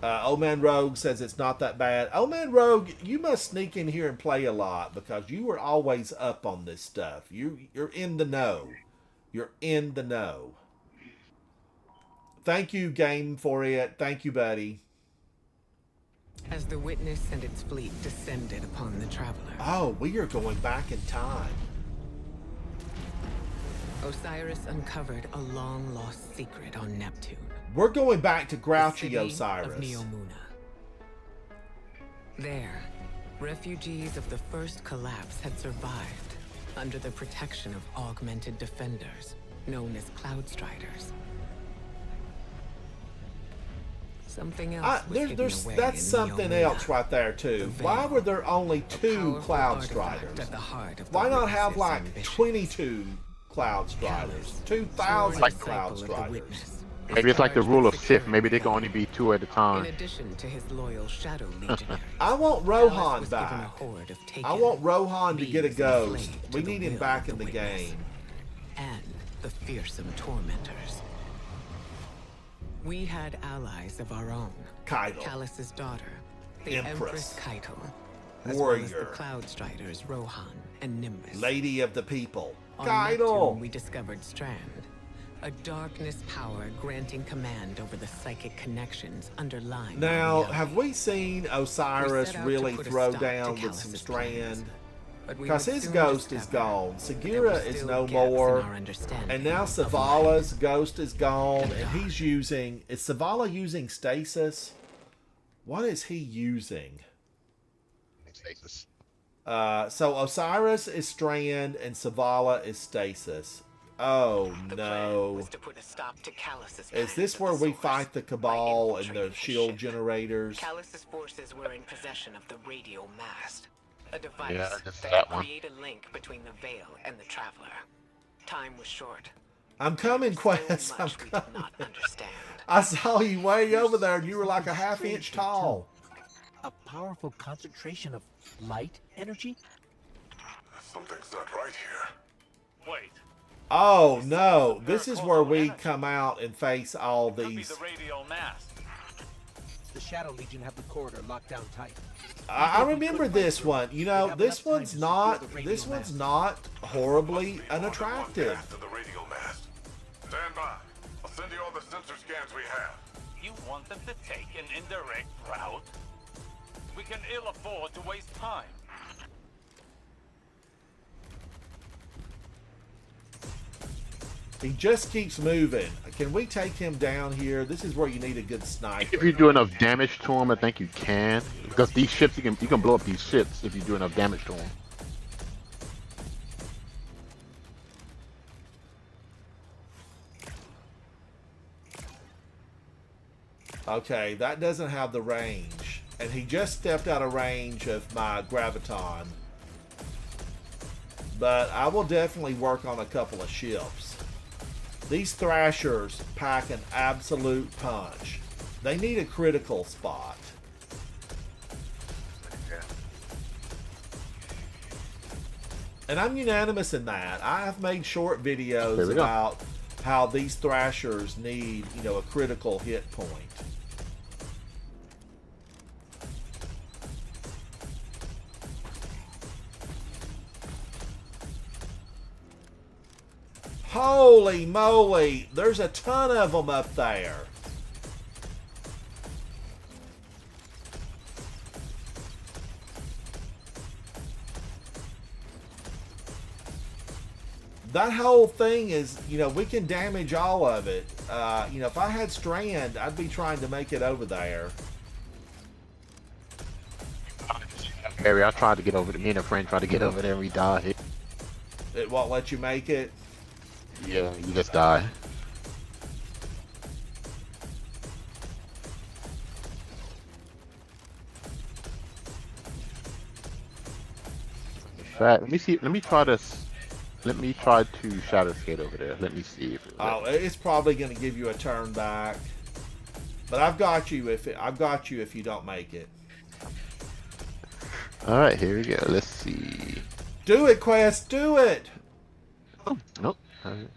Old Man Rogue says it's not that bad. Old Man Rogue, you must sneak in here and play a lot because you are always up on this stuff. You're in the know. You're in the know. Thank you, Game for it. Thank you, buddy. As the Witness and its fleet descended upon the Traveler, Oh, we are going back in time. Osiris uncovered a long-lost secret on Neptune. We're going back to The Grouchy city Osiris. of Neomuna. There, refugees of the first collapse had survived under the protection of augmented defenders, known as Cloudstriders. Something else was hidden away that's in something Neomuna. else right there too. The Why Veil, were there only a 2 powerful Cloud artifact Striders? at the heart of the Why not have Witness's like ambitions. 22 Cloud Striders? Callus, 2,000 sworn Cloud disciple of the Striders. Witness, Maybe it's like the charged rule with of Sith. securing Maybe they the can only be 2 at a In time. addition to his loyal Shadow Legionaries, I want Callus Rohan was given a back. horde of I taken, want Rohan to get a beings ghost. enslaved We to the need him will back of in the Witness, game. and the fearsome tormentors. We had allies of our own. Keitel. Callus's daughter, the Empress. Empress Keitel, as well as the Warrior. Cloudstriders Rohan and Nimbus. Lady of the People. On Neptune, Keitel. we discovered Strand, a darkness power granting command over the psychic connections underlying. Now, reality. have we seen Osiris We set out to really put a throw stop to down with Callus's some plans, Strand? But we Because would his soon ghost is discover gone. that there Sagira were is still no gaps more. in our understanding And now of Savala's life. ghost is gone. And And he's using... Is Savala using stasis? What is he using? stasis. So Osiris is Strand and Savala is Stasis. Oh The plan no. was to put a stop to Callus's Is plans this at where the we source fight the by Cabal and the infiltrating his shield ship. generators? Callus's forces were in possession of the radio mast, a device Yeah, just that that could one. create a link between the Veil and the Traveler. Time was short. I'm coming, So Quest. I'm much we did coming. not understand. I saw you way over there and you were like a half-inch tall. A powerful concentration of light energy? Something's not right here. Wait. Oh no, this is where we come out and face all Could be these. the radial mast. The Shadow Legion have the corridor locked down tight. I remember this one. You know, this one's not horribly unattractive. Gas to the radial mast. Stand by. I'll send you all the sensor scans we have. You want them to take an indirect route? We can ill afford to waste time. He just keeps moving. Can we take him down here? This is where you need a good If sniper. you do enough damage to him, I think you can. Because these ships, you can blow up these ships if you do enough damage to them. Okay, that doesn't have the range. And he just stepped out of range of my Graviton. But I will definitely work on a couple of ships. These Thrashers pack an absolute punch. They need a critical spot. And I'm unanimous in that. I have made short videos There we go. about how these Thrashers need, you know, a critical hit point. Holy moly, there's a ton of them up there. That whole thing is, you know, we can damage all of it. You know, if I had Strand, I'd be trying to make it over there. Harry, I tried to get over there. Me and a friend tried to get over there and we died. It won't let you make it. Yeah, you just die. In fact, let me see. Let me try this. Let me try to shadow skate over there. Let me see if it Oh, it's probably going to give you a turn back. But I've got you if you don't make it. All right, here we go. Let's see. Do it, Quest. Do it. Oh, nope. All right.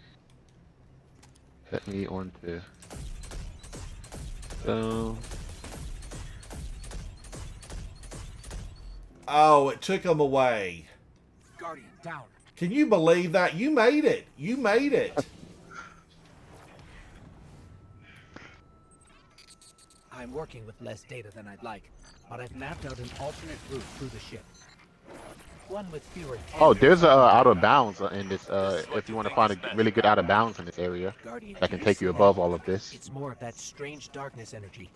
Let me on to. Oh, it took him away. Guardian, down. Can you believe that? You made it. You made it. I'm working with less data than I'd like, but I've mapped out an alternate route through the ship. One with fewer... Oh, there's a out of bounds in this. If you want to find a really good out of bounds in this area, Guardian, that can take you above all of this. It's more of that strange darkness energy.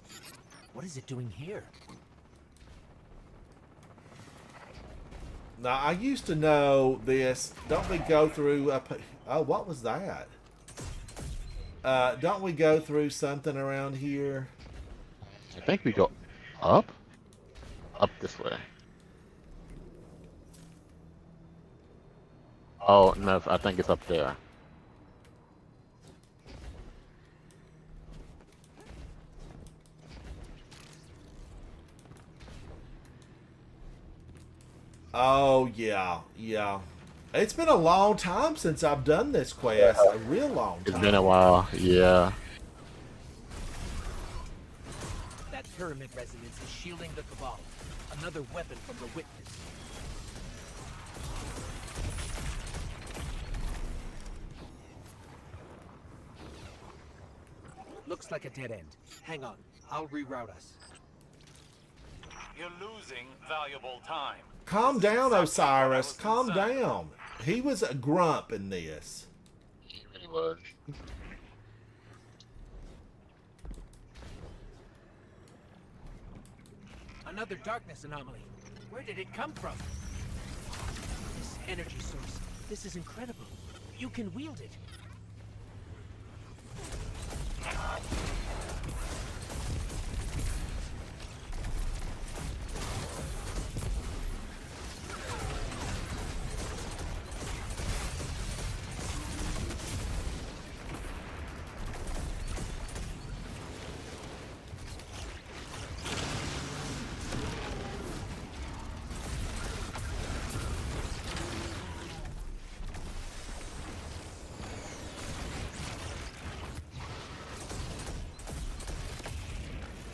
What is it doing here? Now, I used to know this. Don't we go through... Oh, what was that? Don't we go through something around here? I think we go up this way. Oh no, I think it's up there. Oh, yeah. Yeah. It's been a long time since I've done this quest. A real long It's time. been a while. Yeah. That pyramid resonance is shielding the Cabal. Another weapon from the Witness. Looks like a dead end. Hang on, I'll reroute us. You're losing valuable time. Calm This is down, exactly what I Osiris. was Calm concerned down. He was a grump in this. He really was. Another darkness anomaly. Where did it come from? This energy source. This is incredible. You can wield it.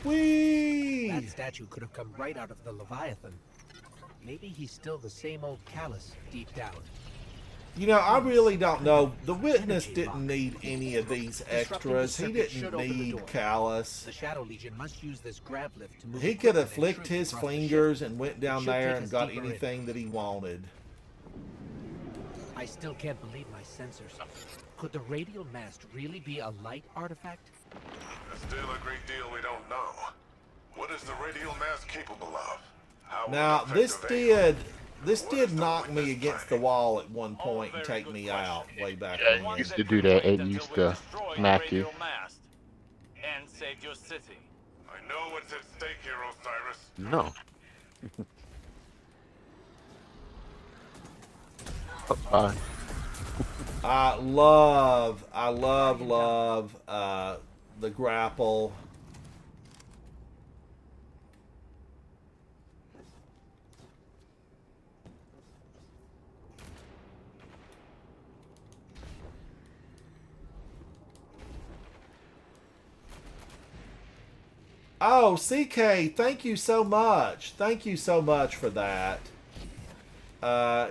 Whee! That statue could have come right out of the Leviathan. Maybe he's still the same old Callus deep down. You know, I really don't know. The Witness didn't need any of these extras. He didn't need Callus. The Shadow Legion must use this grav lift to move. He could have equipment and flicked troops his across the fingers ship. and went down It should there take and us got deeper in. anything that he wanted. I still can't believe my sensors. Could the radial mast really be a light artifact? There's still a great deal we don't know. What is the radial mass capable of? How will Now, it affect this the Veil? did knock me against the wall at one point and take me out way back Yeah, when. used to do that. It used to smack you. And save your city. I know what's at stake here, Osiris. No. Bye. I love the grapple. Oh, CK, thank you so much. Thank you so much for that.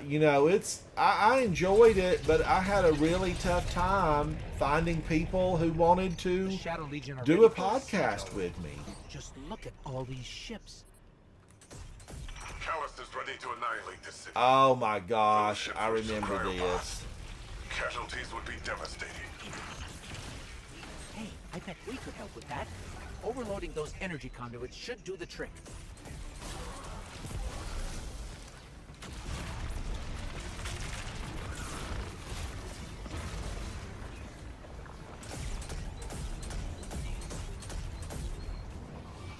You know, I enjoyed it, but I had a really tough time finding people who wanted The to Shadow Legion are do ready a for podcast siege. with me. Just look at all these ships. Callus is ready to annihilate this city. Oh my gosh, I remember this. Casualties would be devastating. Hey, I bet we could help with that. Overloading those energy conduits should do the trick.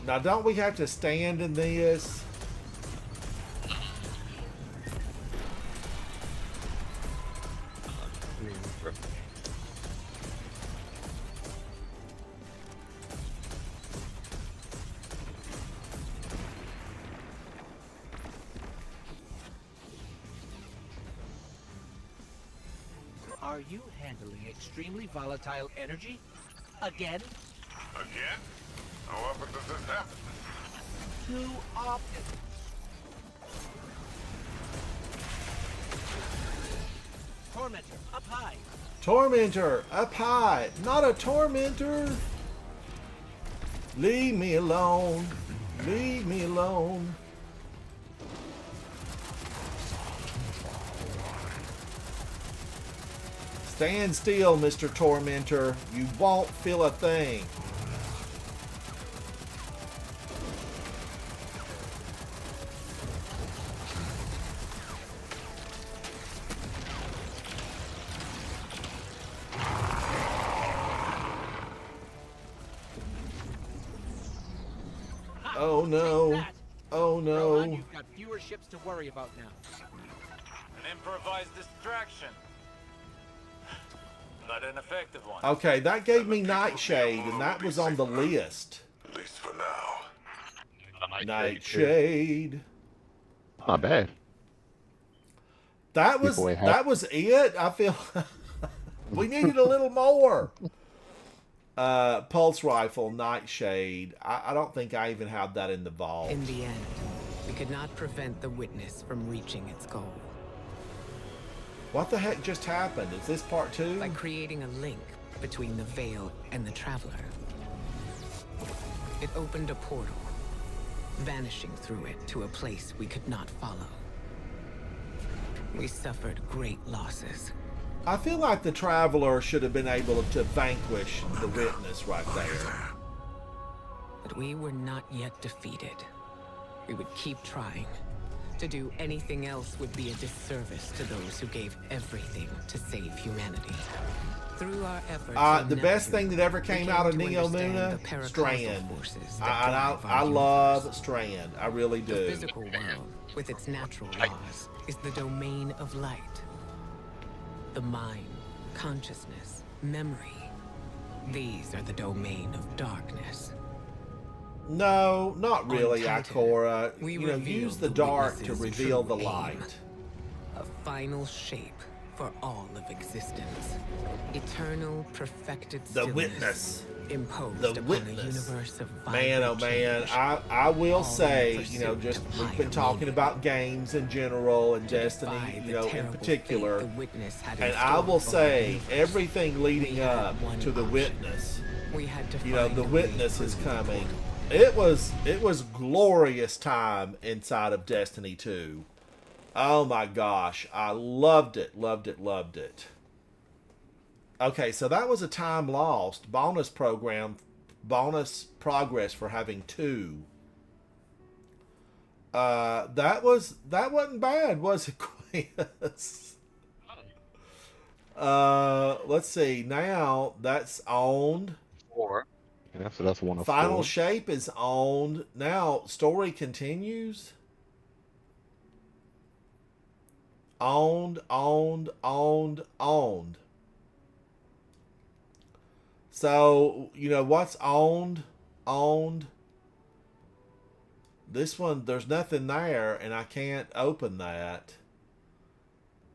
Now, don't we have to stand in this? Are you handling extremely volatile energy? Again? Again? How often does this happen? Too often. Tormentor, up high. Tormentor, up high. Not a tormentor. Leave me alone. Leave me alone. Stand still, Mr. Tormentor. You won't feel a thing. Oh no. Take that. Oh Rohan, no. you've got fewer ships to worry about now. An improvised distraction. Not an effective one. Okay, that gave me Nightshade, and that was on the list. At least for now. Nightshade. Not bad. That was People ain't that was it. I feel we needed a little more. Pulse rifle, Nightshade. I don't think I even have that in the vault. In the end, we could not prevent the Witness from reaching its goal. What the heck just happened? Is this part 2? By creating a link between the Veil and the Traveler. It opened a portal, vanishing through it to a place we could not follow. We suffered great losses. I feel like the Traveler should have been able to vanquish the Witness right there. But we were not yet defeated. We would keep trying To do anything else would be a disservice to those who gave everything to save humanity. Through our efforts, The best thing that ever came out of Neo Luna, Strand. I love Strand. I really The do. physical world, with its natural laws, is the domain of light. The mind, consciousness, memory. These are the domain of darkness. No, not really, On Titan, Ikora. we You know, reveal use the the dark to witness's reveal true the aim. light. A final shape for all of existence. Eternal, perfected The stillness. witness. Imposed The upon witness. a universe of Man, oh vibrant man, change. I will All say, in you know, pursuit just of we've higher been talking meaning. about games in general and To Destiny, defy you the know, in terrible particular. fate the witness had in And I store will for our say, universe. everything leading We had up one to the option. witness, We had to you know, find the a way witness is through the coming. portal. It was glorious time inside of Destiny 2. Oh my gosh, I loved it. Okay, so that was a time lost. Bonus progress for having 2. That wasn't bad, was it, Quest? Let's see. Now that's owned. 4. Yeah, so that's one of Final 4. shape is owned. Now story continues. Owned. So, you know, what's owned? This one, there's nothing there, and I can't open that.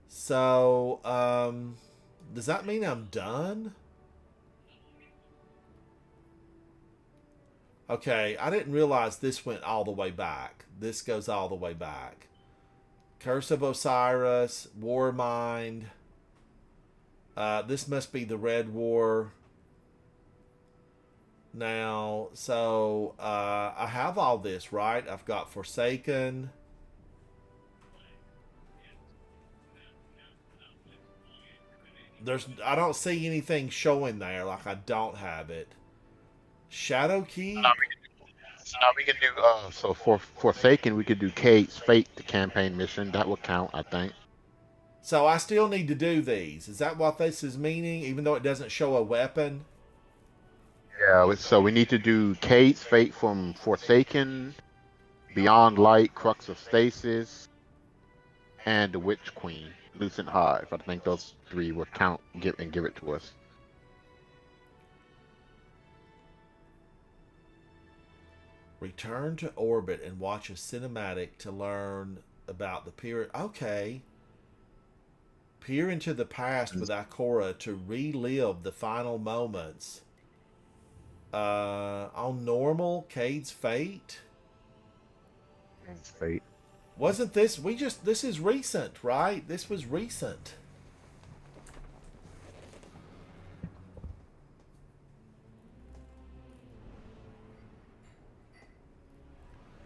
So, does that mean I'm done? Okay, I didn't realize this went all the way back. This goes all the way back. Curse of Osiris, Warmind. This must be the Red War. Now, so I have all this, right? I've got Forsaken. I don't see anything showing there, like I don't have it. Shadowkeep? Now we can do so for Forsaken we could do Cade's Fate, the campaign mission. That would count, I think. So I still need to do these. Is that what this is meaning, even though it doesn't show a weapon? Yeah, so we need to do Cade's Fate from Forsaken, Beyond Light, Crux of Stasis, and the Witch Queen, Lucent Hive. I think those 3 would count and give it to us. Return to orbit and watch a cinematic to learn about the period. Okay. Peer into the past with Ikora to relive the final moments. On normal, Cade's Fate. Cade's Fate. Wasn't this, this is recent, right? This was recent.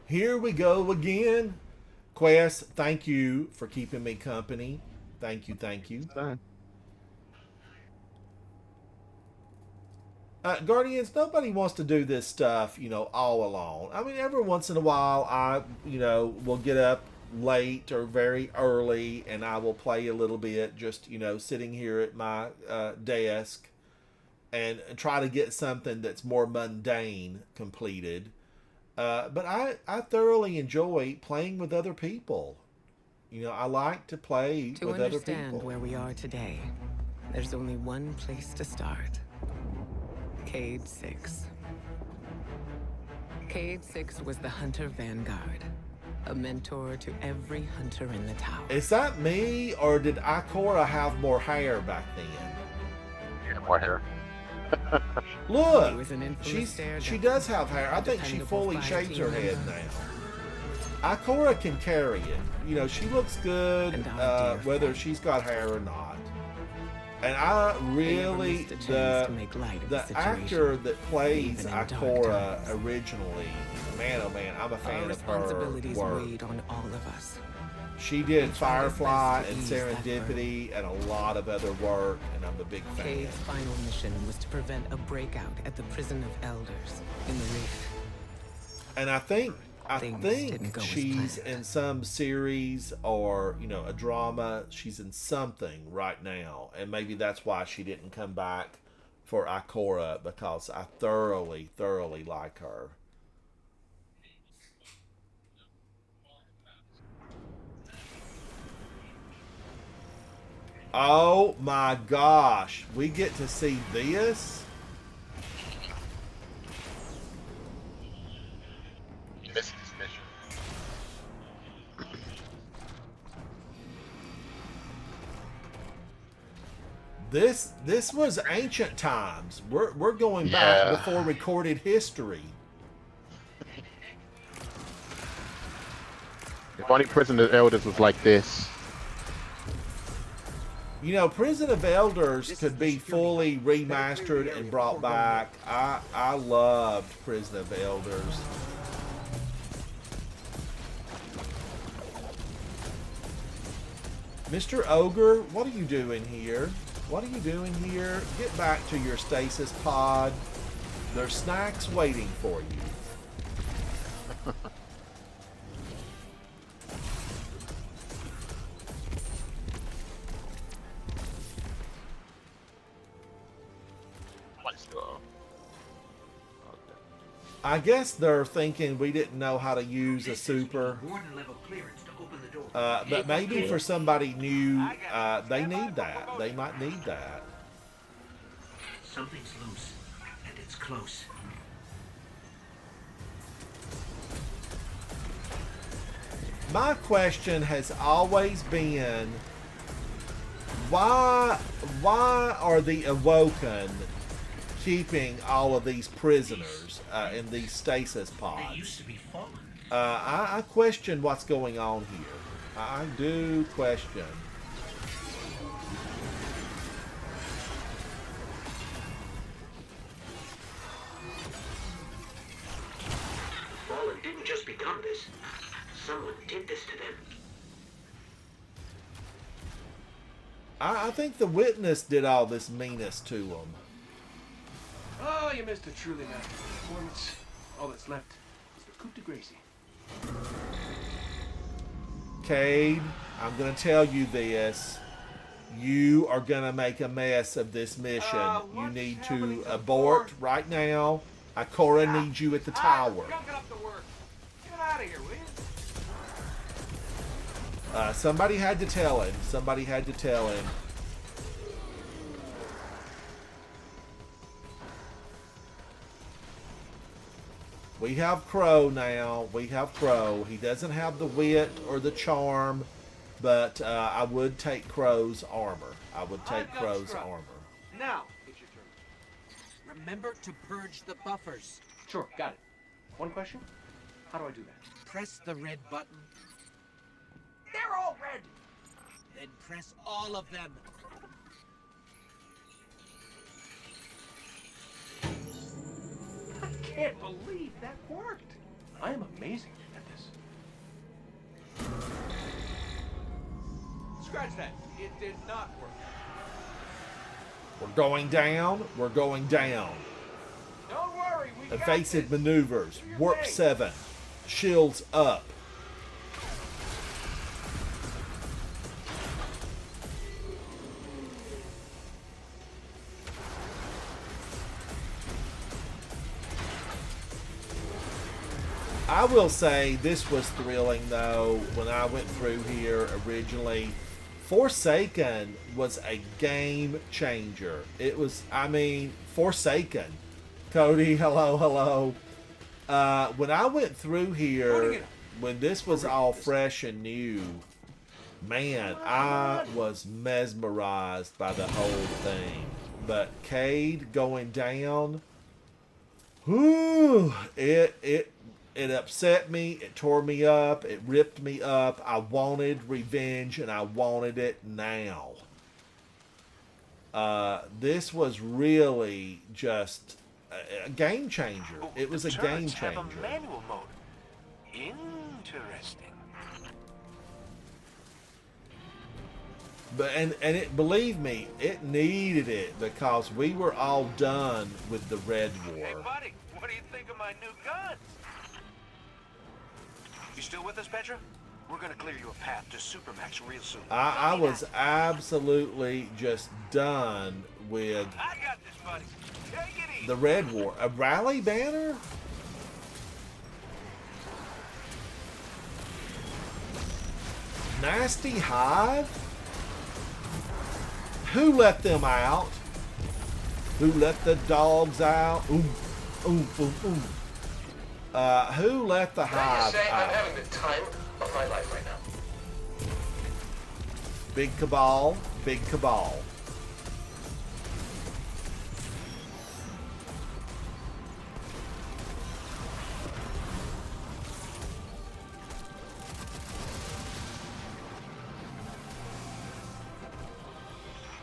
Here we go again. Quest, thank you for keeping me company. Thank you. Guardians, nobody wants to do this stuff, you know, all alone. I mean, every once in a while, I, you know, will get up late or very early, and I will play a little bit, just, you know, sitting here at my desk, and try to get something that's more mundane completed. But I thoroughly enjoy playing with other people. You know, I like to play To with other understand people. where we are today, there's only one place to start. Cade 6. Cade 6 was the Hunter Vanguard, a mentor to every hunter in the tower. Is that me, or did Ikora have more hair back then? Yeah, more hair. Look, He was an infamous daredevil, she does have hair. I think she dependable fully fire shaves her team head member. now. Ikora can carry it. You know, she looks good, And our dear whether friend. she's got hair or not. And I They never really, missed a chance to make light of the the situation, actor that plays even in dark Ikora times. originally, man, oh man, I'm a Our fan of her responsibilities work. weighed on all of us. She did He tried his Firefly best to and ease that Serendipity and a lot of other work, and I'm a big fan. Cade's final mission was to prevent a breakout at the Prison of Elders in the Reef. And I think I Things think didn't go as she's planned. in some series or, you know, a drama. She's in something right now. And maybe that's why she didn't come back for Ikora, because I thoroughly, thoroughly like her. Oh my gosh. We get to see this? You missed this mission. This was ancient times. We're going back Yeah. before recorded history. If only Prison of Elders was like this. You know, Prison of Elders could be fully remastered and brought back. I loved Prison of Elders. Mr. Ogre, what are you doing here? What are you doing here? Get back to your stasis pod. There's snacks waiting for you. Let's go. I guess they're thinking we didn't know how to use a super. Warden level clearance to open the door. But maybe for somebody new, they need that. They might need that. Something's loose, and it's close. My question has always been, why are the Awoken keeping all of these prisoners in these stasis They pods? used to be fallen. I question what's going on here. I do question. Fallen didn't just become this. Someone did this to them. I think the witness did all this meanness to them. Oh, you missed a truly masterful performance. All that's left is the coup de grace. Cade, I'm gonna tell you this. You are gonna make a mess of this mission. You need to abort right now. Ikora needs you at the tower. Get up to work. Get out of here, will you? Somebody had to tell him. Somebody had to tell him. We have Crow now. We have Crow. He doesn't have the wit or the charm, but I would take Crow's armor. I would take Crow's armor. Now, it's your turn. Remember to purge the buffers. Sure, got it. One question? How do I do that? Press the red button, They're all red! then press all of them. I can't believe that worked. I am amazing at this. Scratch that. It did not work. We're going down. We're going down. Don't worry, we got Evasive this. maneuvers. Do your Warp thing. 7. Shields up. I will say this was thrilling though when I went through here originally. Forsaken was a game changer. It was, I mean, Forsaken. Cody, hello, hello. When I went through here, when this was all fresh and new, man, I was mesmerized by the whole thing. But Cade going down, whew, it upset me. It tore me up. It ripped me up. I wanted revenge, and I wanted it now. This was really just a game changer. It was a game changer. Have a manual mode. Interesting. But and it, believe me, it needed it because we were all done with the Red Hey, War. buddy, what do you think of my new guns? You still with us, Petra? We're gonna clear you a path to Supermax real soon. I was absolutely just done with I got this, buddy. Take it easy. the Red War. A rally banner? Nasty Hive? Who let them out? Who let the dogs out? Ooh, ooh, ooh, ooh. Who let the Can I hive just say, I'm out? having the time of my life right now. Big cabal, big cabal.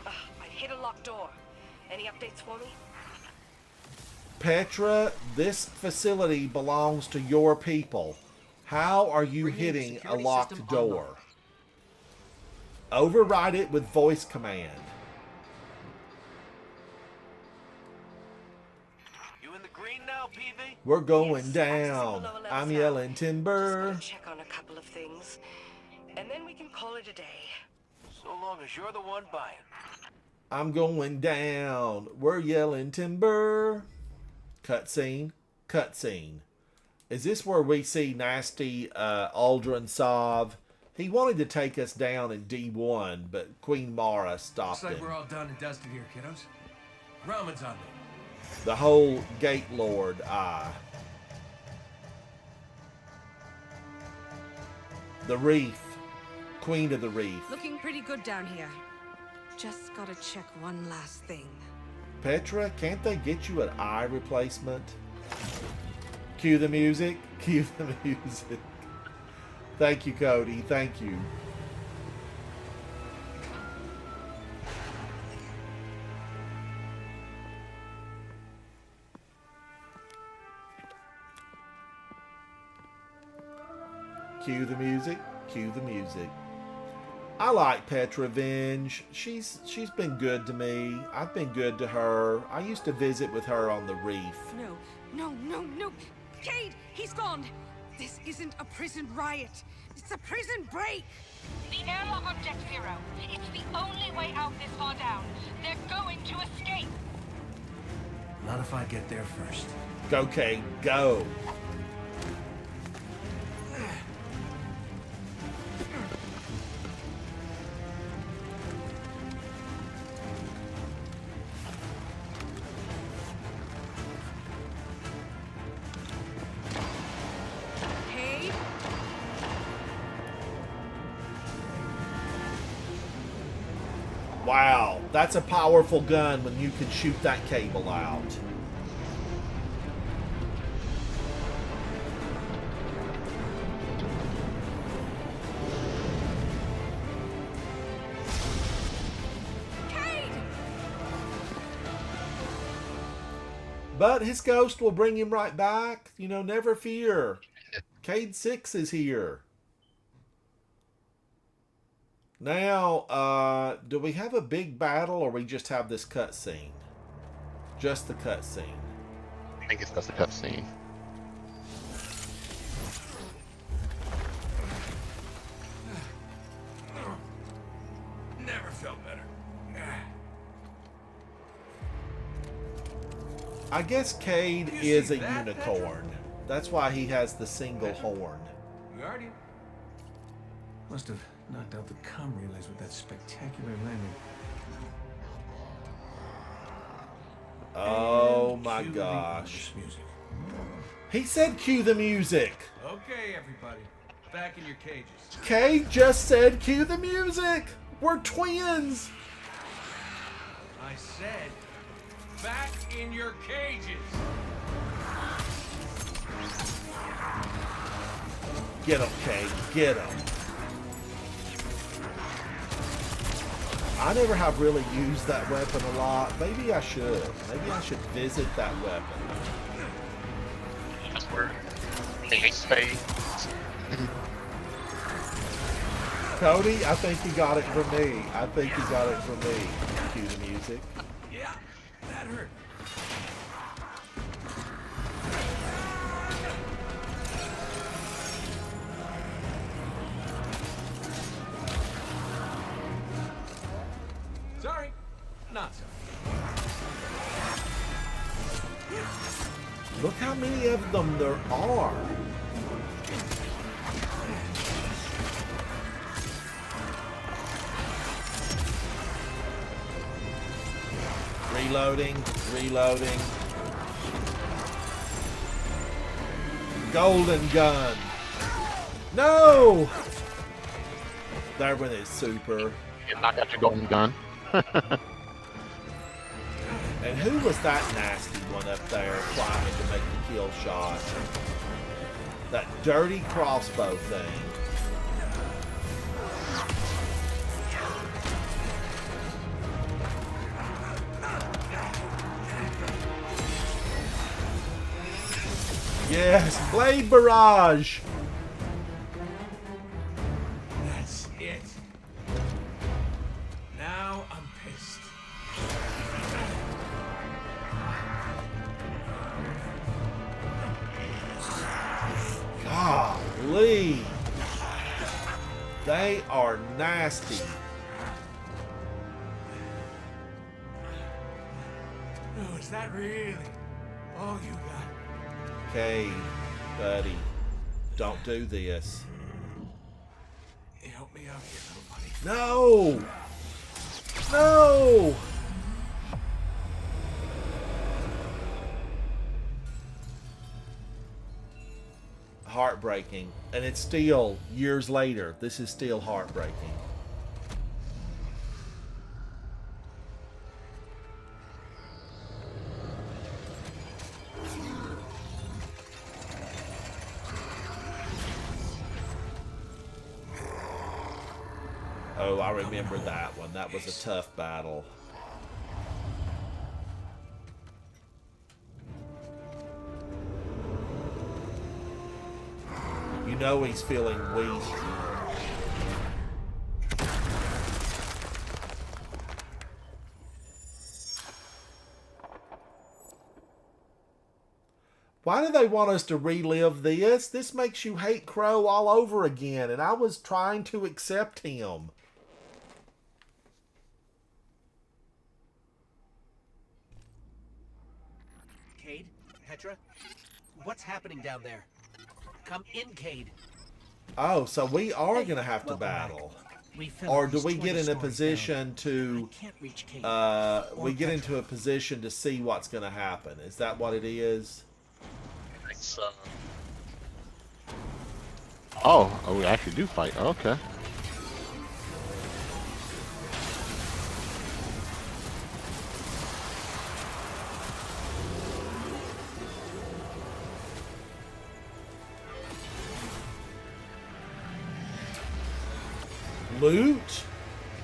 I hit a locked door. Any updates for me? Petra, this facility belongs to your people. How are you Bringing hitting a security locked system door? online. Override it with voice command. You in the green now, PV? We're going Yes, access down. below levels I'm now. yelling Just timber. gotta check on a couple of things, and then we can call it a day. So long as you're the one buying. I'm going down. We're yelling timber. Cutscene. Cutscene. Is this where we see nasty Aldrin Sov? He wanted to take us down in D1, but Queen Mara stopped Looks like him. we're all done and dusted here, kiddos. Ramen's on me. The whole Gate Lord eye. The Reef. Queen of the Reef. Looking pretty good down here. Just gotta check one last thing. Petra, can't they get you an eye replacement? Cue the music. Cue the music. Thank you, Cody. Thank you. Cue the music. Cue the music. I like Petra Venge. She's been good to me. I've been good to her. I used to visit with her on the reef. No, no, no, no. Cade, he's gone. This isn't a prison riot. It's a prison break. The airlock on Deck Zero. It's the only way out this far down. They're going to escape. Not if I get there first. Go, Kate, go. Cade? Wow, that's a powerful gun when you can shoot that cable out. Cade! But his ghost will bring him right back. You know, never fear. Cade 6 is here. Now, do we have a big battle or we just have this cutscene? Just the cutscene. I think it's just a cutscene. Never felt better. I guess Cade You is see a that, unicorn. That's why he has the single horn. Guardian. Must have knocked out the comm relays with that spectacular landing. Oh And my cue the gosh. music. He said cue the music. Okay, everybody. Back in your cages. Cade just said cue the music. We're twins. I said, back in your cages. Get him, Cade. Get him. I never have really used that weapon a lot. Maybe I should. Maybe I should visit that weapon. That's where they say. Cody, I think he got it from me. I think he got it from me. Cue the music. Yeah, that hurt. Look how many of them there are. Reloading, reloading. Golden gun. No! That one is super. You knock out your golden gun. And who was that nasty one up there climbing to make the kill shot? That dirty crossbow thing. Yes, Blade Barrage! That's it. Now I'm pissed. Golly! They are nasty. Oh, is that really all you got? Okay, buddy. Don't do this. Help me out here, little buddy. No! No! Heartbreaking. And it's still, years later, this is still heartbreaking. Oh, I remember that one. That was a tough battle. You know he's feeling weak. Why do they want us to relive this? This makes you hate Crow all over again, and I was trying to accept him. Cade? Petra? What's happening down there? Come in, Cade. Oh, so we are going to have to battle. Or do we get in a position to... we get into a position to see what's going to happen. Is that what it is? Oh, we actually do fight. Okay. Loot?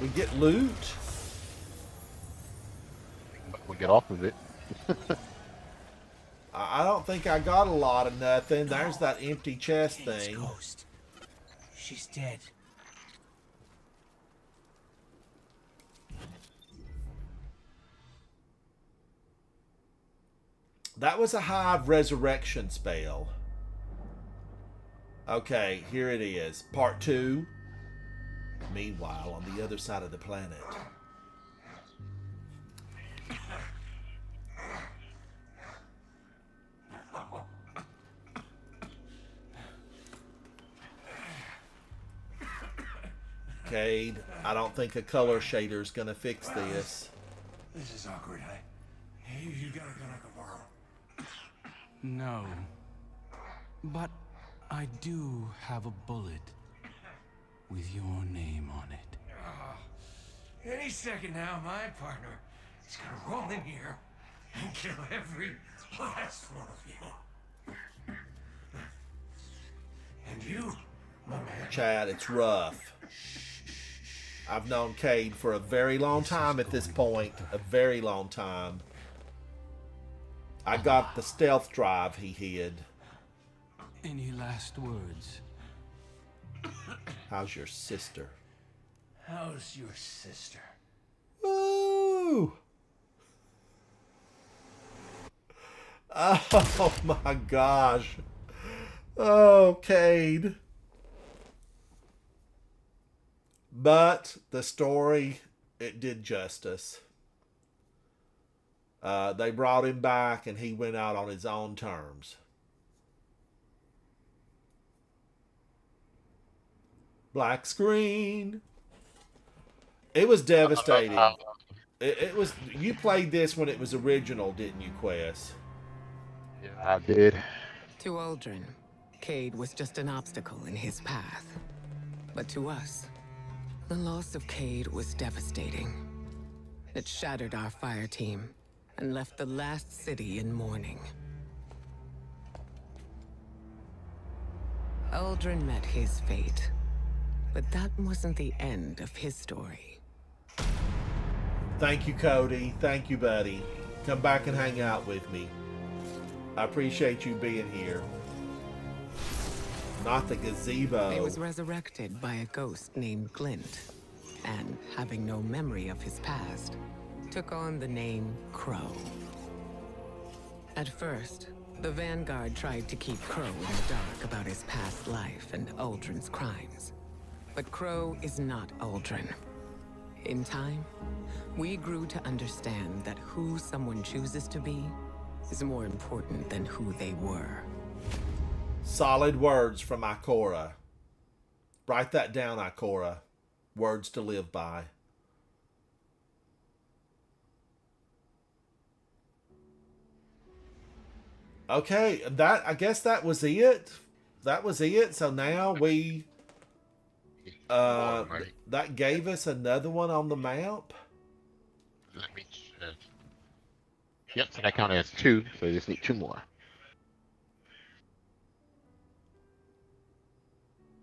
We get loot? We'll get off of it. I don't think I got a lot of nothing. There's that empty chest thing. Ghost. She's dead. That was a Hive resurrection spell. Okay, here it is. Part 2. Meanwhile, on the other side of the planet. Cade, I don't think a color shader's gonna fix this. This is awkward. You got a gun I can borrow? No. But I do have a bullet with your name on it. Any second now, my partner is gonna roll in here and kill every last one of you. And you, my man. Chad, it's rough. I've known Cade for a very long time at this point. A very long time. I got the stealth drive he hid. Any last words? How's your sister? How's your sister? Ooh! Oh my gosh. Oh, Cade. But the story, it did justice. They brought him back, and he went out on his own terms. Black screen. It was devastating. It was. You played this when it was original, didn't you, Quest? Yeah, I did. To Uldren, Cayde was just an obstacle in his path. But to us, the loss of Cayde was devastating. It shattered our fire team and left the last city in mourning. Uldren met his fate, but that wasn't the end of his story. Thank you, Cody. Thank you, buddy. Come back and hang out with me. I appreciate you being here. Not the gazebo. He was resurrected by a ghost named Glint, and having no memory of his past, took on the name Crow. At first, the Vanguard tried to keep Crow in the dark about his past life and Uldren's crimes. But Crow is not Uldren. In time, we grew to understand that who someone chooses to be is more important than who they were. Solid words from Ikora. Write that down, Ikora. Words to live by. Okay, I guess that was it. That was it. So now we that gave us another one on the map. Let me check. Yep, so that counted as 2, so you just need 2 more.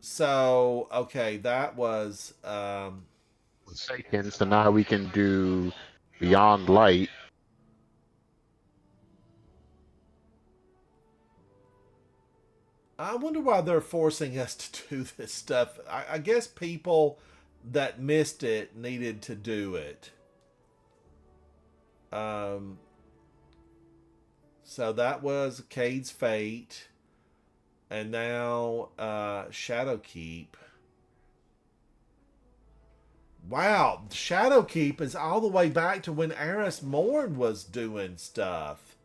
So, okay, that was Forsaken, so now we can do Beyond Light. I wonder why they're forcing us to do this stuff. I guess people that missed it needed to do it. So that was Cayde's fate. And now Shadowkeep. Wow, Shadowkeep is all the way back to when Eris Morn was doing stuff.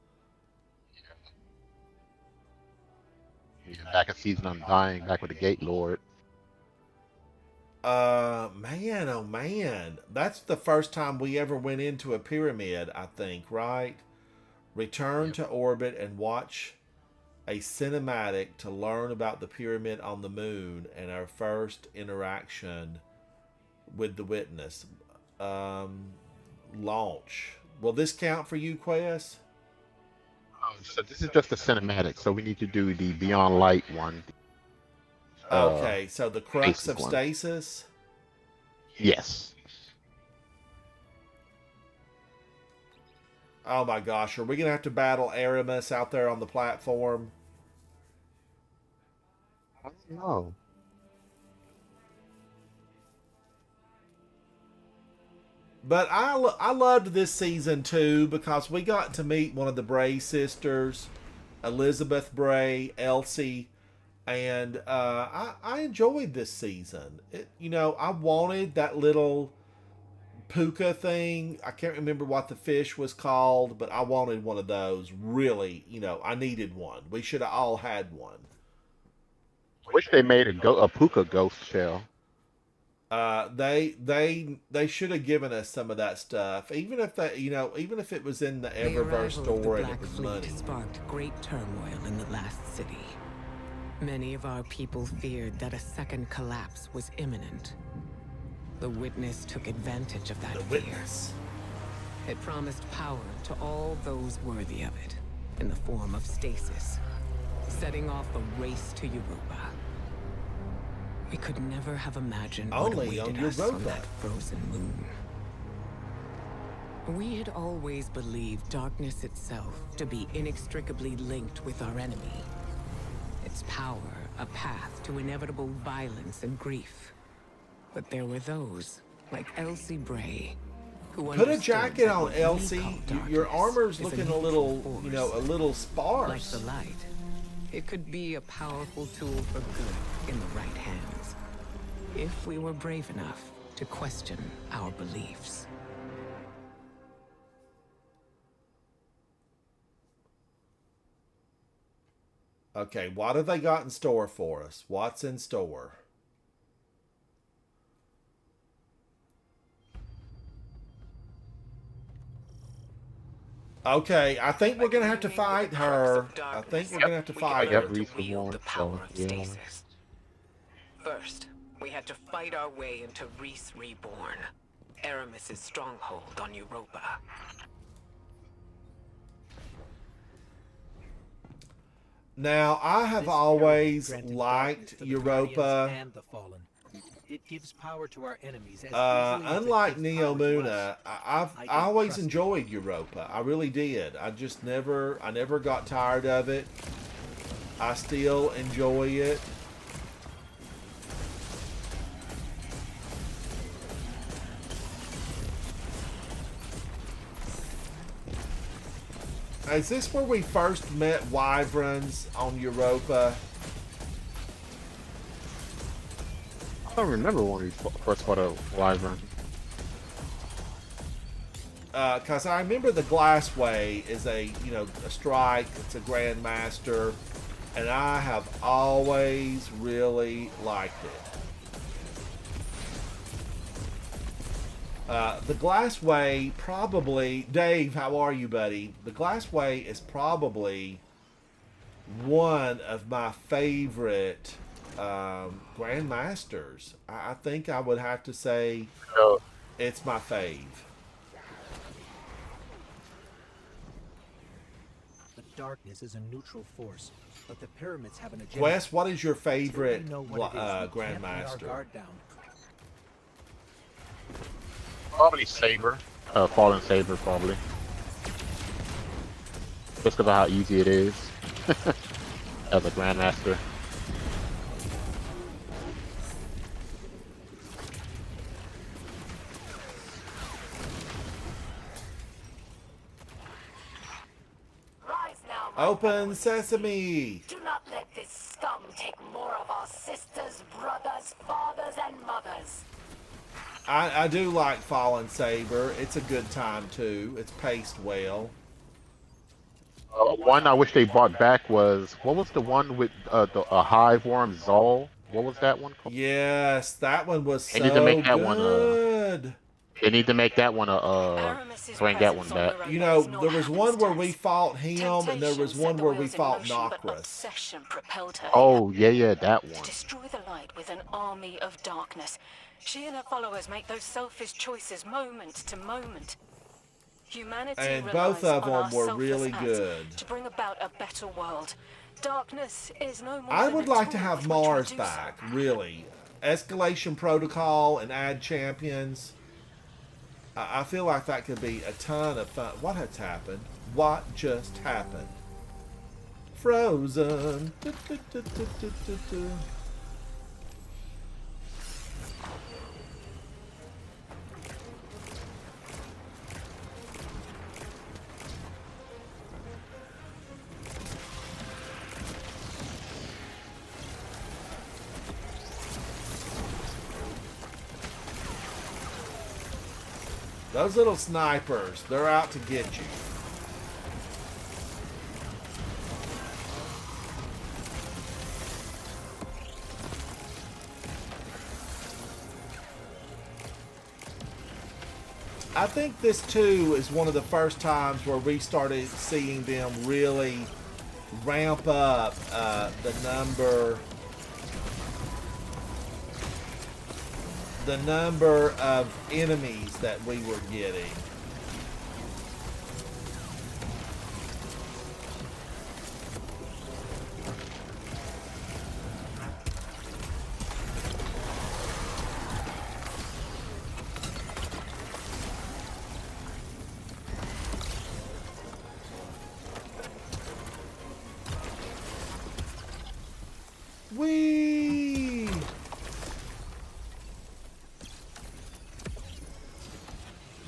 Yeah, back in Season Undying, back with the Gate Lord. Man, oh man. That's the first time we ever went into a pyramid, I think, right? Return to orbit and watch a cinematic to learn about the pyramid on the moon and our first interaction with the witness. Launch. Will this count for you, Quest? Oh, so this is just a cinematic, so we need to do the Beyond Light one. Okay, so the Crux of one. Stasis? Yes. Oh my gosh, are we going to have to battle Aramis out there on the platform? I don't know. But I loved this season too because we got to meet one of the Bray sisters, Elizabeth Bray, Elsie, and I enjoyed this season. I wanted that little puka thing. I can't remember what the fish was called, but I wanted one of those. Really, I needed one. We should have all had one. I wish they made a puka ghost shell. They should have given us some of that stuff, even if it was in the Eververse store and it was money. Sparked great turmoil in the last city. Many of our people feared that a second collapse was imminent. The Witness took advantage of that fear. It promised power to all those worthy of it, in the form of stasis, setting off a race to Europa. We could never have imagined what awaited us on that frozen moon. We had always believed darkness itself to be inextricably linked with our enemy. Its power a path to inevitable violence and grief. But there were those, like Elsie Bray, who put a jacket on, Elsie. Your armor's looking a little, a little sparse. Like the light, it could be a powerful tool for good in the right hands, if we were brave enough to question our beliefs. Okay, what have they got in store for us? What's in store? Okay, I think we're gonna have to fight her. I think we're gonna have to fight her. The power of stasis. First, we had to fight our way into Reese Reborn, Aramis's stronghold on Europa. Now, I have always liked Europa. And the Fallen. It gives power to our enemies. Unlike Neo Muna, I always enjoyed Europa. I really did. I never got tired of it. I still enjoy it. Is this where we first met Wyverns on Europa? I don't remember when we first fought a Wyvern. Because I remember the Glassway is a strike. It's a Grandmaster, and I have always really liked it. The Glassway probably, Dave, how are you, buddy? The Glassway is probably one of my favorite Grandmasters. I think I would have to say it's my fave. The darkness is a neutral force, but the pyramids have an agenda. Wes, what is your favorite Grandmaster? Probably Saber. Fallen Saber, probably. Just because of how easy it is as a Grandmaster. Open sesame! Do not let this scum take more of our sisters, brothers, fathers, and mothers. I do like Fallen Saber. It's a good time too. It's paced well. One I wish they brought back was, what was the one with a hive worm, Zol? What was that one called? Yes, that one was so they need to make that good. One, they need to make that one bring that one back. You know, there was one where we fought him, and there was one where we fought Nokris. Oh, yeah, that one. To destroy the light with an army of darkness. She and her followers make those selfish choices moment to moment. Humanity and both of them were really good. To bring about a better world. Darkness is no more I would like to have Mars back, really. Escalation Protocol and add champions. I feel like that could be a ton of fun. What has happened? What just happened? Frozen. Those little snipers, they're out to get you. I think this too is one of the first times where we started seeing them really ramp up the number of enemies that we were getting. Whee!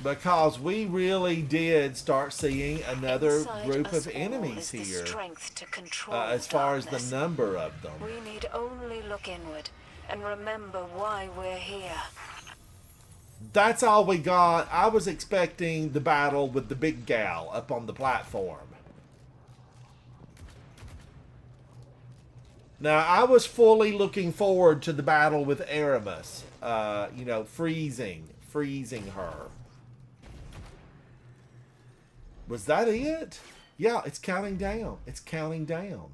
Because we really did start seeing another group of enemies here, as far as the number of them. We need only look inward and remember why we're here. That's all we got. I was expecting the battle with the big gal up on the platform. Now, I was fully looking forward to the battle with Aramis. You know, freezing her. Was that it? Yeah, it's counting down. It's counting down.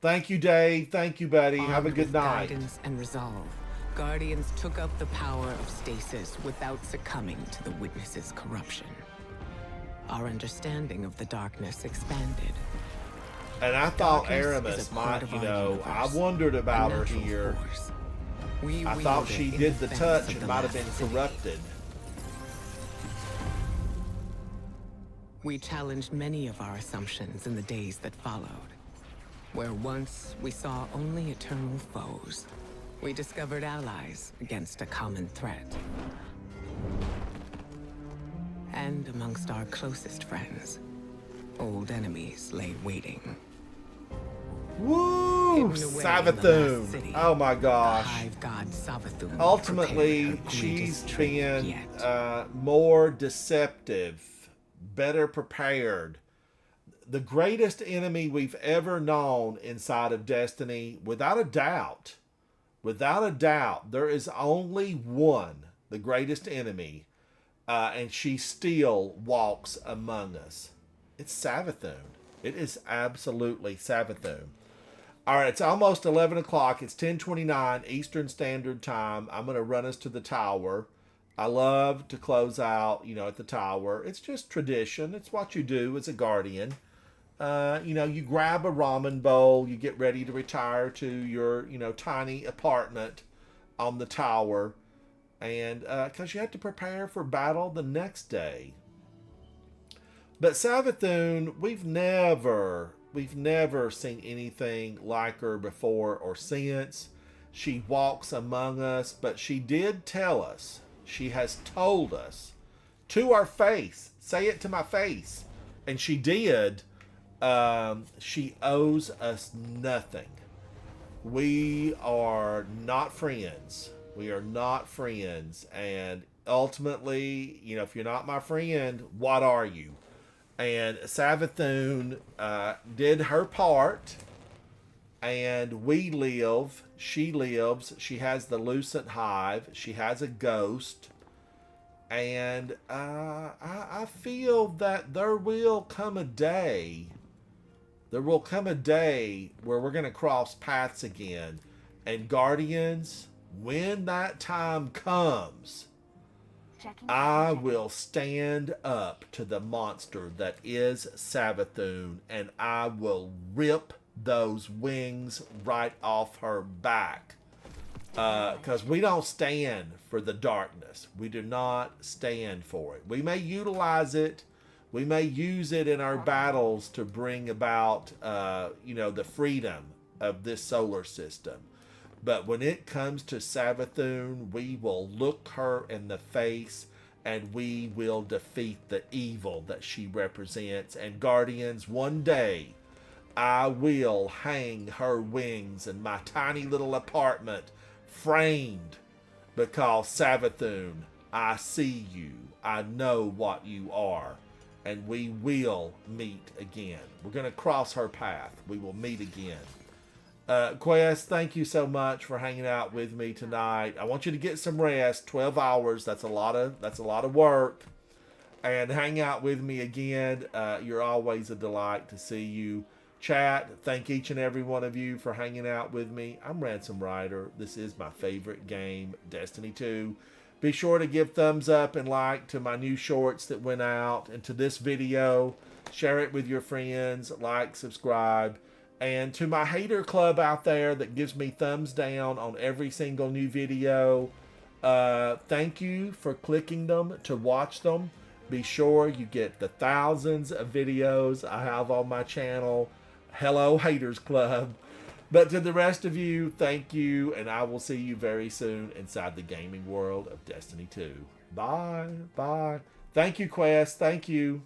Thank you, Dave. Thank you, buddy. Have a good night. Guidance and resolve, Guardians took up the power of stasis without succumbing to the Witness's corruption. Our understanding of the darkness expanded. And I thought Aramis might, you know, I wondered about her here. I thought she did the touch and might have been corrupted. We challenged many of our assumptions in the days that followed. Where once we saw only eternal foes, we discovered allies against a common threat. And amongst our closest friends, old enemies lay waiting. Woo! Savathûn. Oh my gosh. Hive god Savathûn Ultimately, she's been more deceptive, better prepared. The greatest enemy we've ever known inside of Destiny, without a doubt. Without a doubt, there is only one, the greatest enemy, and she still walks among us. It's Savathûn. It is absolutely Savathûn. All right, it's almost 11 o'clock. It's 10:29 Eastern Standard Time. I'm going to run us to the tower. I love to close out, you know, at the tower. It's just tradition. It's what you do as a Guardian. You know, you grab a ramen bowl, you get ready to retire to your, you know, tiny apartment on the tower, and because you have to prepare for battle the next day. But Savathûn, we've never seen anything like her before or since. She walks among us, but she did tell us, she has told us to our face, say it to my face, and she did. She owes us nothing. We are not friends. We are not friends. And ultimately, you know, if you're not my friend, what are you? And Savathûn did her part. And we live. She lives. She has the Lucent Hive. She has a ghost. And I feel that there will come a day. There will come a day where we're going to cross paths again. And Guardians, when that time comes, I will stand up to the monster that is Savathûn, and I will rip those wings right off her back. Because we don't stand for the darkness. We do not stand for it. We may utilize it. We may use it in our battles to bring about, you know, the freedom of this solar system. But when it comes to Savathûn, we will look her in the face and we will defeat the evil that she represents. And Guardians, one day, I will hang her wings in my tiny little apartment, framed, because Savathûn, I see you. I know what you are. And we will meet again. We're going to cross her path. We will meet again. Quest, thank you so much for hanging out with me tonight. I want you to get some rest. 12 hours. That's a lot of work. And hang out with me again. You're always a delight to see you. Chat, thank each and every one of you for hanging out with me. I'm Ransom Rider. This is my favorite game, Destiny 2. Be sure to give thumbs up and like to my new shorts that went out and to this video. Share it with your friends. Like, subscribe. And to my hater club out there that gives me thumbs down on every single new video, thank you for clicking them to watch them. Be sure you get the thousands of videos I have on my channel. Hello, Haters Club. But to the rest of you, thank you, and I will see you very soon inside the gaming world of Destiny 2. Bye. Bye. Thank you, Quest. Thank you.